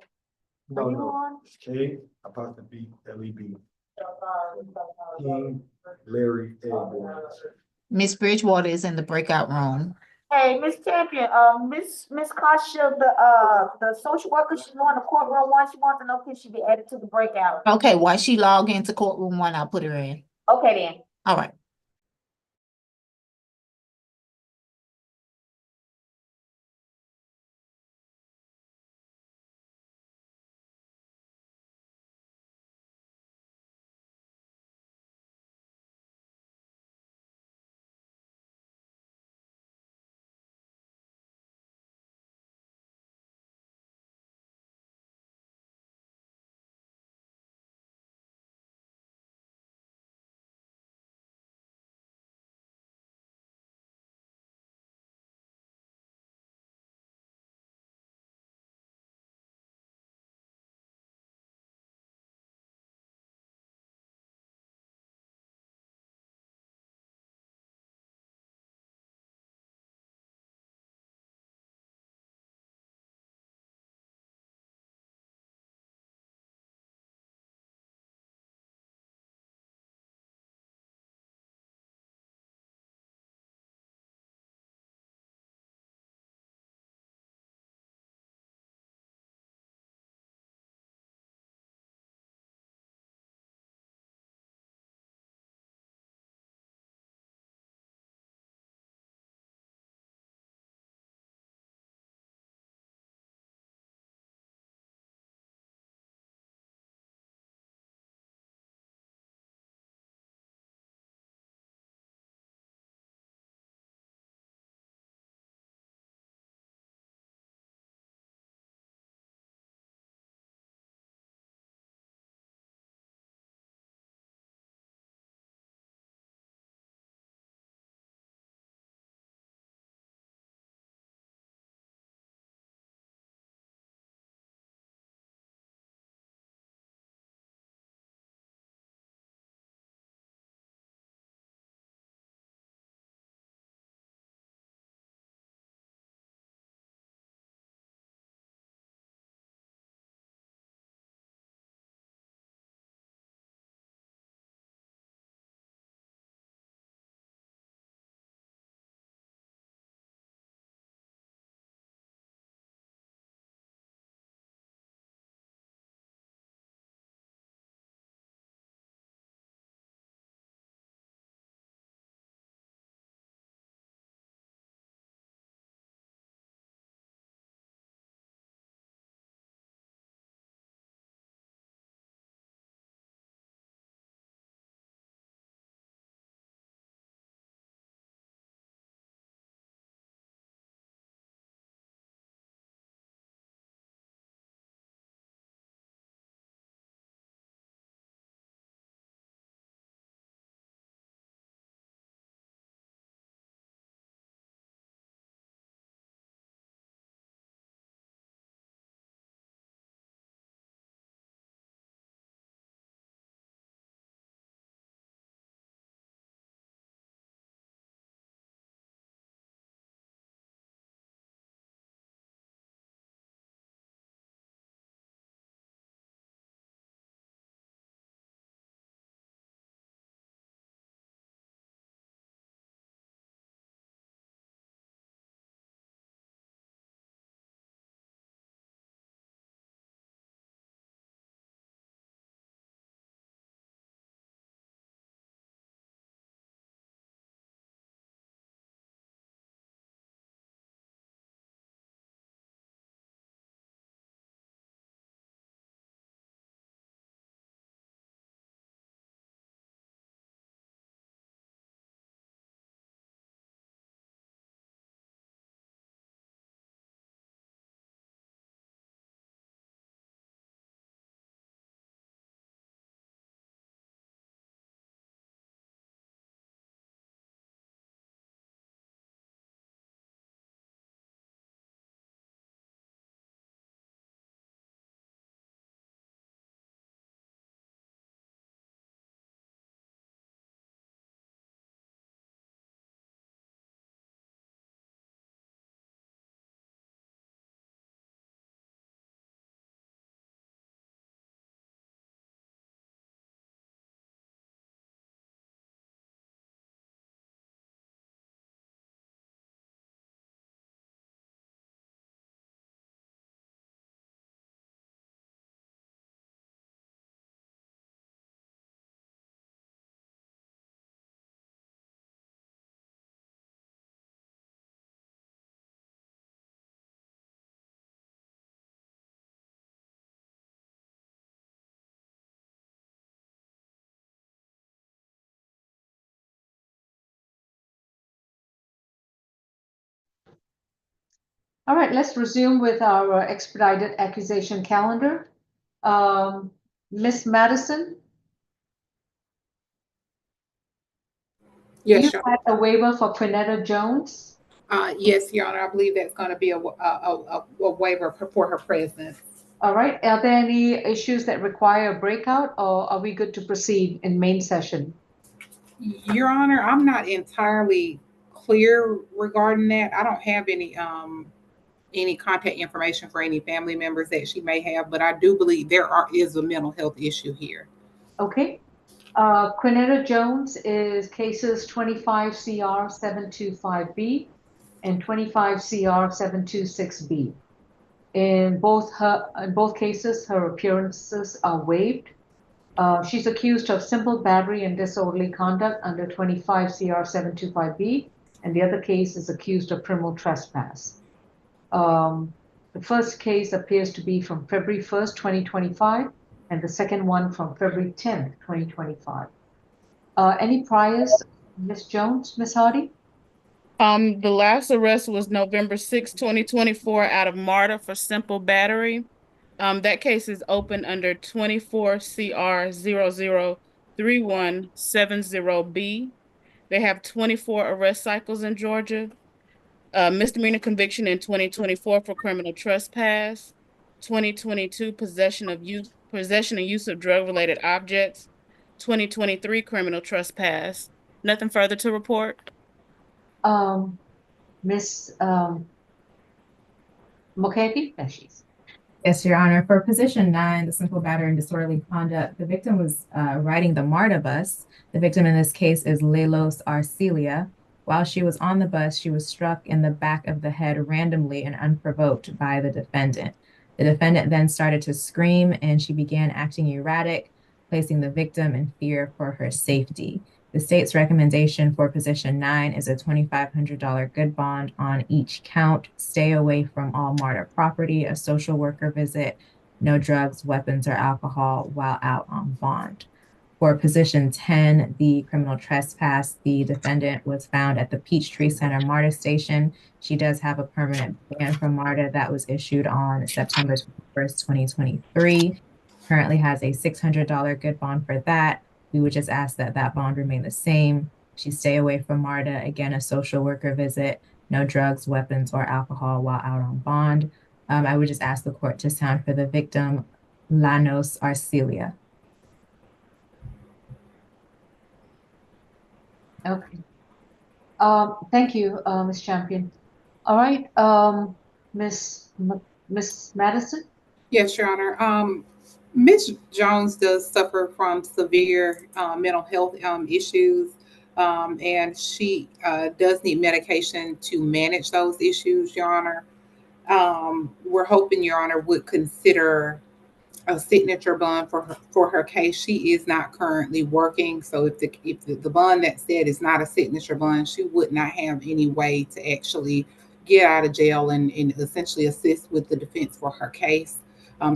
No, are you no. on? K, about to be LEB. King, Larry, Edward. Miss Bridgewater is in the breakout room. Hey, Miss Champion, Miss Kasha, the social worker, she's on the courtroom one. She wants to know can she be added to the breakout? Okay, once she log into courtroom 1, I'll put her in. Okay then. All right. All right, let's resume with our expedited accusation calendar. Miss Madison, you Yes, Your had a waiver for Quinetta Jones. Yes, Your Honor, I believe that's going to be a waiver for her presence. All right, are there any issues that require a breakout, or are we good to proceed in main session? Your Honor, I'm not entirely clear regarding that. I don't have any contact information for any family members that she may have, but I do believe is a mental health issue here. Okay. Quinetta Jones is cases 25 CR 725B and 25 CR 726B. In both cases, her appearances are waived. She's accused of simple battery and disorderly conduct under 25 CR 725B, and the other case is accused of criminal trespass. The first case appears to be from February 1st, 2025, and the second one from February 10th, 2025. Any priors, Ms. Jones, Ms. Hardy? The last arrest was November 6, 2024 out of MARTA for simple battery. That case is open under 24 CR 003170B. They have 24 arrest cycles in Georgia. Misdemeanor conviction in 2024 for criminal trespass, 2022 possession and use of drug-related objects, 2023 criminal trespass. Nothing further to report. Ms. Mulcahy? There she is. Yes, Your Honor. For position 9, the simple battery and disorderly conduct, the victim was riding the MARTA bus. The victim in this case is Lelos Arcelia. While she was on the bus, she was struck in the back of the head randomly and unprovoked by the defendant. The defendant then started to scream and she began acting erratic, placing the victim in fear for her safety. The state's recommendation for position 9 is a $2,500 good bond on each count, stay away from all MARTA property, a social worker visit, no drugs, weapons, or alcohol while out on bond. For position 10, the criminal trespass, the defendant was found at the Peachtree Center MARTA station. She does have a permanent ban from MARTA that was issued on September 21st, 2023. Currently has a $600 good bond for that. We would just ask that that bond remain the same. She stay away from MARTA, again, a social worker visit, no drugs, weapons, or alcohol while out on bond. I would just ask the court to sound for the victim, Lanos Arcelia. Okay. Thank you, Ms. Champion. All right, Miss Madison? Yes, Your Honor. Ms. Jones does suffer from severe mental health issues, and she does need medication to manage those issues, Your Honor. We're hoping Your Honor would consider a signature bond for her case. She is not currently working, so if the bond that said is not a signature bond, she would not have any way to actually get out of jail and essentially assist with the defense for her case.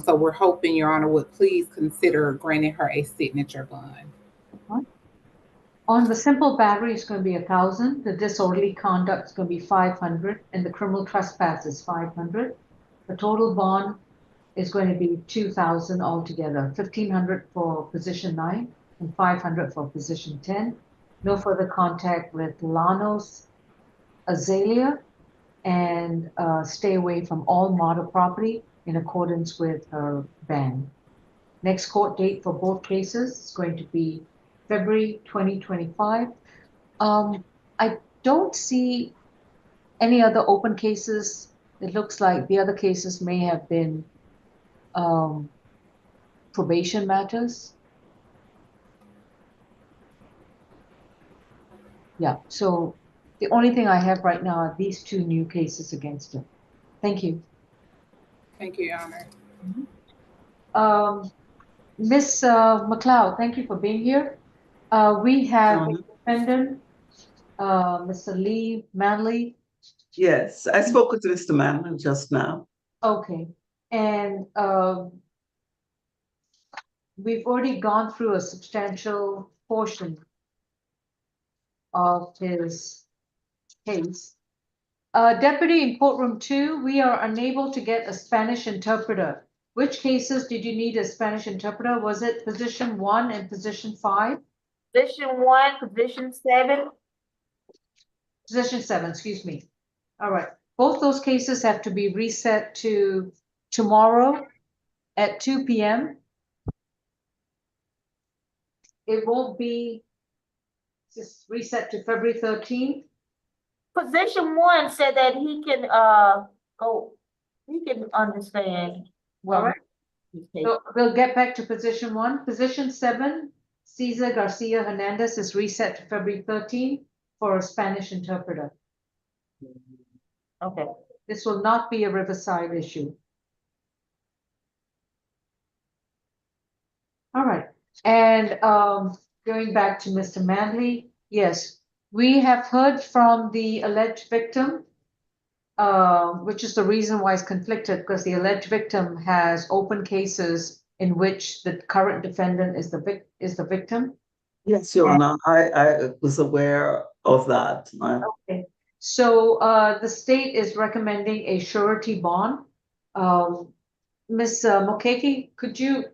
So we're hoping Your Honor would please consider granting her a signature bond. On the simple battery, it's going to be 1,000. The disorderly conduct is going to be 500, and the criminal trespass is 500. The total bond is going to be 2,000 altogether. 1,500 for position 9 and 500 for position 10. No further contact with Lanos Azalea, and stay away from all MARTA property in accordance with her ban. Next court date for both cases is going to be February 2025. I don't see any other open cases. It looks like the other cases may have been probation matters. Yeah, so the only thing I have right now are these 2 new cases against him. Thank you. Thank you, Your Honor. Ms. McLeod, thank you for being here. We have a defendant, Mr. Lee Manley. Yes, I spoke with Mr. Manley just now. Okay, and we've already gone through a substantial portion of his case. Deputy in courtroom 2, we are unable to get a Spanish interpreter. Which cases did you need a Spanish interpreter? Was it position 1 and position 5? Position 1, position 7. Position 7, excuse me. All right. Both those cases have to be reset to tomorrow at 2 p.m. It won't be just reset to February 13th. Position 1 said that he can he can understand. Well, All right. so we'll get back to position 1. Position 7, Cesar Garcia Hernandez is reset to February 13th for a Spanish interpreter. Okay. This will not be a Riverside issue. All right. And going back to Mr. Manley, yes, we have heard from the alleged victim, which is the reason why it's conflicted, because the alleged victim has open cases in which the current defendant is the victim. Yes, Your Honor, I was aware of that. Okay. So the state is recommending a surety bond. Ms. Mokeke, could you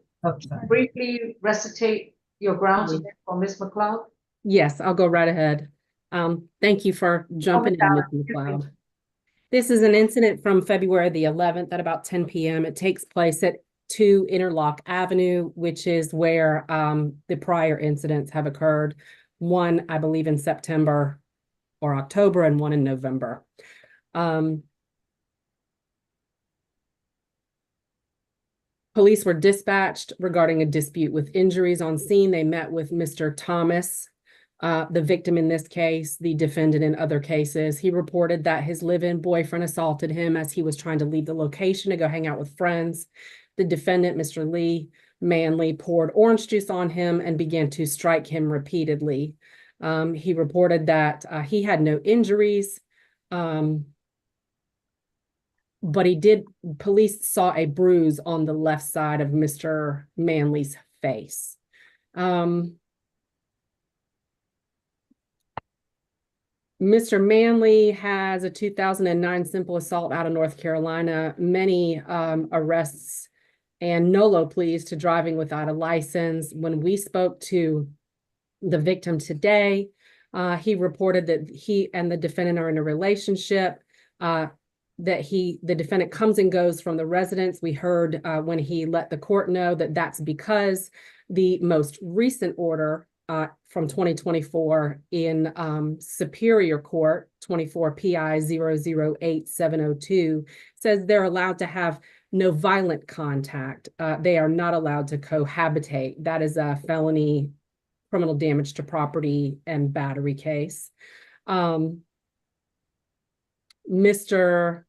briefly recitate your grounds for Ms. McLeod? Yes, I'll go right ahead. Thank you for jumping in, Ms. McLeod. This is an incident from February the 11th at about 10 p.m. It takes place at 2 Interlock Avenue, which is where the prior incidents have occurred. One, I believe, in September or October, and one in November. Police were dispatched regarding a dispute with injuries on scene. They met with Mr. Thomas, the victim in this case, the defendant in other cases. He reported that his live-in boyfriend assaulted him as he was trying to leave the location to go hang out with friends. The defendant, Mr. Lee Manley, poured orange juice on him and began to strike him repeatedly. He reported that he had no injuries, but police saw a bruise on the left side of Mr. Manley's face. Mr. Manley has a 2009 simple assault out of North Carolina, many arrests and NOLO pleas to driving without a license. When we spoke to the victim today, he reported that he and the defendant are in a relationship, that the defendant comes and goes from the residence. We heard when he let the court know that that's because the most recent order from 2024 in Superior Court 24 PI 008702 says they're allowed to have no violent contact. They are not allowed to cohabitate. That is a felony criminal damage to property and battery case. Mr.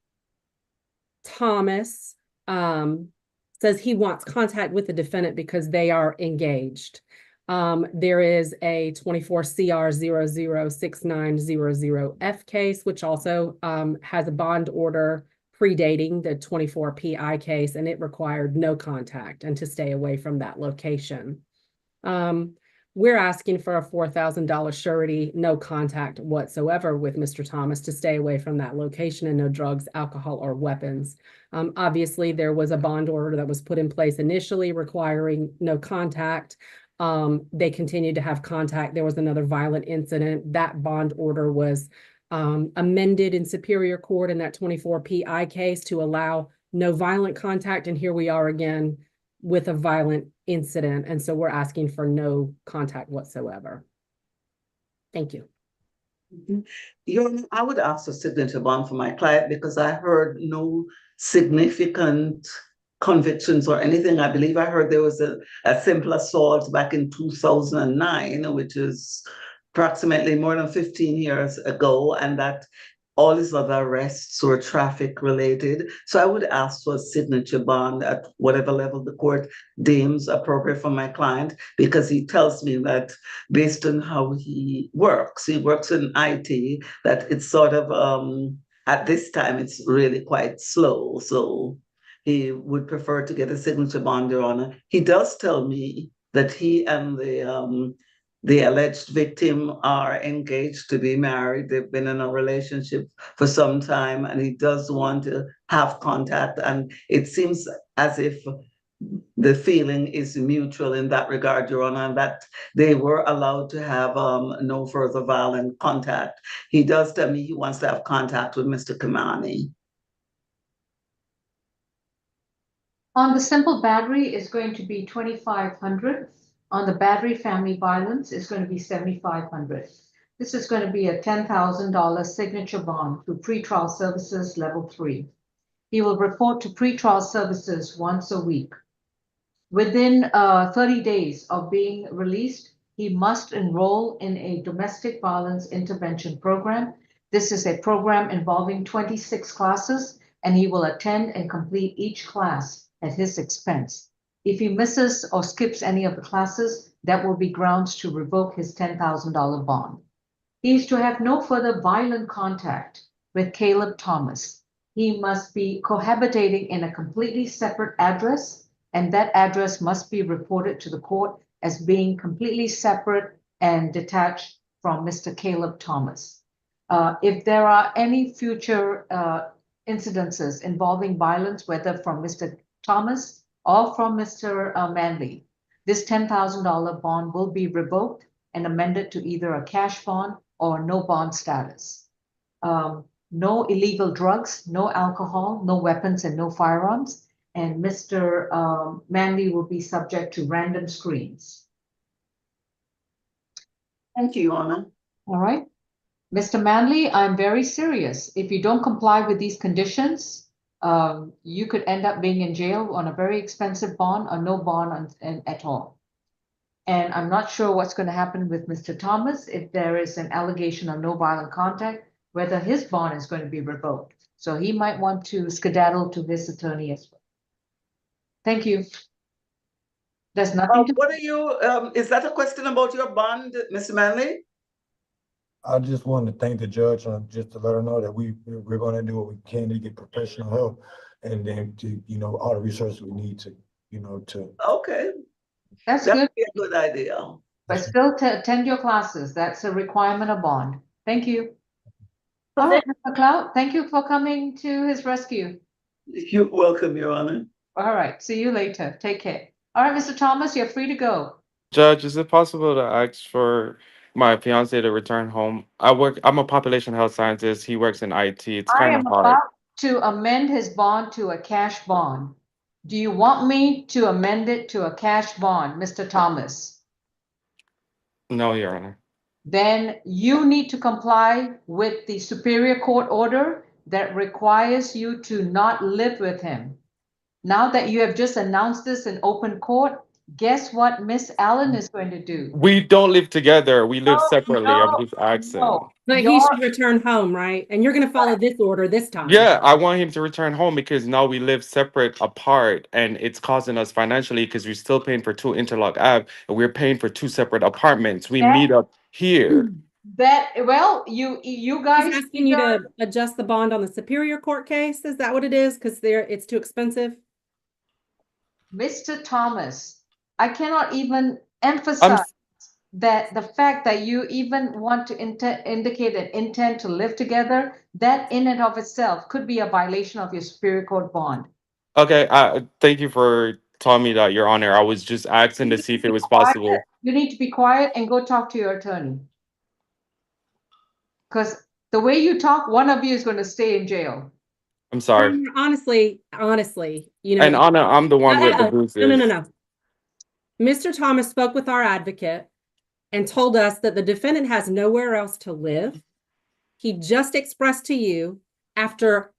Thomas says he wants contact with the defendant because they are engaged. There is a 24 CR 006900F case, which also has a bond order predating the 24 PI case, and it required no contact and to stay away from that location. We're asking for a $4,000 surety, no contact whatsoever with Mr. Thomas to stay away from that location, and no drugs, alcohol, or weapons. Obviously, there was a bond order that was put in place initially requiring no contact. They continued to have contact. There was another violent incident. That bond order was amended in Superior Court in that 24 PI case to allow no violent contact. And here we are again with a violent incident. And so we're asking for no contact whatsoever. Thank you. Your Honor, I would ask a signature bond for my client because I heard no significant convictions or anything. I believe I heard there was a simple assault back in 2009, which is approximately more than 15 years ago, and that all his other arrests were traffic related. So I would ask for a signature bond at whatever level the court deems appropriate for my client, because he tells me that based on how he works in IT, that it's sort of, at this time, it's really quite slow. So he would prefer to get a signature bond, Your Honor. He does tell me that he and the the alleged victim are engaged to be married. They've been in a relationship for some time, and he does want to have contact. And it seems as if the feeling is mutual in that regard, Your Honor, and that they were allowed to have no further violent contact. He does tell me he wants to have contact with Mr. Kamani. On the simple battery is going to be 2,500. On the battery family violence is going to be 7,500. This is going to be a $10,000 signature bond through pretrial services level 3. He will report to pretrial services once a week. Within 30 days of being released, he must enroll in a domestic violence intervention program. This is a program involving 26 classes, and he will attend and complete each class at his expense. If he misses or skips any of the classes, that will be grounds to revoke his $10,000 bond. He is to have no further violent contact with Caleb Thomas. He must be cohabitating in a completely separate address, and that address must be reported to the court as being completely separate and detached from Mr. Caleb Thomas. If there are any future incidences involving violence, whether from Mr. Thomas or from Mr. Manley, this $10,000 bond will be revoked and amended to either a cash bond or no bond status. No illegal drugs, no alcohol, no weapons, and no firearms. And Mr. Manley will be subject to random screens. Thank you, Your Honor. All right. Mr. Manley, I'm very serious. If you don't comply with these conditions, you could end up being in jail on a very expensive bond or no bond at all. And I'm not sure what's going to happen with Mr. Thomas if there is an allegation of no violent contact, whether his bond is going to be revoked. So he might want to skedaddle to his attorney as well. Thank you. There's nothing to. What are you, is that a question about your bond, Mr. Manley? I just want to thank the judge just to let her know that we're going to do what we can to get professional help, and then to, all the resources we need to, to. Okay. That's That'd good. be a good idea. But still attend your classes. That's a requirement of bond. Thank you. All right, Mr. McLeod, thank you for coming to his rescue. You're welcome, Your Honor. All right, see you later. Take care. All right, Mr. Thomas, you're free to go. Judge, is it possible to ask for my fiance to return home? I'm a population health scientist. He works in IT. It's I kind am of hard. about to amend his bond to a cash bond. Do you want me to amend it to a cash bond, Mr. Thomas? No, Your Honor. Then you need to comply with the Superior Court order that requires you to not live with him. Now that you have just announced this in open court, guess what Miss Allen is going to do? We don't live together. We live separately. I'm just asking. No. But he should return home, right? And you're going to follow this order this time. Yeah, I want him to return home because now we live separate apart and it's causing us financially because we're still paying for 2 Interlock Ave and we're paying for 2 separate apartments. We meet up here. Well, you guys. He's asking you to adjust the bond on the Superior Court case. Is that what it is? Because it's too expensive. Mr. Thomas, I cannot even emphasize that the fact that you even want to indicate an intent to live together, that in and of itself could be a violation of your Superior Court bond. Okay, thank you for telling me that, Your Honor. I was just asking to see if it was possible. You need to be quiet and go talk to your attorney. Because the way you talk, one of you is going to stay in jail. I'm sorry. Honestly, And Anna, I'm the one with the bruises. No. Mr. Thomas spoke with our advocate and told us that the defendant has nowhere else to live. He just expressed to you, after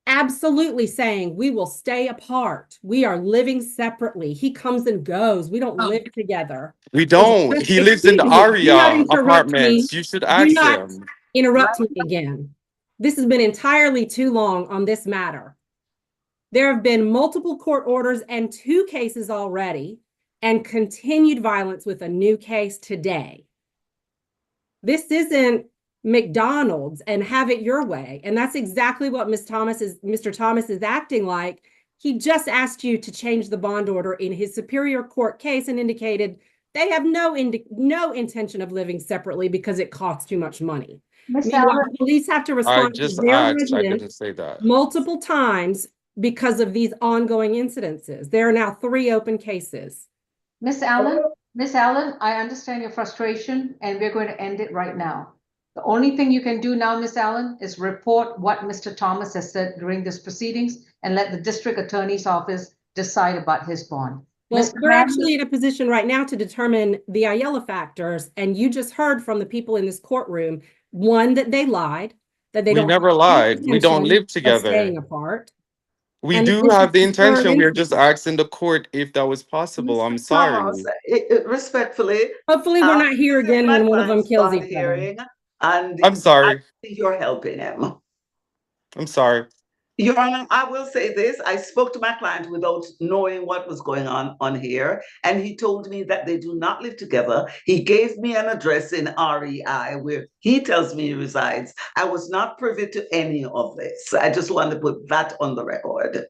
absolutely saying we will stay apart. We are living separately. He comes and goes. We don't live together. We don't. He lives in the Aria apartments. You should ask him. Interrupt me again. This has been entirely too long on this matter. There have been multiple court orders and 2 cases already, and continued violence with a new case today. This isn't McDonald's and have it your way. And that's exactly what Mr. Thomas is acting like. He just asked you to change the bond order in his Superior Court case and indicated They have no intention of living separately because it costs too much money. Miss Meanwhile, Allen, the police have to I respond to just their asked, I residents didn't say that. multiple times because of these ongoing incidences. There are now 3 open cases. Miss Allen, I understand your frustration, and we're going to end it right now. The only thing you can do now, Miss Allen, is report what Mr. Thomas has said during this proceedings and let the district attorney's office decide about his bond. Well, Mr. we're Manley- actually in a position right now to determine the Ayala factors, and you just heard from the people in this courtroom, one, that they lied, that they We don't never have lied. We don't intention live of together. staying apart. We And do this have the is the third intention. We're just incident. asking the court if that was possible. I'm Mr. Thomas, sorry. respectfully, Hopefully we're not here this is again my when one of them client's kills bond each other. hearing, and I'm sorry. you're helping him. I'm sorry. Your Honor, I will say this. I spoke to my client without knowing what was going on here, and he told me that they do not live together. He gave me an address in REI where he tells me he resides. I was not privy to any of this. I just wanted to put that on the record.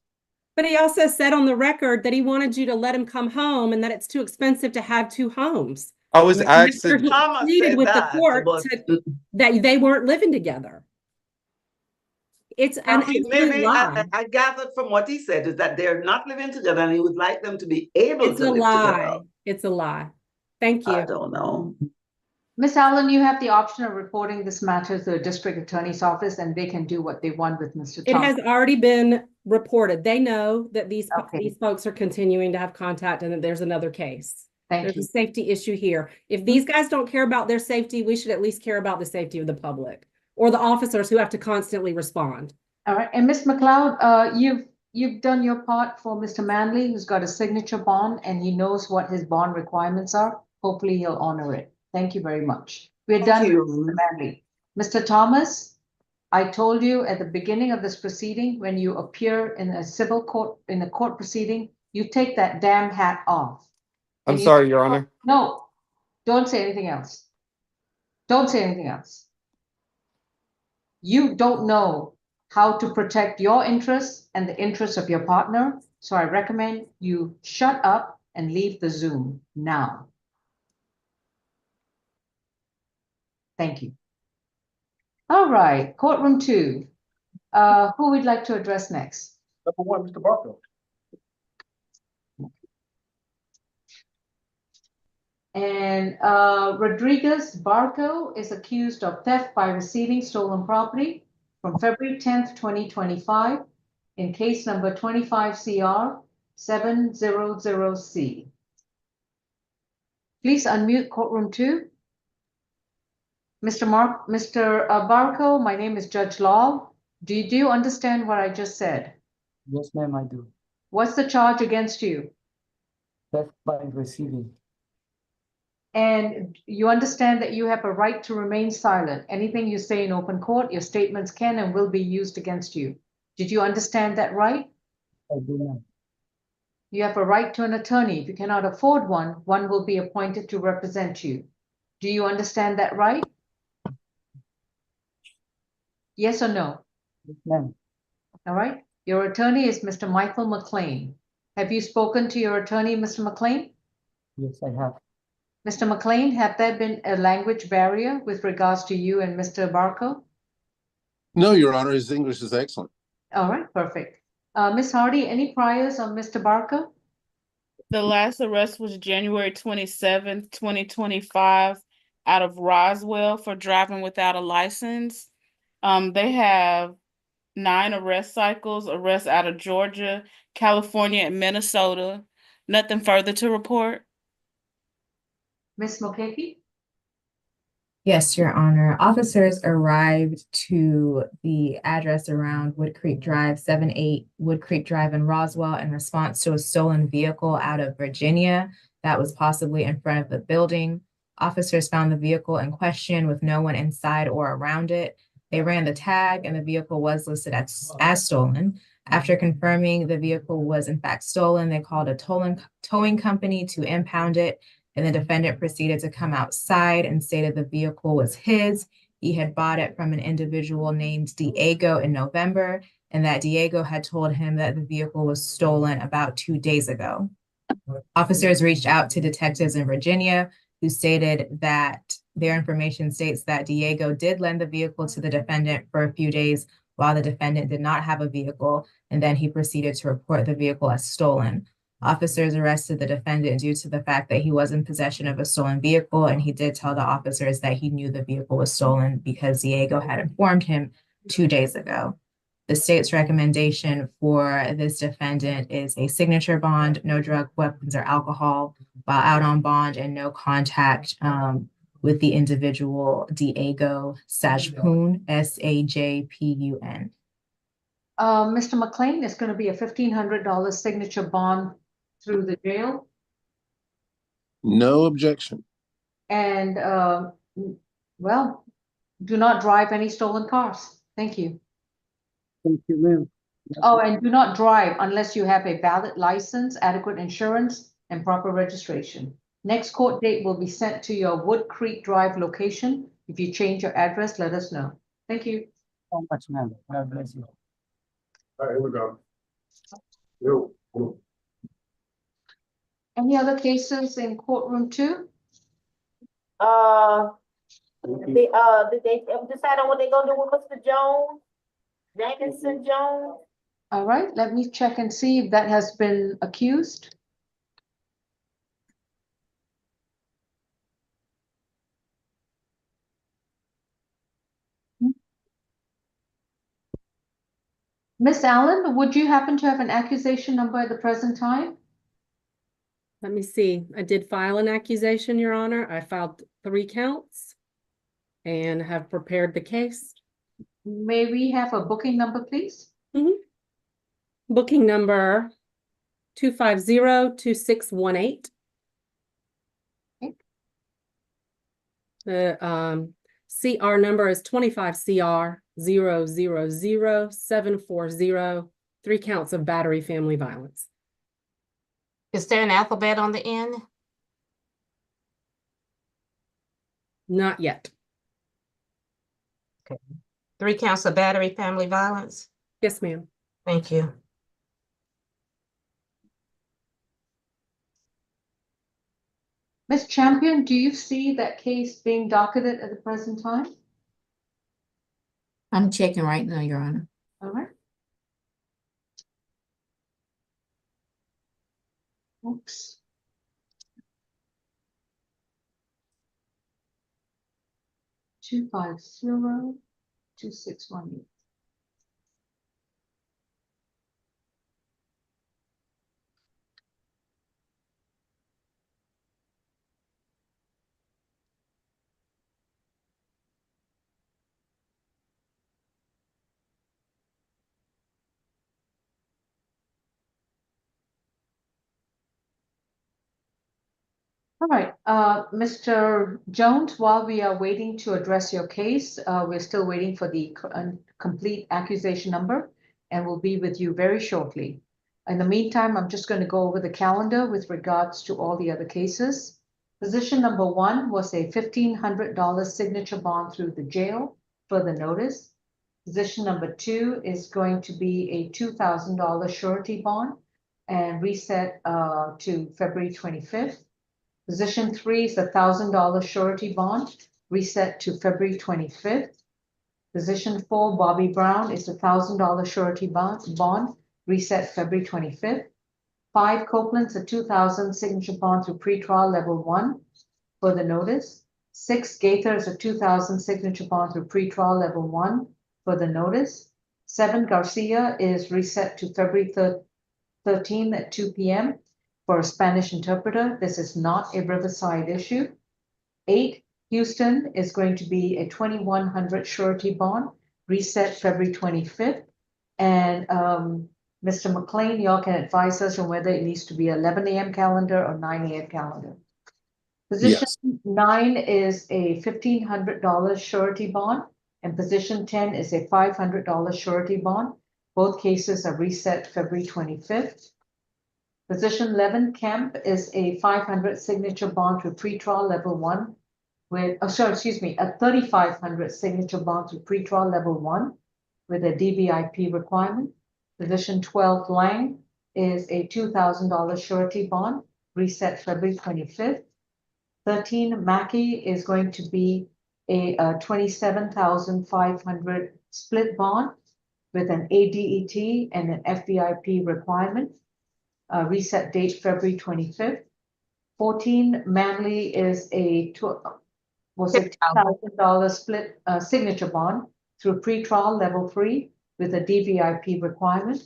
But he also said on the record that he wanted you to let him come home and that it's too expensive to have 2 homes. I was And that's asking. where he Thomas pleaded said with the that, court but that they weren't living together. It's an absolute maybe lie. I gathered from what he said is that they're not living together, and he would like them to be able It's to a live lie. together. It's a lie. Thank I you. don't know. Miss Allen, you have the option of reporting this matter to the district attorney's office, and they can do what they want with Mr. It Thomas. has already been reported. They know that these Okay. folks are continuing to have contact and that there's another case. Thank There's you. a safety issue here. If these guys don't care about their safety, we should at least care about the safety of the public or the officers who have to constantly respond. All right, and Ms. McLeod, you've done your part for Mr. Manley, who's got a signature bond, and he knows what his bond requirements are. Hopefully, he'll honor it. Thank you very much. We're done with Mr. Manley. Mr. Thomas, I told you at the beginning of this proceeding, when you appear in a civil court, in a court proceeding, you take that damn hat off. I'm sorry, Your Honor. No, don't say anything else. Don't say anything else. You don't know how to protect your interests and the interests of your partner. So I recommend you shut up and leave the Zoom now. Thank you. All right, courtroom 2. Who would like to address next? Number 1, Mr. Barco. And Rodriguez Barco is accused of theft by receiving stolen property from February 10th, 2025 in case number 25 CR 700C. Please unmute courtroom 2. Mr. Barco, my name is Judge Law. Do you understand what I just said? Yes, ma'am, I do. What's the charge against you? Theft by receiving. And you understand that you have a right to remain silent. Anything you say in open court, your statements can and will be used against you. Did you understand that right? I do not. You have a right to an attorney. If you cannot afford one, one will be appointed to represent you. Do you understand that right? Yes or no? Yes, ma'am. All right. Your attorney is Mr. Michael McLean. Have you spoken to your attorney, Mr. McLean? Yes, I have. Mr. McLean, have there been a language barrier with regards to you and Mr. Barco? No, Your Honor, his English is excellent. All right, perfect. Ms. Hardy, any priors on Mr. Barco? The last arrest was January 27th, 2025, out of Roswell for driving without a license. They have 9 arrest cycles, arrests out of Georgia, California, and Minnesota. Nothing further to report. Ms. Mokeke? Yes, Your Honor. Officers arrived to the address around Wood Creek Drive, 78 Wood Creek Drive in Roswell in response to a stolen vehicle out of Virginia that was possibly in front of the building. Officers found the vehicle in question with no one inside or around it. They ran the tag and the vehicle was listed as stolen. After confirming the vehicle was in fact stolen, they called a towing company to impound it. And the defendant proceeded to come outside and stated the vehicle was his. He had bought it from an individual named Diego in November, and that Diego had told him that the vehicle was stolen about 2 days ago. Officers reached out to detectives in Virginia who stated that their information states that Diego did lend the vehicle to the defendant for a few days while the defendant did not have a vehicle, and then he proceeded to report the vehicle as stolen. Officers arrested the defendant due to the fact that he was in possession of a stolen vehicle, and he did tell the officers that he knew the vehicle was stolen because Diego had informed him 2 days ago. The state's recommendation for this defendant is a signature bond, no drug, weapons, or alcohol while out on bond, and no contact with the individual Diego Sajpun, Sajpun. Mr. McLean, is going to be a $1,500 signature bond through the jail. No objection. And, well, do not drive any stolen cars. Thank you. Thank you, ma'am. Oh, and do not drive unless you have a valid license, adequate insurance, and proper registration. Next court date will be sent to your Wood Creek Drive location. If you change your address, let us know. Thank you. So much, ma'am. God bless you. All right, here we go. Yo. Any other cases in courtroom 2? Did they decide on what they're gonna do with Mr. Jones? Jamison Jones? All right, let me check and see if that has been accused. Miss Allen, would you happen to have an accusation number at the present time? Let me see. I did file an accusation, Your Honor. I filed 3 counts and have prepared the case. May we have a booking number, please? Booking number 250-2618. Okay. The CR number is 25 CR 000740. 3 counts of battery family violence. Is there an alphabet on the end? Not yet. Okay. 3 counts of battery family violence? Yes, ma'am. Thank you. Ms. Champion, do you see that case being docketed at the present time? I'm checking right now, Your Honor. All right. Oops. Two 250-2618. All right, Mr. Jones, while we are waiting to address your case, we're still waiting for the complete accusation number, and we'll be with you very shortly. In the meantime, I'm just going to go over the calendar with regards to all the other cases. Position number 1 was a $1,500 signature bond through the jail for the notice. Position number 2 is going to be a $2,000 surety bond and reset to February 25th. Position 3 is a $1,000 surety bond, reset to February 25th. Position 4, Bobby Brown, is a $1,000 surety bond, reset February 25th. 5, Copeland's a $2,000 signature bond through pretrial level 1 for the notice. 6, Gaither is a $2,000 signature bond through pretrial level 1 for the notice. 7, Garcia is reset to February 13th at 2 p.m. for a Spanish interpreter. This is not a Riverside issue. 8, Houston is going to be a 2,100 surety bond, reset February 25th. And Mr. McLean, y'all can advise us on whether it needs to be 11 a.m. calendar or 9 a.m. calendar. Position 9 is a $1,500 surety bond, and position 10 is a $500 surety bond. Both cases are reset February 25th. Position 11, Kemp, is a 500 signature bond through pretrial level 1 with, a 3,500 signature bond through pretrial level 1 with a DBIP requirement. Position 12, Lang, is a $2,000 surety bond, reset February 25th. 13 Mackey is going to be a 27,500 split bond with an ADET and an FVIP requirement. Reset date February 25th. 14 Manley is a $2,000 split signature bond through pretrial level 3 with a DVIP requirement.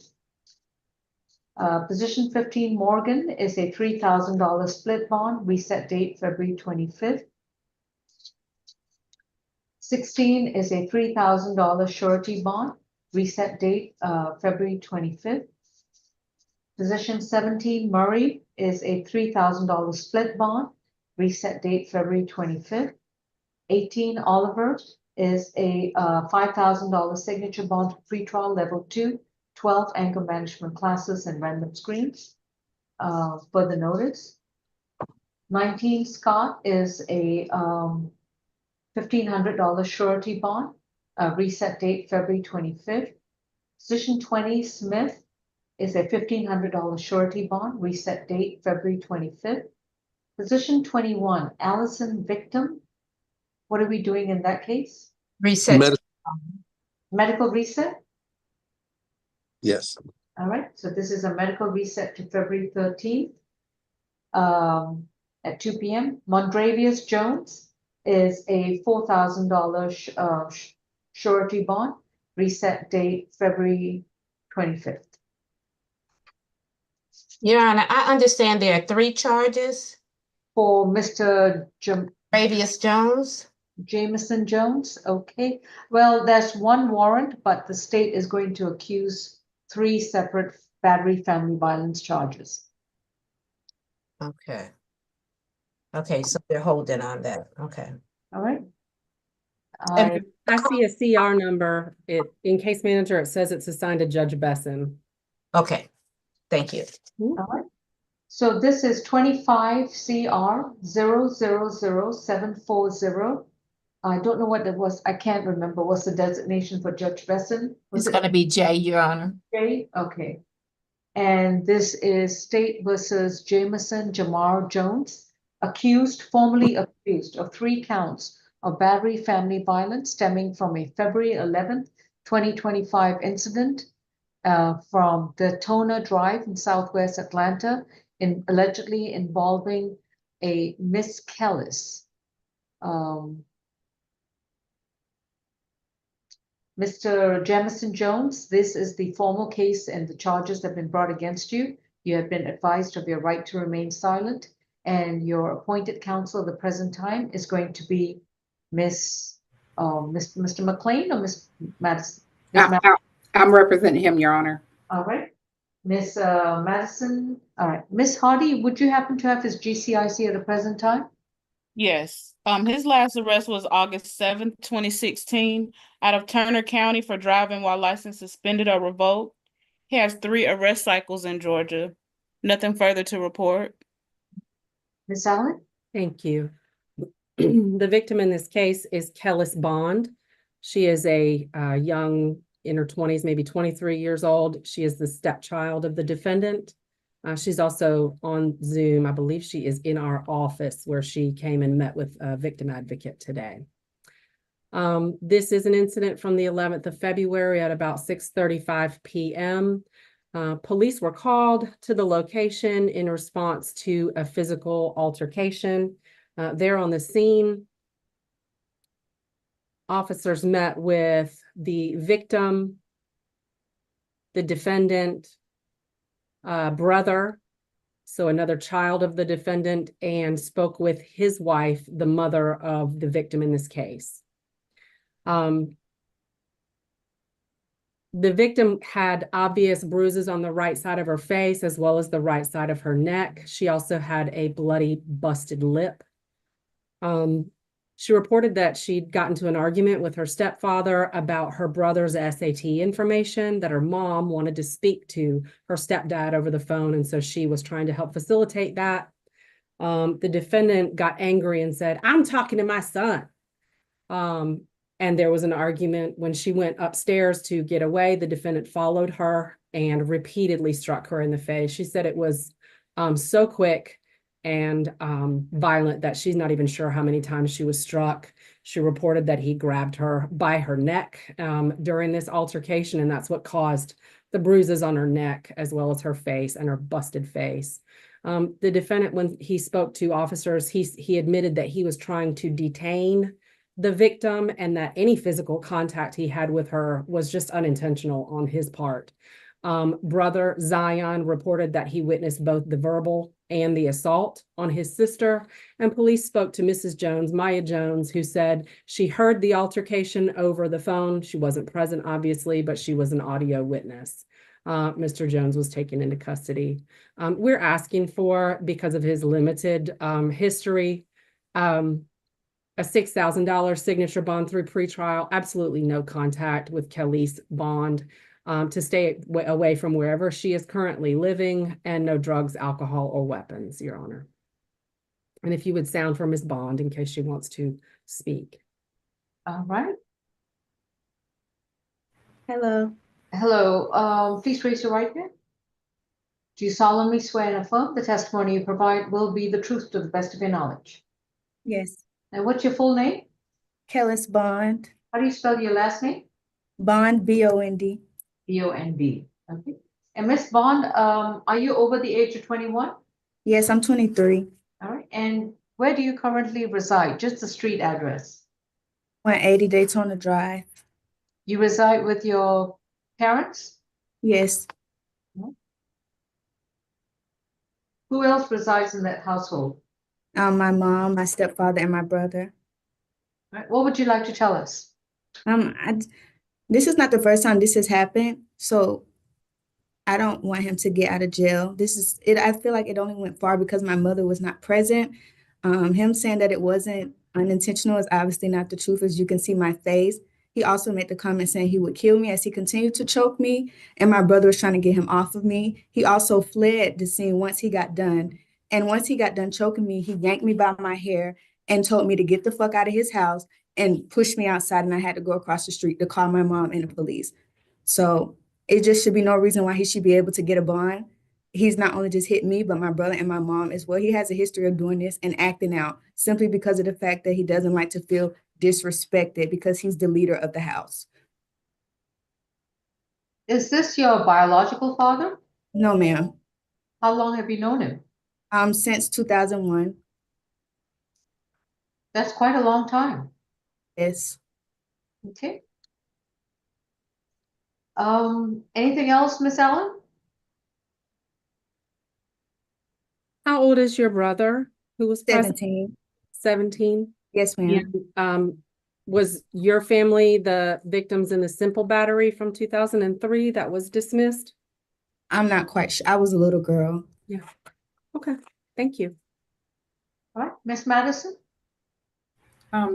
Position 15 Morgan is a $3,000 split bond, reset date February 25th. 16 is a $3,000 surety bond, reset date February 25th. Position 17 Murray is a $3,000 split bond, reset date February 25th. 18 Oliver is a $5,000 signature bond for pretrial level 2, 12 anger management classes and random screens. Further notice. 19 Scott is a $1,500 surety bond, reset date February 25th. Position 20 Smith is a $1,500 surety bond, reset date February 25th. Position 21 Allison Victim. What are we doing in that case? Reset. Medical reset? Yes. All right, so this is a medical reset to February 13th at 2 p.m. Mondravius Jones is a $4,000 surety bond, reset date February 25th. Your Honor, I understand there are 3 charges for Mr. Mondravius Jones. Jameson Jones, okay. Well, there's 1 warrant, but the state is going to accuse 3 separate battery family violence charges. Okay. Okay, so they're holding on that. Okay. All right. I see a CR number. In case manager, it says it's assigned to Judge Besson. Okay, thank you. All right. So this is 25 CR 000740. I don't know what it was. I can't remember. What's the designation for Judge Besson? It's going to be J, Your Honor. J, okay. And this is State versus Jameson Jamar Jones, formally accused of 3 counts of battery family violence stemming from a February 11th, 2025 incident from Daytona Drive in Southwest Atlanta, allegedly involving a Miss Kellis. Mr. Jamison Jones, this is the formal case and the charges have been brought against you. You have been advised of your right to remain silent, and your appointed counsel at the present time is going to be Mr. McLean or Miss Madison? I'm representing him, Your Honor. All right. Miss Madison. All right. Miss Hardy, would you happen to have his GCIC at the present time? Yes. His last arrest was August 7th, 2016, out of Turner County for driving while license suspended or revoked. He has 3 arrest cycles in Georgia. Nothing further to report. Ms. Allen? Thank you. The victim in this case is Kellis Bond. She is a young, in her 20s, maybe 23 years old. She is the stepchild of the defendant. She's also on Zoom. I believe she is in our office where she came and met with a victim advocate today. This is an incident from the 11th of February at about 6:35 p.m. Police were called to the location in response to a physical altercation. There on the scene, officers met with the victim, the defendant, brother, so another child of the defendant, and spoke with his wife, the mother of the victim in this case. The victim had obvious bruises on the right side of her face as well as the right side of her neck. She also had a bloody, busted lip. She reported that she'd gotten to an argument with her stepfather about her brother's SAT information, that her mom wanted to speak to her stepdad over the phone, and so she was trying to help facilitate that. The defendant got angry and said, "I'm talking to my son." And there was an argument. When she went upstairs to get away, the defendant followed her and repeatedly struck her in the face. She said it was so quick and violent that she's not even sure how many times she was struck. She reported that he grabbed her by her neck during this altercation, and that's what caused the bruises on her neck, as well as her face and her busted face. The defendant, when he spoke to officers, he admitted that he was trying to detain the victim and that any physical contact he had with her was just unintentional on his part. Brother Zion reported that he witnessed both the verbal and the assault on his sister, and police spoke to Mrs. Jones, Maya Jones, who said she heard the altercation over the phone. She wasn't present, obviously, but she was an audio witness. Mr. Jones was taken into custody. We're asking for, because of his limited history, a $6,000 signature bond through pretrial, absolutely no contact with Kelly's bond, to stay away from wherever she is currently living, and no drugs, alcohol, or weapons, Your Honor. And if you would sound for Ms. Bond in case she wants to speak. All right. Hello. Hello. Please raise your right hand. Do you solemnly swear and affirm the testimony you provide will be the truth to the best of your knowledge? Yes. And what's your full name? Kellis Bond. How do you spell your last name? Bond, B-O-N-D. B-O-N-D. Okay. And Miss Bond, are you over the age of 21? Yes, I'm 23. All right. And where do you currently reside? Just the street address. 180 Daytona Drive. You reside with your parents? Yes. Who else resides in that household? My mom, my stepfather, and my brother. All right. What would you like to tell us? This is not the first time this has happened, so I don't want him to get out of jail. This is it. I feel like it only went far because my mother was not present. Him saying that it wasn't unintentional is obviously not the truth, as you can see my face. He also made the comment saying he would kill me as he continued to choke me, and my brother was trying to get him off of me. He also fled the scene once he got done. And once he got done choking me, he yanked me by my hair and told me to get the fuck out of his house and pushed me outside, and I had to go across the street to call my mom and the police. So it just should be no reason why he should be able to get a bond. He's not only just hit me, but my brother and my mom as well. He has a history of doing this and acting out simply because of the fact that he doesn't like to feel disrespected because he's the leader of the house. Is this your biological father? No, ma'am. How long have you known him? Since 2001. That's quite a long time. Yes. Okay. Anything else, Miss Allen? How old is your brother who was present? 17. 17? Yes, ma'am. Was your family the victims in the simple battery from 2003 that was dismissed? I'm not quite sure. I was a little girl. Yeah. Okay. Thank you. All right, Miss Madison?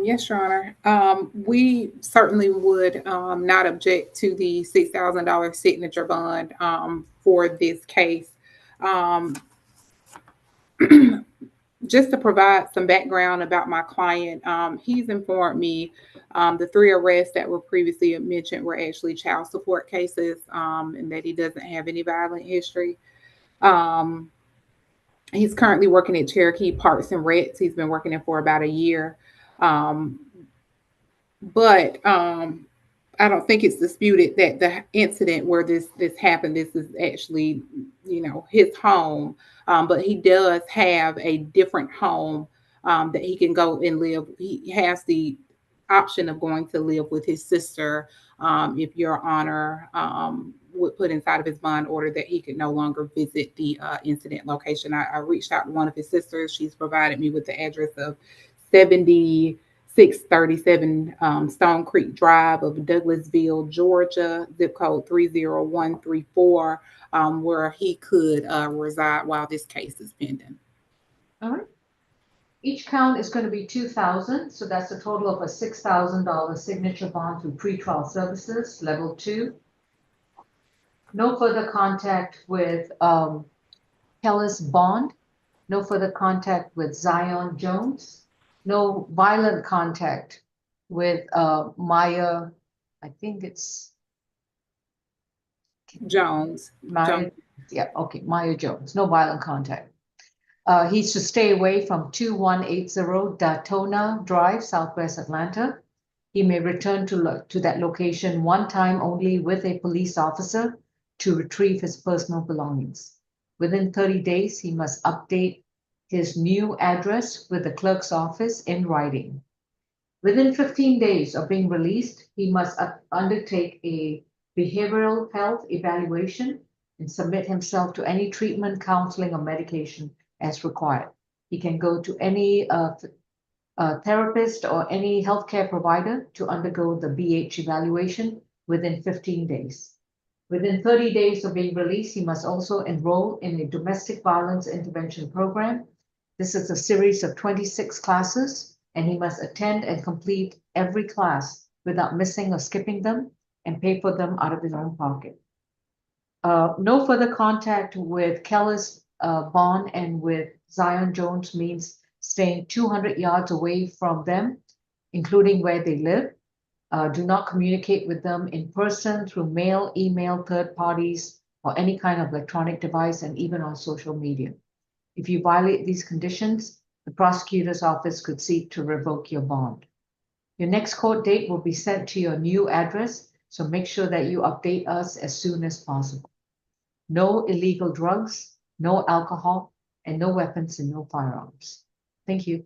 Yes, Your Honor. We certainly would not object to the $6,000 signature bond for this case. Just to provide some background about my client, he's informed me the 3 arrests that were previously mentioned were actually child support cases, and that he doesn't have any violent history. He's currently working at Cherokee Parks and Recs. He's been working there for about a year. But I don't think it's disputed that the incident where this happened, this is actually, his home. But he does have a different home that he can go and live. He has the option of going to live with his sister if Your Honor would put inside of his bond order that he could no longer visit the incident location. I reached out to one of his sisters. She's provided me with the address of 7637 Stone Creek Drive of Douglasville, Georgia, zip code 30134, where he could reside while this case is pending. All right. Each count is going to be $2,000, so that's a total of a $6,000 signature bond through pretrial services, level 2. No further contact with Kellis Bond. No further contact with Zion Jones. No violent contact with Maya, I think it's Jones. Maya, yeah, okay, Maya Jones, no violent contact. He's to stay away from 2180 Daytona Drive, Southwest Atlanta. He may return to that location one time only with a police officer to retrieve his personal belongings. Within 30 days, he must update his new address with the clerk's office in writing. Within 15 days of being released, he must undertake a behavioral health evaluation and submit himself to any treatment, counseling, or medication as required. He can go to any therapist or any healthcare provider to undergo the BH evaluation within 15 days. Within 30 days of being released, he must also enroll in a domestic violence intervention program. This is a series of 26 classes, and he must attend and complete every class without missing or skipping them and pay for them out of his own pocket. No further contact with Kellis Bond and with Zion Jones means staying 200 yards away from them, including where they live. Do not communicate with them in person, through mail, email, third parties, or any kind of electronic device, and even on social media. If you violate these conditions, the prosecutor's office could seek to revoke your bond. Your next court date will be sent to your new address, so make sure that you update us as soon as possible. No illegal drugs, no alcohol, and no weapons and no firearms. Thank you.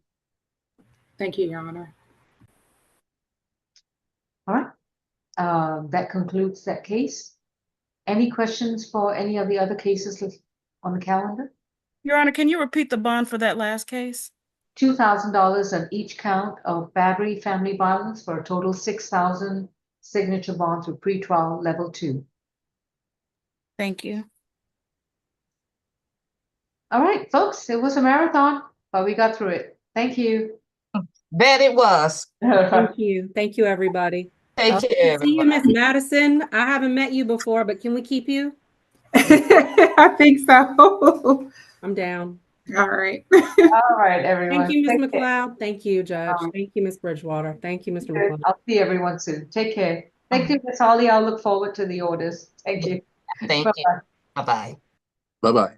Thank you, Your Honor. All right. That concludes that case. Any questions for any of the other cases on the calendar? Your Honor, can you repeat the bond for that last case? $2,000 on each count of battery, family violence, for a total 6,000 signature bonds with pretrial level 2. Thank you. All right, folks, it was a marathon, but we got through it. Thank you. Bet it was. Thank you. Thank you, everybody. Take care, See you, everybody. Miss Madison. I haven't met you before, but can we keep you? I think so. I'm down. All right. All right, everyone. Thank you, Ms. Take care. McLeod. Thank you, Judge. Thank you, Ms. Bridgewater. Thank you, Mr. McLeod. I'll see everyone soon. Take care. Thank you, Ms. Holly. I'll look forward to the orders. Thank you. Thank you. Bye-bye. Bye-bye.